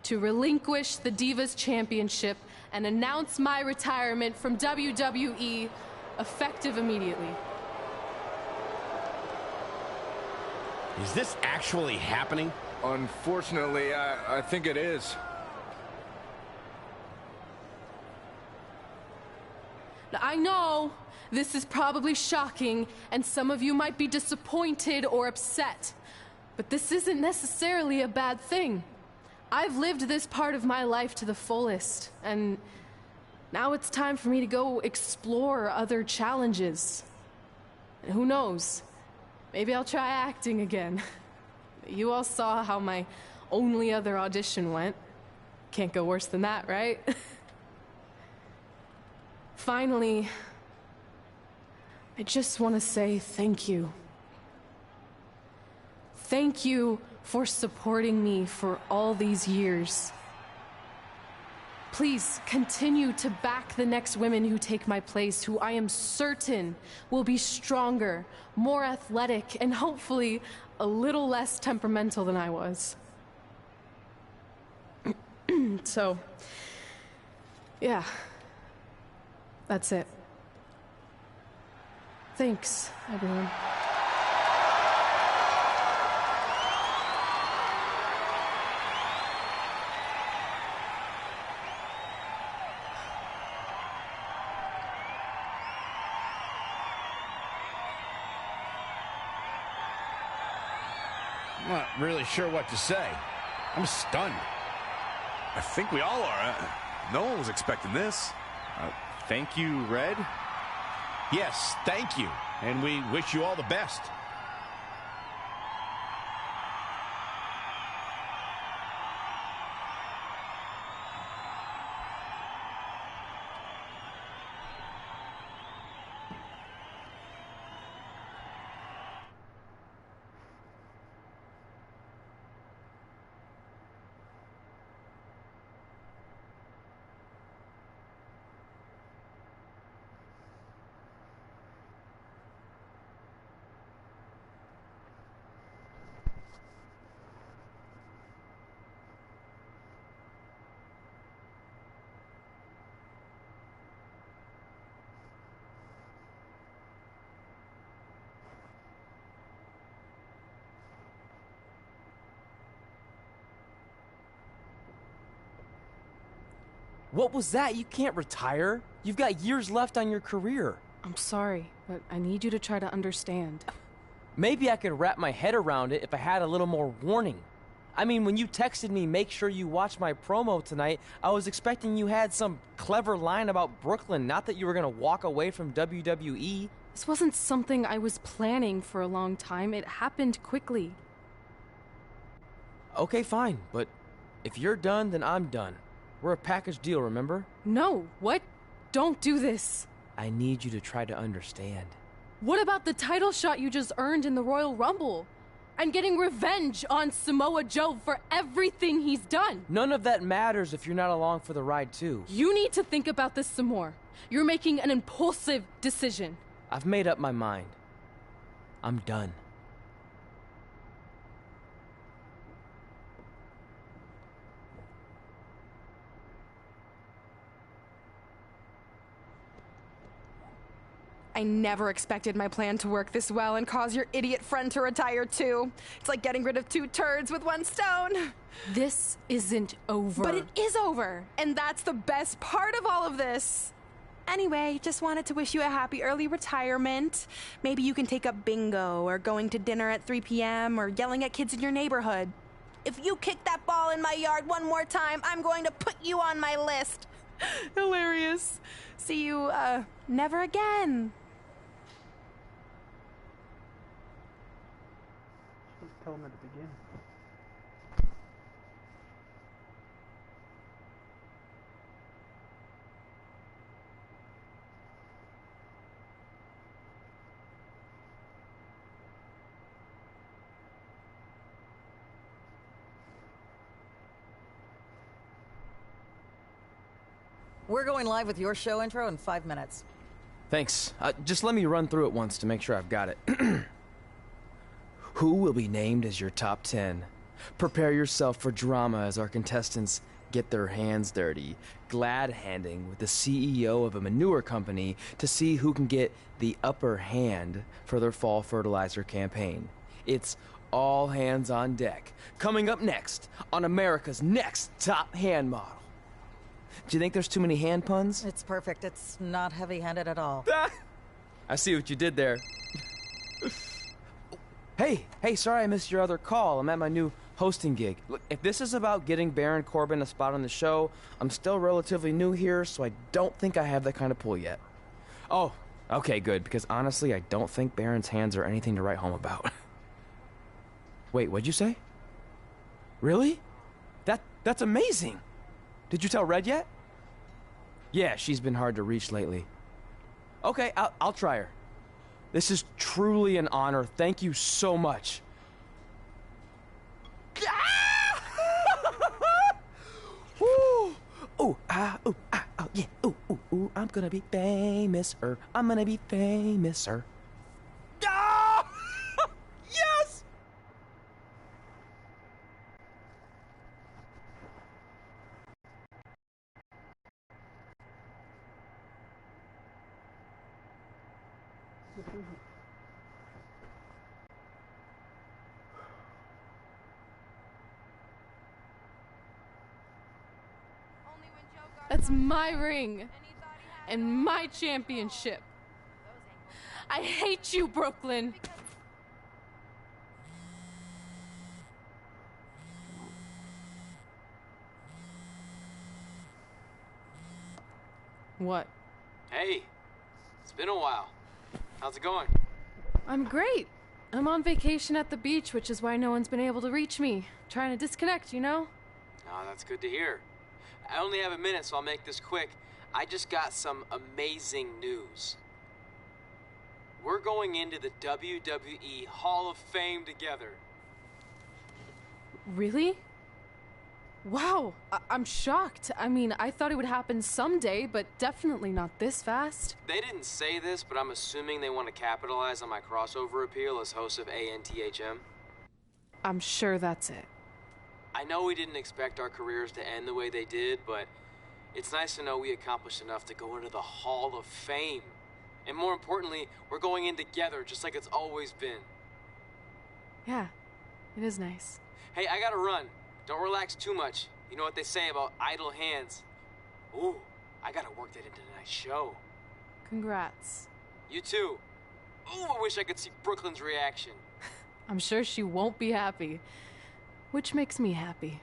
to relinquish the Divas Championship and announce my retirement from WWE, effective immediately. Is this actually happening? Unfortunately, I think it is. Now, I know this is probably shocking, and some of you might be disappointed or upset, but this isn't necessarily a bad thing. I've lived this part of my life to the fullest, and now it's time for me to go explore other challenges. And who knows, maybe I'll try acting again. You all saw how my only other audition went. Can't go worse than that, right? Finally, I just want to say thank you. Thank you for supporting me for all these years. Please continue to back the next women who take my place, who I am certain will be stronger, more athletic, and hopefully a little less temperamental than I was. So, yeah, that's it. Thanks, everyone. I'm not really sure what to say. I'm stunned. I think we all are. No one was expecting this. Thank you, Red. Yes, thank you. And we wish you all the best. What was that? You can't retire. You've got years left on your career. I'm sorry, but I need you to try to understand. Maybe I could wrap my head around it if I had a little more warning. I mean, when you texted me, make sure you watch my promo tonight, I was expecting you had some clever line about Brooklyn, not that you were going to walk away from WWE. This wasn't something I was planning for a long time. It happened quickly. Okay, fine, but if you're done, then I'm done. We're a package deal, remember? No, what? Don't do this. I need you to try to understand. What about the title shot you just earned in the Royal Rumble? I'm getting revenge on Samoa Joe for everything he's done. None of that matters if you're not along for the ride, too. You need to think about this some more. You're making an impulsive decision. I've made up my mind. I'm done. I never expected my plan to work this well and cause your idiot friend to retire too. It's like getting rid of 2 turds with 1 stone. This isn't over. But it is over, and that's the best part of all of this. Anyway, just wanted to wish you a happy early retirement. Maybe you can take up bingo, or going to dinner at 3 p.m., or yelling at kids in your neighborhood. If you kick that ball in my yard one more time, I'm going to put you on my list. Hilarious. See you, never again. Let's tell him at the beginning. We're going live with your show intro in 5 minutes. Thanks. Just let me run through it once to make sure I've got it. Who will be named as your top 10? Prepare yourself for drama as our contestants get their hands dirty, glad-handing with the CEO of a manure company to see who can get the upper hand for their fall fertilizer campaign. It's all hands on deck. Coming up next on America's Next Top Hand Model. Do you think there's too many hand puns? It's perfect. It's not heavy-handed at all. I see what you did there. Hey, sorry I missed your other call. I'm at my new hosting gig. Look, if this is about getting Baron Corbin a spot on the show, I'm still relatively new here, so I don't think I have that kind of pull yet. Oh, okay, good, because honestly, I don't think Baron's hands are anything to write home about. Wait, what'd you say? Really? That's amazing! Did you tell Red yet? Yeah, she's been hard to reach lately. Okay, I'll try her. This is truly an honor. Thank you so much. Ooh, ooh, ah, ooh, ah, oh, yeah, ooh, ooh, ooh. I'm gonna be famous-er. I'm gonna be famous-er. Ah! Yes! That's my ring and my championship. I hate you, Brooklyn. What? Hey, it's been a while. How's it going? I'm great. I'm on vacation at the beach, which is why no one's been able to reach me. Trying to disconnect, you know? Oh, that's good to hear. I only have a minute, so I'll make this quick. I just got some amazing news. We're going into the WWE Hall of Fame together. Really? Wow, I'm shocked. I mean, I thought it would happen someday, but definitely not this fast. They didn't say this, but I'm assuming they want to capitalize on my crossover appeal as host of ANTHM. I'm sure that's it. I know we didn't expect our careers to end the way they did, but it's nice to know we accomplished enough to go into the Hall of Fame. And more importantly, we're going in together, just like it's always been. Yeah, it is nice. Hey, I gotta run. Don't relax too much. You know what they say about idle hands. Ooh, I gotta work that into tonight's show. Congrats. You too. Ooh, I wish I could see Brooklyn's reaction. I'm sure she won't be happy. Which makes me happy.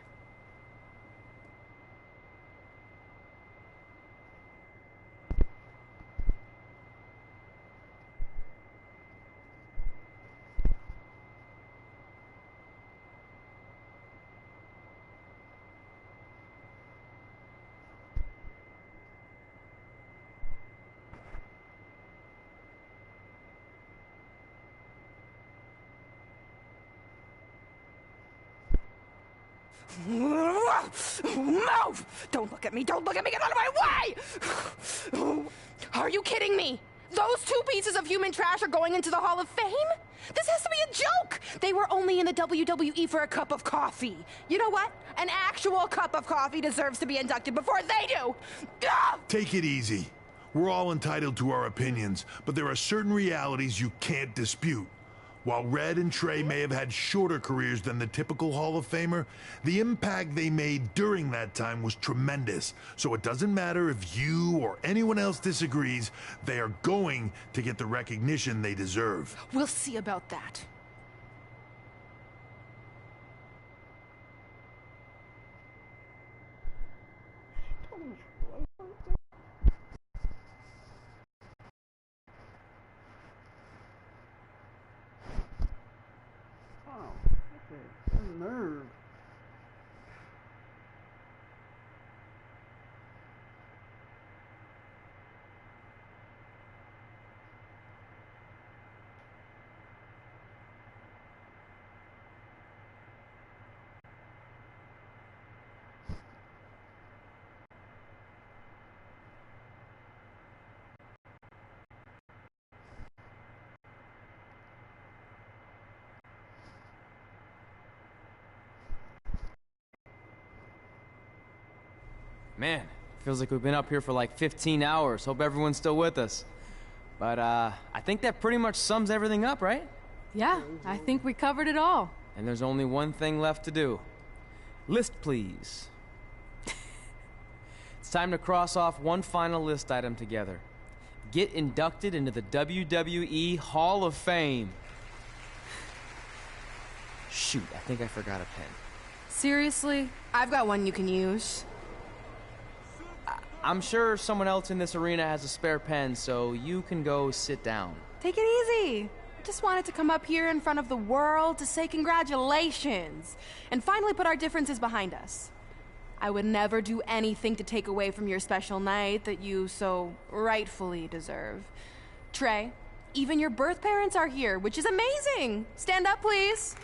Move! Don't look at me! Don't look at me! Get out of my way! Are you kidding me? Those 2 pieces of human trash are going into the Hall of Fame? This has to be a joke! They were only in the WWE for a cup of coffee. You know what? An actual cup of coffee deserves to be inducted before they do! Take it easy. We're all entitled to our opinions, but there are certain realities you can't dispute. While Red and Trey may have had shorter careers than the typical Hall of Famer, the impact they made during that time was tremendous. So it doesn't matter if you or anyone else disagrees, they are going to get the recognition they deserve. We'll see about that. Nerve. Man, feels like we've been up here for like 15 hours. Hope everyone's still with us. But I think that pretty much sums everything up, right? Yeah, I think we covered it all. And there's only one thing left to do. List, please. It's time to cross off one final list item together. Get inducted into the WWE Hall of Fame. Shoot, I think I forgot a pen. Seriously? I've got one you can use. I'm sure someone else in this arena has a spare pen, so you can go sit down. Take it easy. I just wanted to come up here in front of the world to say congratulations and finally put our differences behind us. I would never do anything to take away from your special night that you so rightfully deserve. Trey, even your birth parents are here, which is amazing. Stand up, please.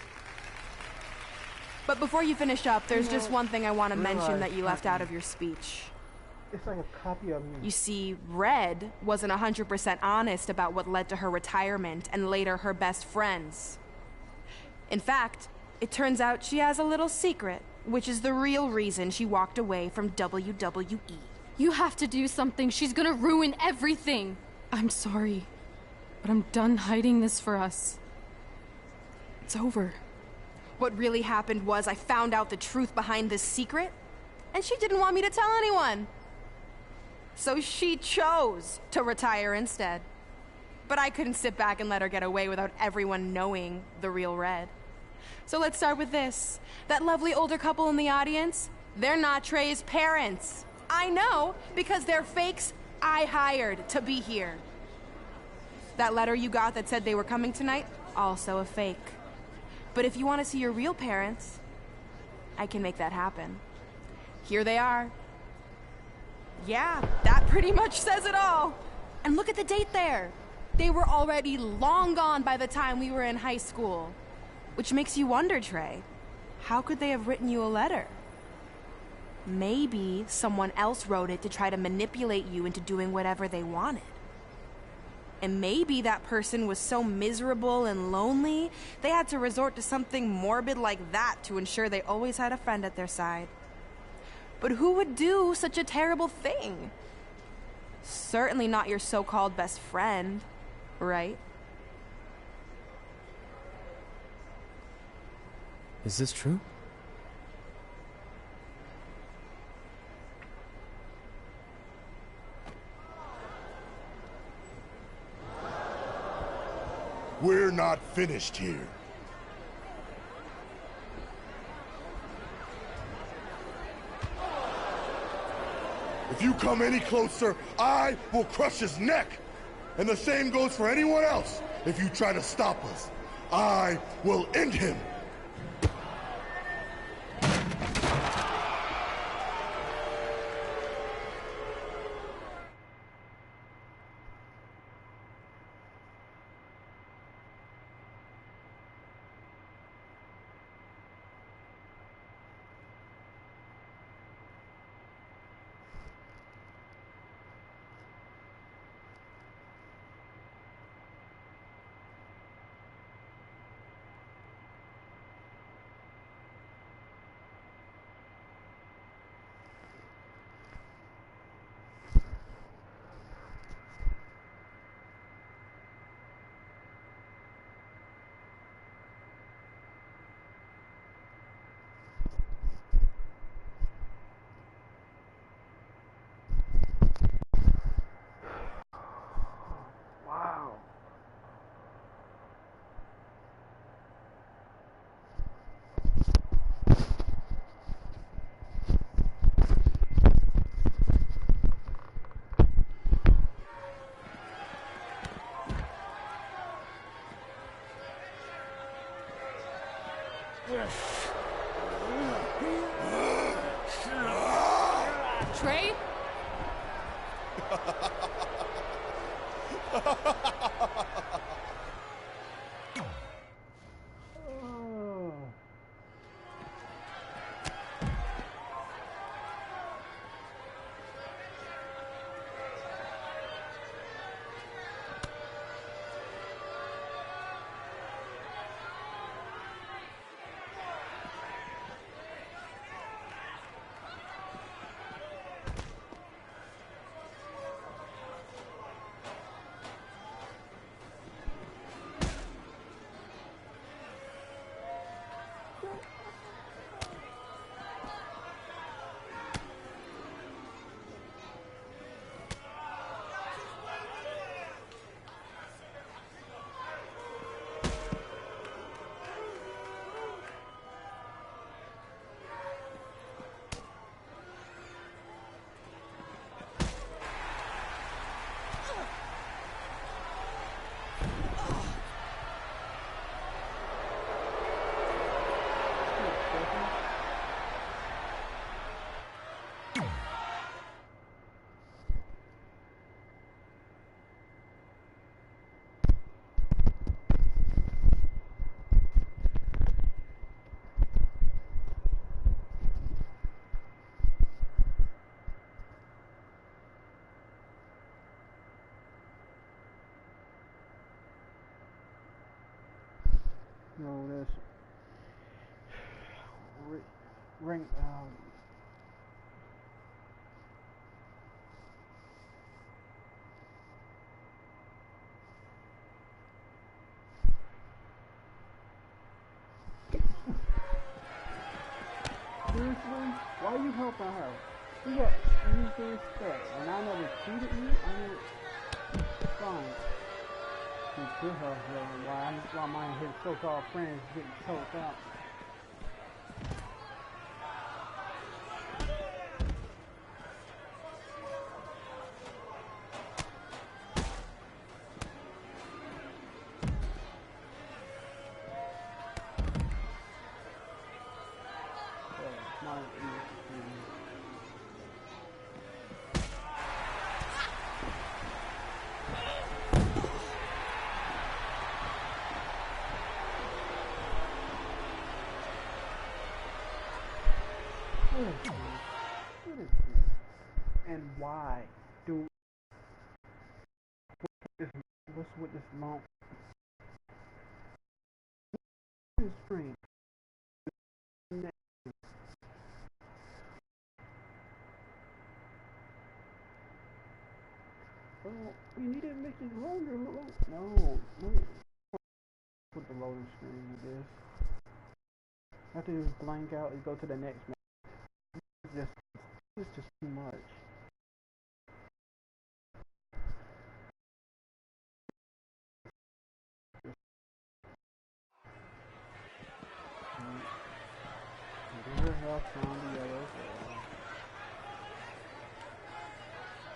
But before you finish up, there's just one thing I want to mention that you left out of your speech. It's like a copy of me. You see, Red wasn't 100% honest about what led to her retirement and later her best friends. In fact, it turns out she has a little secret, which is the real reason she walked away from WWE. You have to do something. She's gonna ruin everything. I'm sorry, but I'm done hiding this for us. It's over. What really happened was I found out the truth behind this secret, and she didn't want me to tell anyone. So she chose to retire instead. But I couldn't sit back and let her get away without everyone knowing the real Red. So let's start with this. That lovely older couple in the audience, they're not Trey's parents. I know, because they're fakes I hired to be here. That letter you got that said they were coming tonight, also a fake. But if you want to see your real parents, I can make that happen. Here they are. Yeah, that pretty much says it all. And look at the date there. They were already long gone by the time we were in high school. Which makes you wonder, Trey, how could they have written you a letter? Maybe someone else wrote it to try to manipulate you into doing whatever they wanted. And maybe that person was so miserable and lonely, they had to resort to something morbid like that to ensure they always had a friend at their side. But who would do such a terrible thing? Certainly not your so-called best friend, right? Is this true? We're not finished here. If you come any closer, I will crush his neck. And the same goes for anyone else. If you try to stop us, I will end him. Trey? No, this ring. Seriously? Why are you helping her? You got easy respect, and I never cheated you. It's fine. You could help her. Why my his so-called friends getting choked out? And why do what's with this long string? Well, you need to make it longer. No, put the loading screen with this. After you blank out, you go to the next one. It's just too much.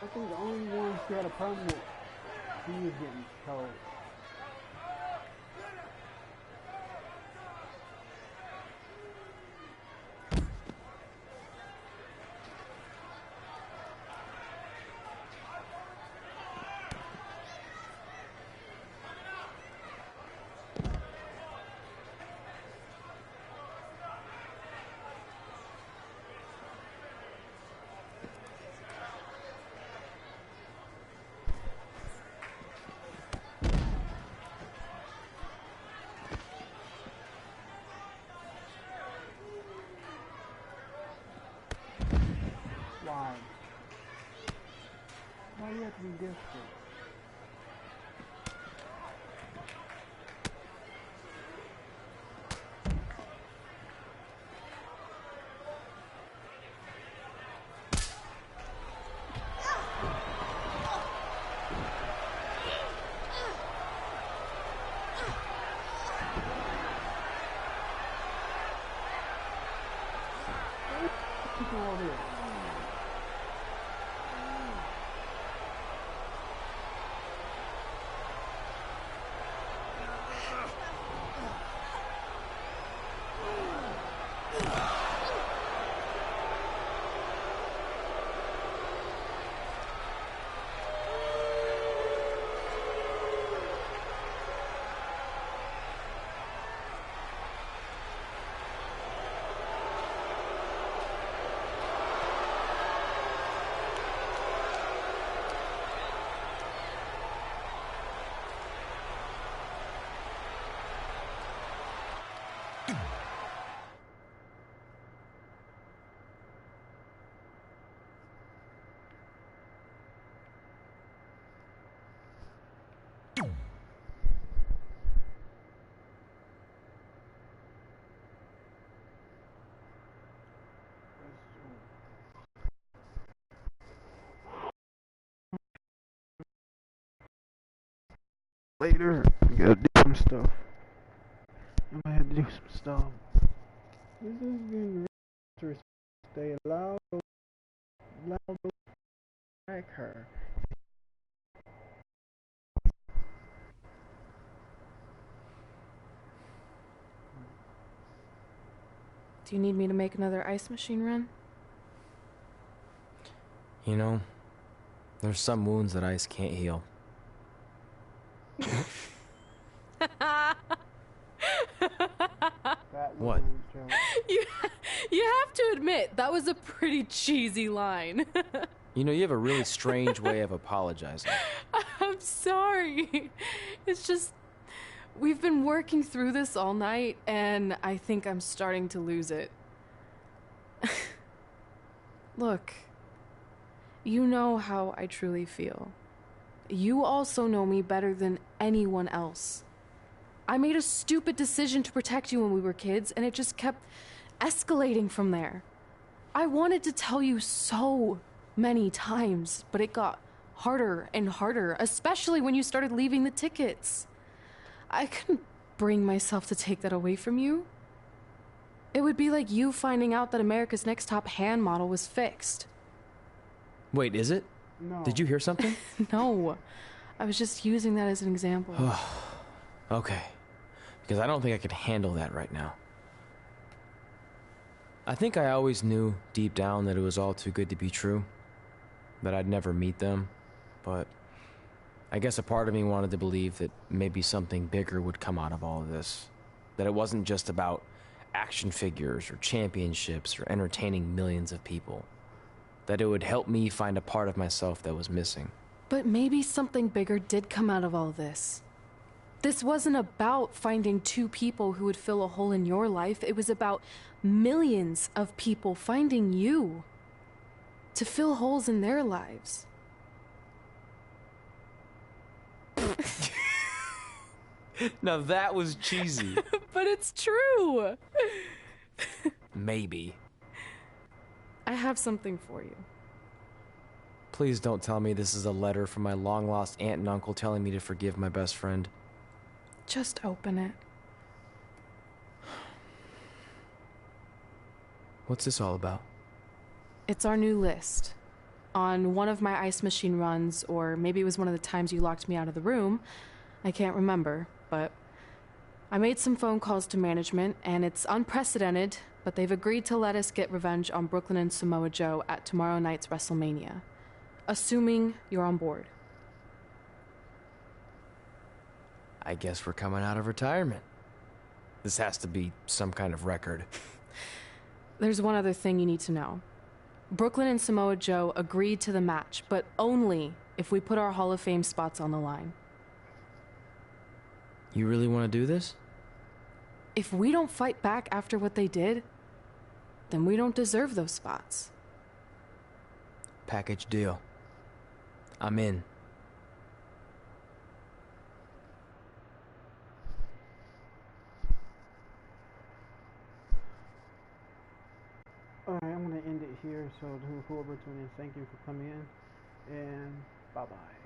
I think the only one she had a problem with, he was getting told. Why do you have to be desperate? Look at all this. later. I gotta do some stuff. I had to do some stuff. This is getting to stay loud, like her. Do you need me to make another ice machine run? You know, there's some wounds that ice can't heal. What? You have to admit, that was a pretty cheesy line. You know, you have a really strange way of apologizing. I'm sorry. It's just, we've been working through this all night, and I think I'm starting to lose it. Look, you know how I truly feel. You also know me better than anyone else. I made a stupid decision to protect you when we were kids, and it just kept escalating from there. I wanted to tell you so many times, but it got harder and harder, especially when you started leaving the tickets. I couldn't bring myself to take that away from you. It would be like you finding out that America's Next Top hand model was fixed. Wait, is it? No. Did you hear something? No. I was just using that as an example. Okay. Because I don't think I could handle that right now. I think I always knew deep down that it was all too good to be true. That I'd never meet them. But I guess a part of me wanted to believe that maybe something bigger would come out of all of this. That it wasn't just about action figures or championships or entertaining millions of people. That it would help me find a part of myself that was missing. But maybe something bigger did come out of all this. This wasn't about finding two people who would fill a hole in your life. It was about millions of people finding you to fill holes in their lives. Now that was cheesy. But it's true. Maybe. I have something for you. Please don't tell me this is a letter from my long-lost aunt and uncle telling me to forgive my best friend. Just open it. What's this all about? It's our new list. On one of my ice machine runs, or maybe it was one of the times you locked me out of the room, I can't remember, but I made some phone calls to management, and it's unprecedented, but they've agreed to let us get revenge on Brooklyn and Samoa Joe at tomorrow night's WrestleMania. Assuming you're on board. I guess we're coming out of retirement. This has to be some kind of record. There's one other thing you need to know. Brooklyn and Samoa Joe agreed to the match, but only if we put our Hall of Fame spots on the line. You really want to do this? If we don't fight back after what they did, then we don't deserve those spots. Package deal. I'm in. Alright, I'm going to end it here. So to whoever tuned in, thank you for coming in. And bye-bye.